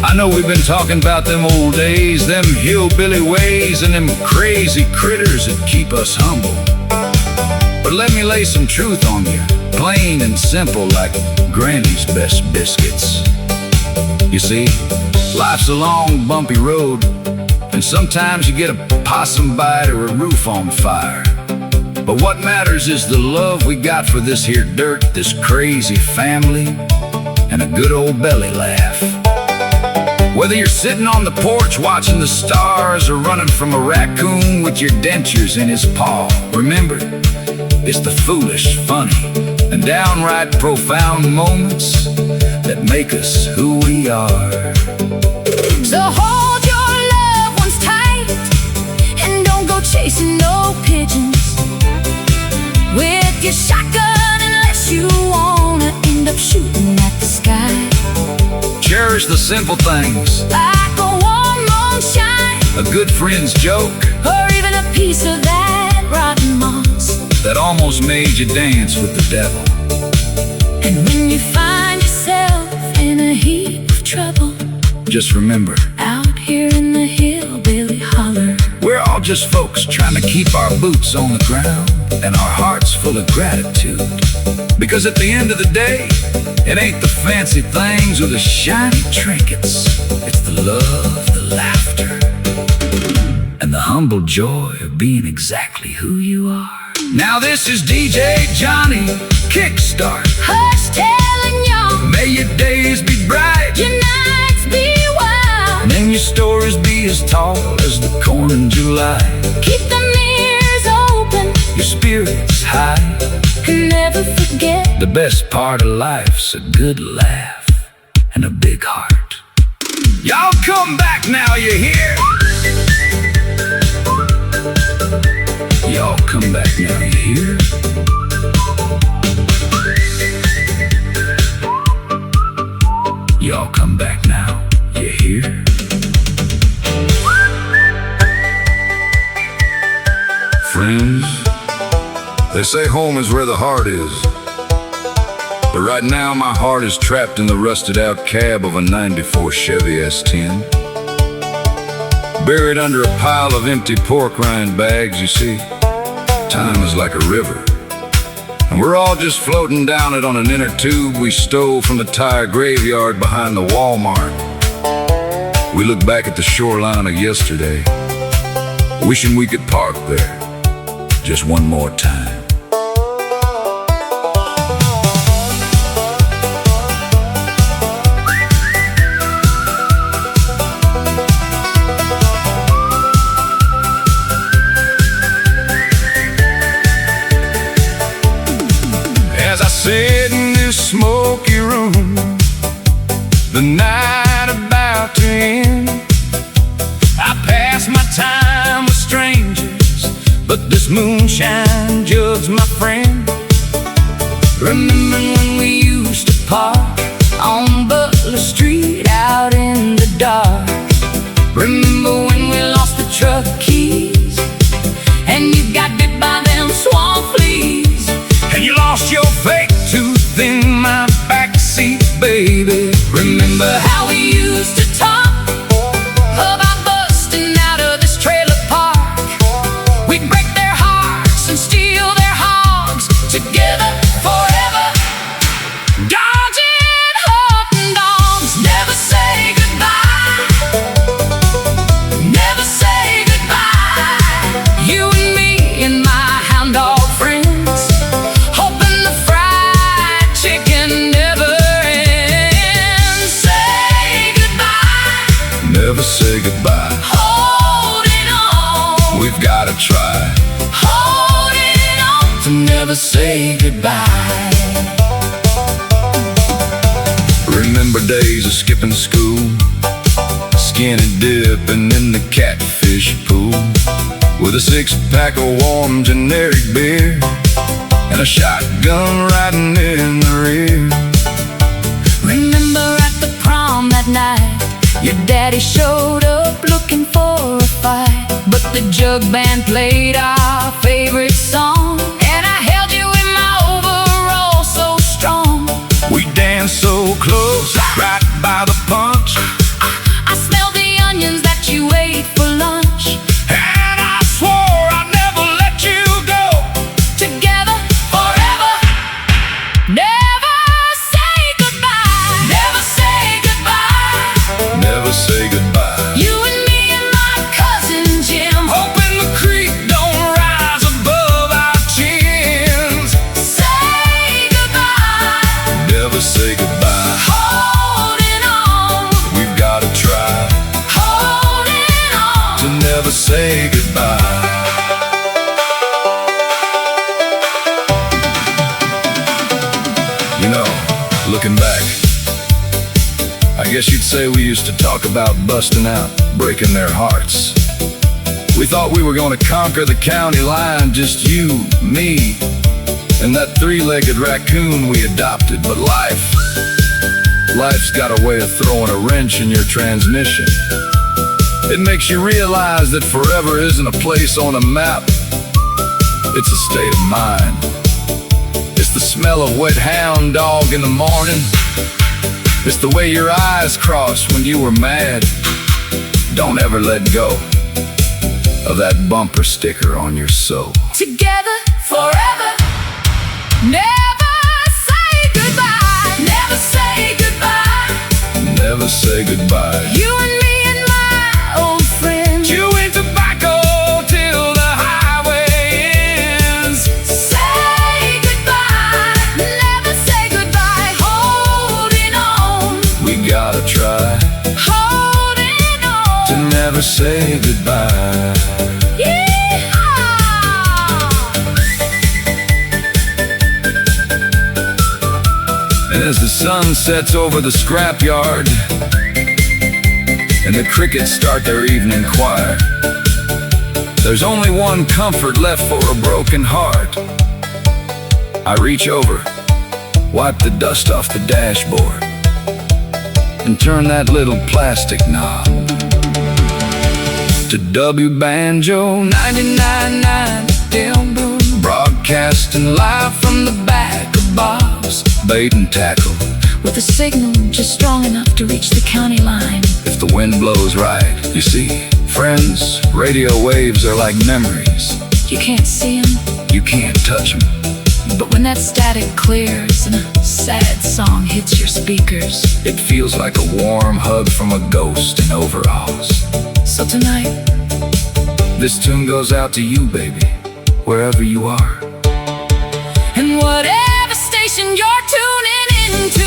I know we've been talking about them old days, them hillbilly ways, and them crazy critters that keep us humble. But let me lay some truth on you, plain and simple, like Granny's best biscuits. You see, life's a long, bumpy road, and sometimes you get a possum bite or a roof on fire. But what matters is the love we got for this here dirt, this crazy family, and a good old belly laugh. Whether you're sitting on the porch watching the stars or running from a raccoon with your dentures in his paw, remember, it's the foolish, funny, and downright profound moments that make us who we are. So hold your loved ones tight and don't go chasing no pigeons with your shotgun unless you wanna end up shooting at the sky. Cherish the simple things, Like a warm moonshine, a good friend's joke or even a piece of that rotten moss that almost made you dance with the devil. And when you find yourself in a heap of trouble, Just remember, out here in the hillbilly holler, we're all just folks trying to keep our boots on the ground and our hearts full of gratitude. Because at the end of the day, it ain't the fancy things or the shiny trinkets. It's the love, the laughter, and the humble joy of being exactly who you are. Now this is DJ Johnny Kickstart. hush telling y'all, May your days be bright, your nights be wild. and your stories be as tall as the corn in July. Keep them ears open Your spirits high. and never forget, The best part of life's a good laugh and a big heart. Y'all come back now, you hear? Y'all come back now, you hear? Y'all come back now, you hear? Friends, they say home is where the heart is. But right now my heart is trapped in the rusted out cab of a '94 Chevy S10. Buried under a pile of empty pork rind bags, you see. Time is like a river, and we're all just floating down it on an inner tube we stole from the tire graveyard behind the Walmart. We look back at the shoreline of yesterday, wishing we could park there just one more time. As I sit in this smoky room, the night about to end. I pass my time with strangers, but this moonshine jug's my friend. Remembering when we used to park on Butler Street out in the dark. Remember when we lost the truck keys and you got bit by them swamp fleas, and you lost your fake tooth in my backseat, baby. Remember how we used to talk about busting out of this trailer park? We'd break their hearts and steal their hogs together forever. Dodging hunting dogs, never say goodbye. Never say goodbye. You and me and my hound dog friends, hoping the fried chicken never ends. Say goodbye. Never say goodbye. Holding on. We've gotta try. Holding on to never say goodbye. Remember days of skipping school, skinny dipping in the catfish pool, with a six-pack of warm generic beer and a shotgun riding in the rear. Remember at the prom that night, your daddy showed up looking for a fight, but the jug band played our favorite song, and I held you in my overall so strong. We danced so close, right by the punch. I smelled the onions that you ate for lunch, and I swore I'd never let you go. Together forever. Never say goodbye. Never say goodbye. Never say goodbye. You and me and my cousin Jim, hoping the creek don't rise above our chins. Say goodbye. Never say goodbye. Holding on. We've gotta try. Holding on to never say goodbye. You know, looking back, I guess you'd say we used to talk about busting out, breaking their hearts. We thought we were gonna conquer the county line, just you, me, and that three-legged raccoon we adopted. But life's got a way of throwing a wrench in your transmission. It makes you realize that forever isn't a place on a map. It's a state of mind. It's the smell of wet hound dog in the morning. It's the way your eyes cross when you were mad. Don't ever let go of that bumper sticker on your soul. Together forever. Never say goodbye. Never say goodbye. Never say goodbye. You and me and my old friend, chewing tobacco till the highway ends. Say goodbye. Never say goodbye. Holding on. We gotta try. Holding on to never say goodbye. As the sun sets over the scrapyard and the crickets start their evening choir, there's only one comfort left for a broken heart. I reach over, wipe the dust off the dashboard, and turn that little plastic knob to Wban 99.9 Denver, broadcasting live from the back of Bob's Bait and Tackle, with a signal just strong enough to reach the county line. If the wind blows right, you see, friends, radio waves are like memories. You can't see them, you can't touch them, but when that static clears and a sad song hits your speakers, it feels like a warm hug from a ghost in overalls. So tonight, this tune goes out to you, baby, wherever you are, and whatever station you're tuning into.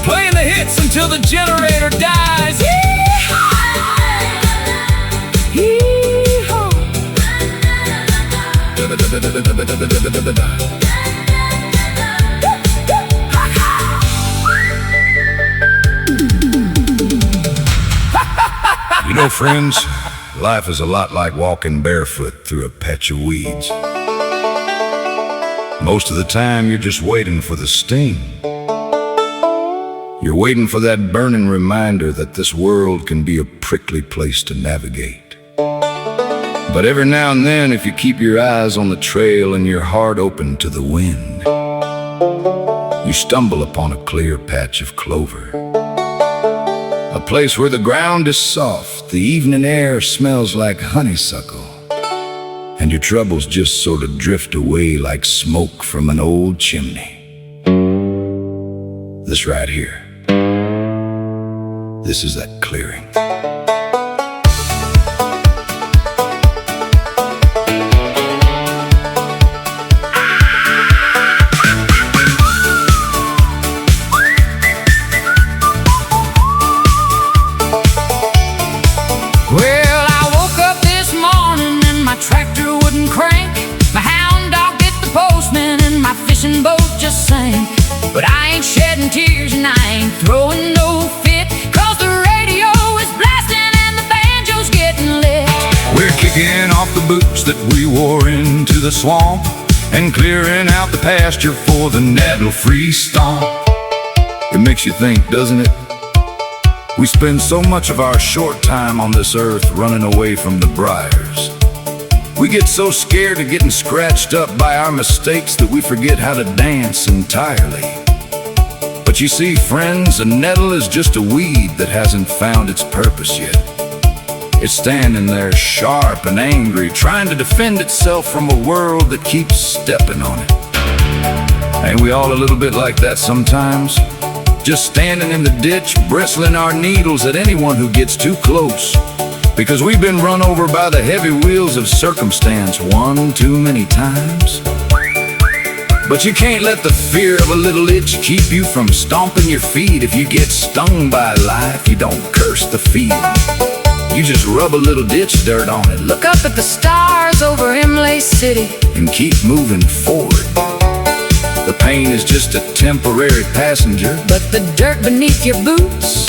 Playing the hit hits until the generator dies. You know, friends, life is a lot like walking barefoot through a patch of weeds. Most of the time, you're just waiting for the sting. You're waiting for that burning reminder that this world can be a prickly place to navigate. But every now and then, if you keep your eyes on the trail and your heart open to the wind, you stumble upon a clear patch of clover. A place where the ground is soft, the evening air smells like honeysuckle, and your troubles just sort of drift away like smoke from an old chimney. This right here, this is that clearing. Well, I woke up this morning and my tractor wouldn't crank. My hound dog bit the postman and my fishing boat just sank. But I ain't shedding tears and I ain't throwing no fit, 'cause the radio is blasting and the banjo's getting lit. We're kicking off the boots that we wore into the swamp and clearing out the pasture for the nettle-free stomp. It makes you think, doesn't it? We spend so much of our short time on this earth running away from the briars. We get so scared of getting scratched up by our mistakes that we forget how to dance entirely. But you see, friends, a nettle is just a weed that hasn't found its purpose yet. It's standing there sharp and angry, trying to defend itself from a world that keeps stepping on it. Ain't we all a little bit like that sometimes? Just standing in the ditch, bristling our needles at anyone who gets too close, because we've been run over by the heavy wheels of circumstance one too many times. But you can't let the fear of a little itch keep you from stomping your feet. If you get stung by life, you don't curse the field. You just rub a little ditch dirt on it, Look up at the stars over Imlay City and keep moving forward. The pain is just a temporary passenger, but the dirt beneath your boots,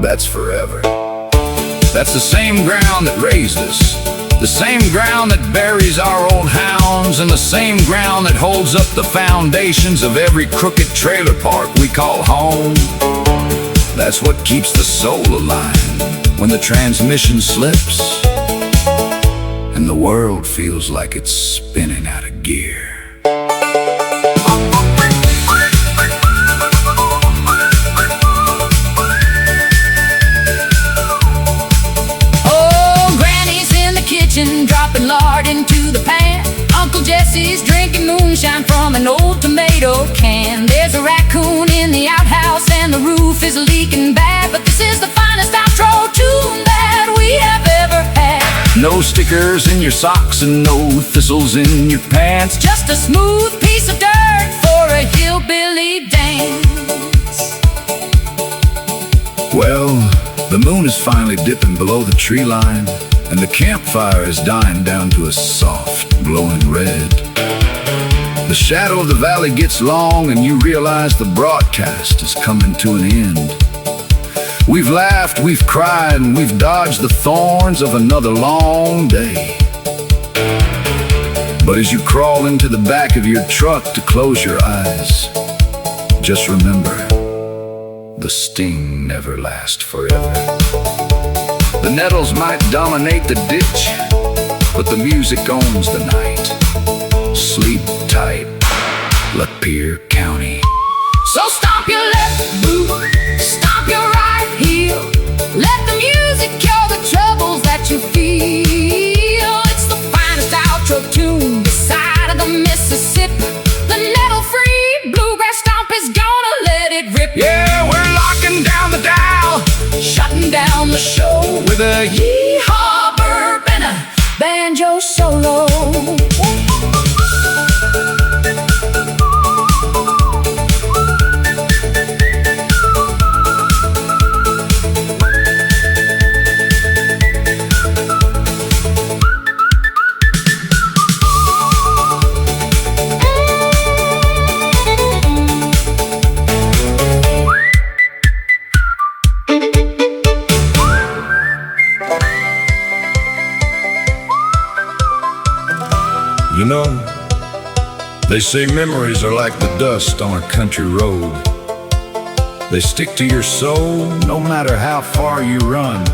that's forever. That's the same ground that raised us, the same ground that buries our old hounds, and the same ground that holds up the foundations of every crooked trailer park we call home. That's what keeps the soul alive when the transmission slips and the world feels like it's spinning out of gear. dropping lard into the pan. Uncle Jesse's drinking moonshine from an old tomato can. There's a raccoon in the outhouse and the roof is leaking bad, but this is the finest outro tune that we have ever had. No stickers in your socks and no thistles in your pants, just a smooth piece of dirt for a hillbilly dance. Well, the moon is finally dipping below the tree line, and the campfire is dying down to a soft, glowing red. The shadow of the valley gets long, and you realize the broadcast is coming to an end. We've laughed, we've cried, and we've dodged the thorns of another long day. But as you crawl into the back of your truck to close your eyes, just remember, the sting never lasts forever. The nettles might dominate the ditch, but the music owns the night. Sleep tight, Lapeer County. So stomp your left boot, stomp your right heel. Let the music cure the troubles that you feel. It's the finest outro tune this side of the Mississippi. The nettle-free bluegrass stomp is gonna let it rip. Yeah, we're locking down the dial, shutting down the show with a yeehaw burp and a banjo solo. You know, they say memories are like the dust on a country road. They stick to your soul no matter how far you run.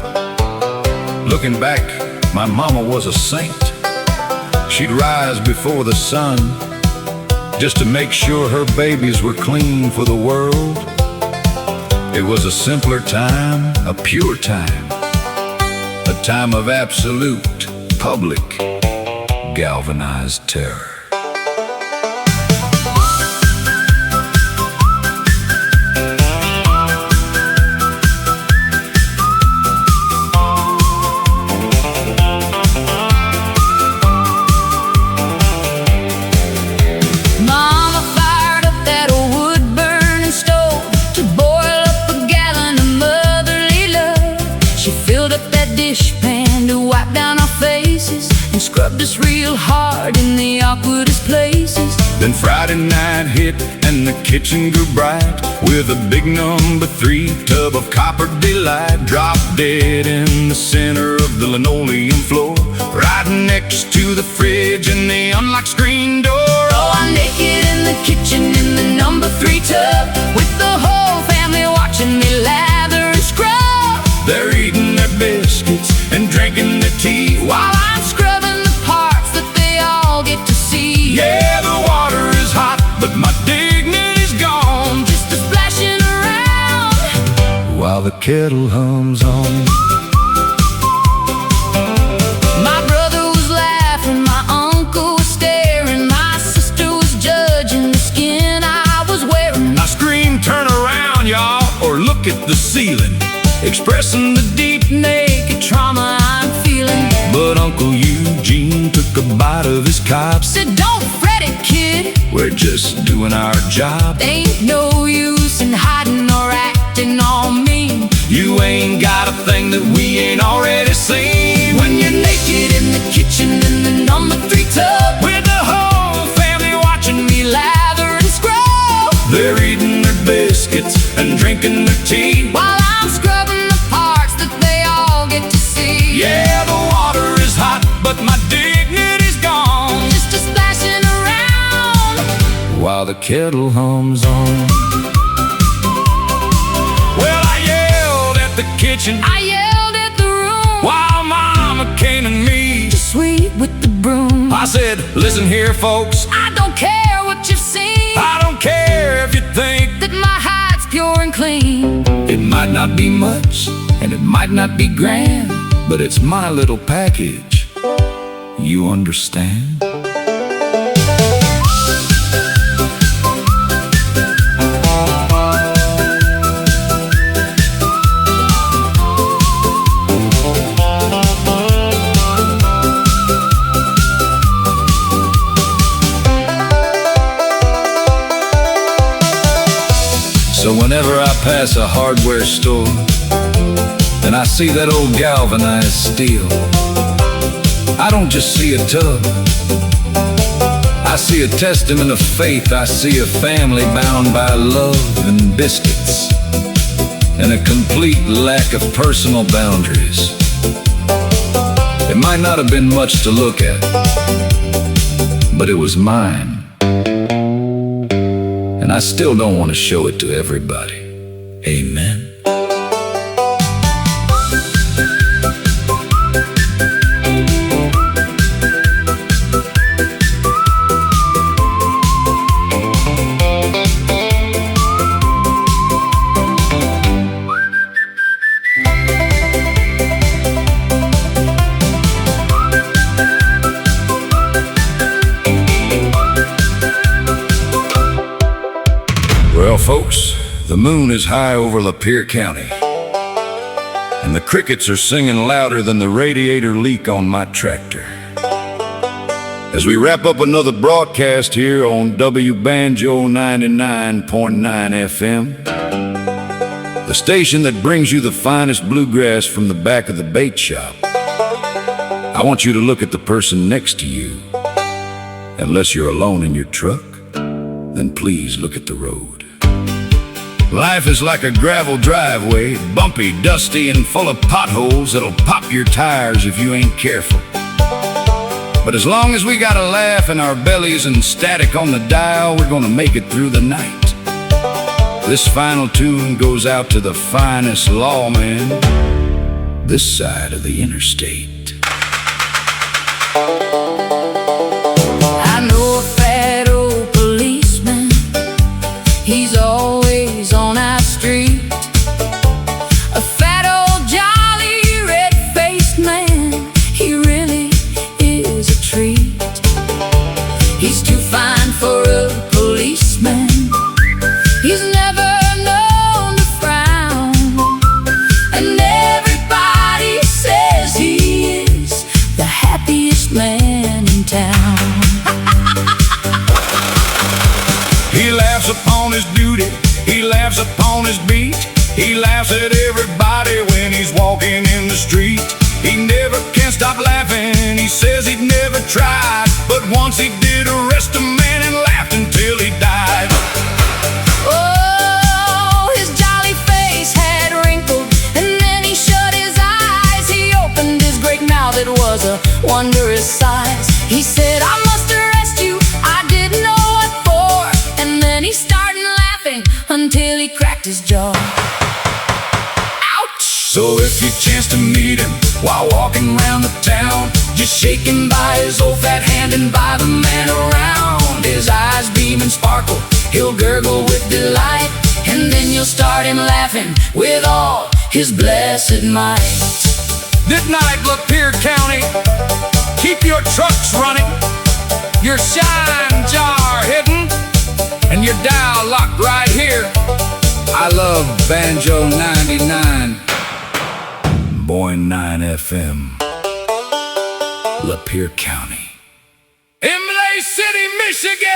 Looking back, my mama was a saint. She'd rise before the sun just to make sure her babies were clean for the world. It was a simpler time, a pure time, a time of absolute, public, galvanized terror. Mama fired up that old wood-burning stove to boil up a gallon of motherly love. She filled up that dishpan to wipe down our faces and scrubbed us real hard in the awkwardest places. Then Friday night hit and the kitchen grew bright with a big number 3 tub of copper delight. Dropped dead in the center of the linoleum floor, right next to the fridge and the unlocked screen door. Oh, I'm naked in the kitchen in the number 3 tub, with the whole family watching me lather and scrub. They're eating their biscuits and drinking their tea While I'm scrubbing the parts that they all get to see. yeah, the water is hot, but my dignity's gone. Just a splashing around While the kettle hums on. My brother was laughing, my uncle was staring, my sister was judging the skin I was wearing. I scream, turn around, y'all, or look at the ceiling, expressing the deep Naked trauma I'm feeling. But Uncle Eugene took a bite of his cob. Said, don't fret it, kid, We're just doing our job. ain't no use in hiding or acting all mean. You ain't got a thing that we ain't already seen. When you're naked in the kitchen in the number 3 tub, With the whole family watching me, me lather and scrub. they're eating their biscuits and drinking their tea. While I'm scrubbing the parts that they all get to see. Yeah, the water is hot, but my dignity's gone. Just a splashing around While the kettle hums on. Well, I yelled at the kitchen I yelled at the room, while Mama came and me. sweet with the broom. I said, listen here, folks, I don't care what you've seen, I don't care if you think that my hide's pure and clean. it might not be much and it might not be grand, but it's my little package. You understand? So whenever I pass a hardware store and I see that old galvanized steel, I don't just see a tub, I see a testament of faith. I see a family bound by love and biscuits and a complete lack of personal boundaries. It might not have been much to look at, but it was mine. And I still don't want to show it to everybody. Amen. Well, folks, the moon is high over Lapeer County, and the crickets are singing louder than the radiator leak on my tractor. As we wrap up another broadcast here on Wban 99.9 FM, the station that brings you the finest bluegrass from the back of the bait shop, I want you to look at the person next to you. Unless you're alone in your truck, then please look at the road. Life is like a gravel driveway, bumpy, dusty, and full of potholes that'll pop your tires if you ain't careful. But as long as we got a laugh in our bellies and static on the dial, we're gonna make it through the night. This final tune goes out to the finest lawman this side of the interstate. I know a fat old policeman, he's always on our street. A fat old jolly red-faced man, he really is a treat. He's too fine for a policeman, he's never known to frown, and everybody says he is the happiest man in town. He laughs upon his duty, he laughs upon his beat. He laughs at everybody when he's walking in the street. He never can stop laughing, he says he'd never tried, but once he did arrest a man and laughed until he died. Oh, his jolly face had wrinkled, and then he shut his eyes. He opened his great mouth, it was a wondrous size. He said, I must arrest you, I didn't know what for. And then he started laughing until he cracked his jaw. So if you chance to meet him while walking around the town, just shake him by his old fat hand and by the man around. His eyes beam and sparkle, he'll gurgle with delight, and then you'll start him laughing with all his blessed might. Good night, Lapeer County. Keep your trucks running, your shine jar hidden, and your dial locked right here. I love Banjo 99. Wban FM, Lapeer County, Imlay City, Michigan.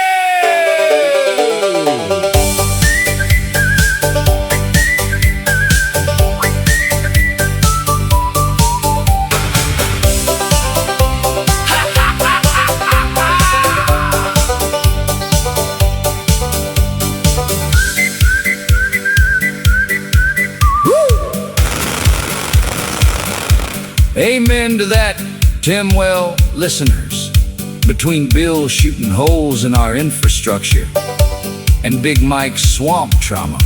Amen to that, Timwell listeners. Between Bill shooting holes in our infrastructure and Big Mike's swamp trauma,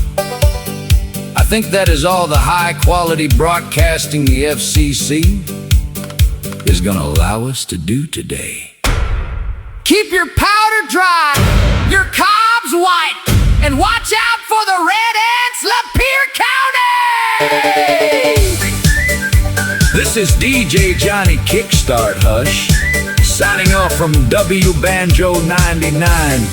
I think that is all the high-quality broadcasting the FCC is gonna allow us to do today. Keep your powder dry, your cobs white, and watch out for the red ants, Lapeer County! This is DJ Johnny Kickstart Hush, signing off from Wbanjo 99,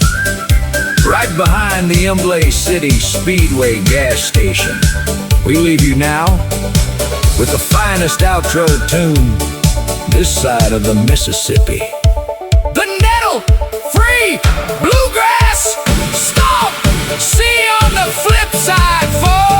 right behind the Imlay City Speedway gas station. We leave you now with the finest outro tune this side of the Mississippi. The nettle-free bluegrass stomp! See you on the flip side, folks!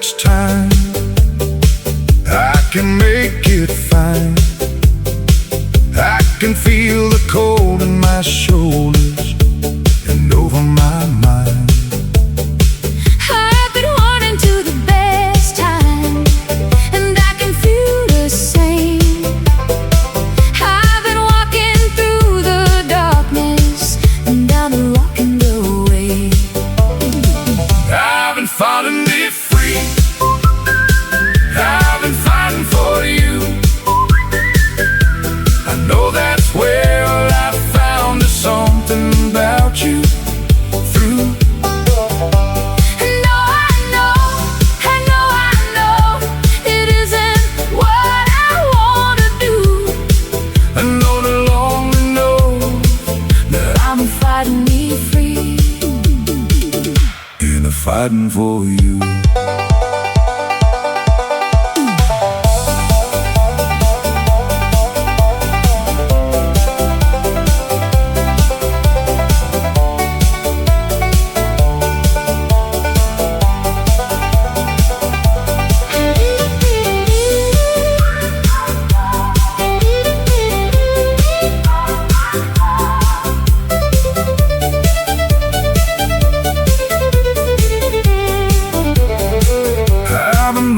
much time, I can make it fine. I can feel the cold in my shoulders and over my mind. I've been running to the best time, and I can feel the same. I've been walking through the darkness and down the rock and away. I've been fighting to be free. I've been fighting for you. I know that's where I found something about you through. It isn't what I wanna do. I know the lonely knows that I'm fighting me free, and I'm fighting for you. I've been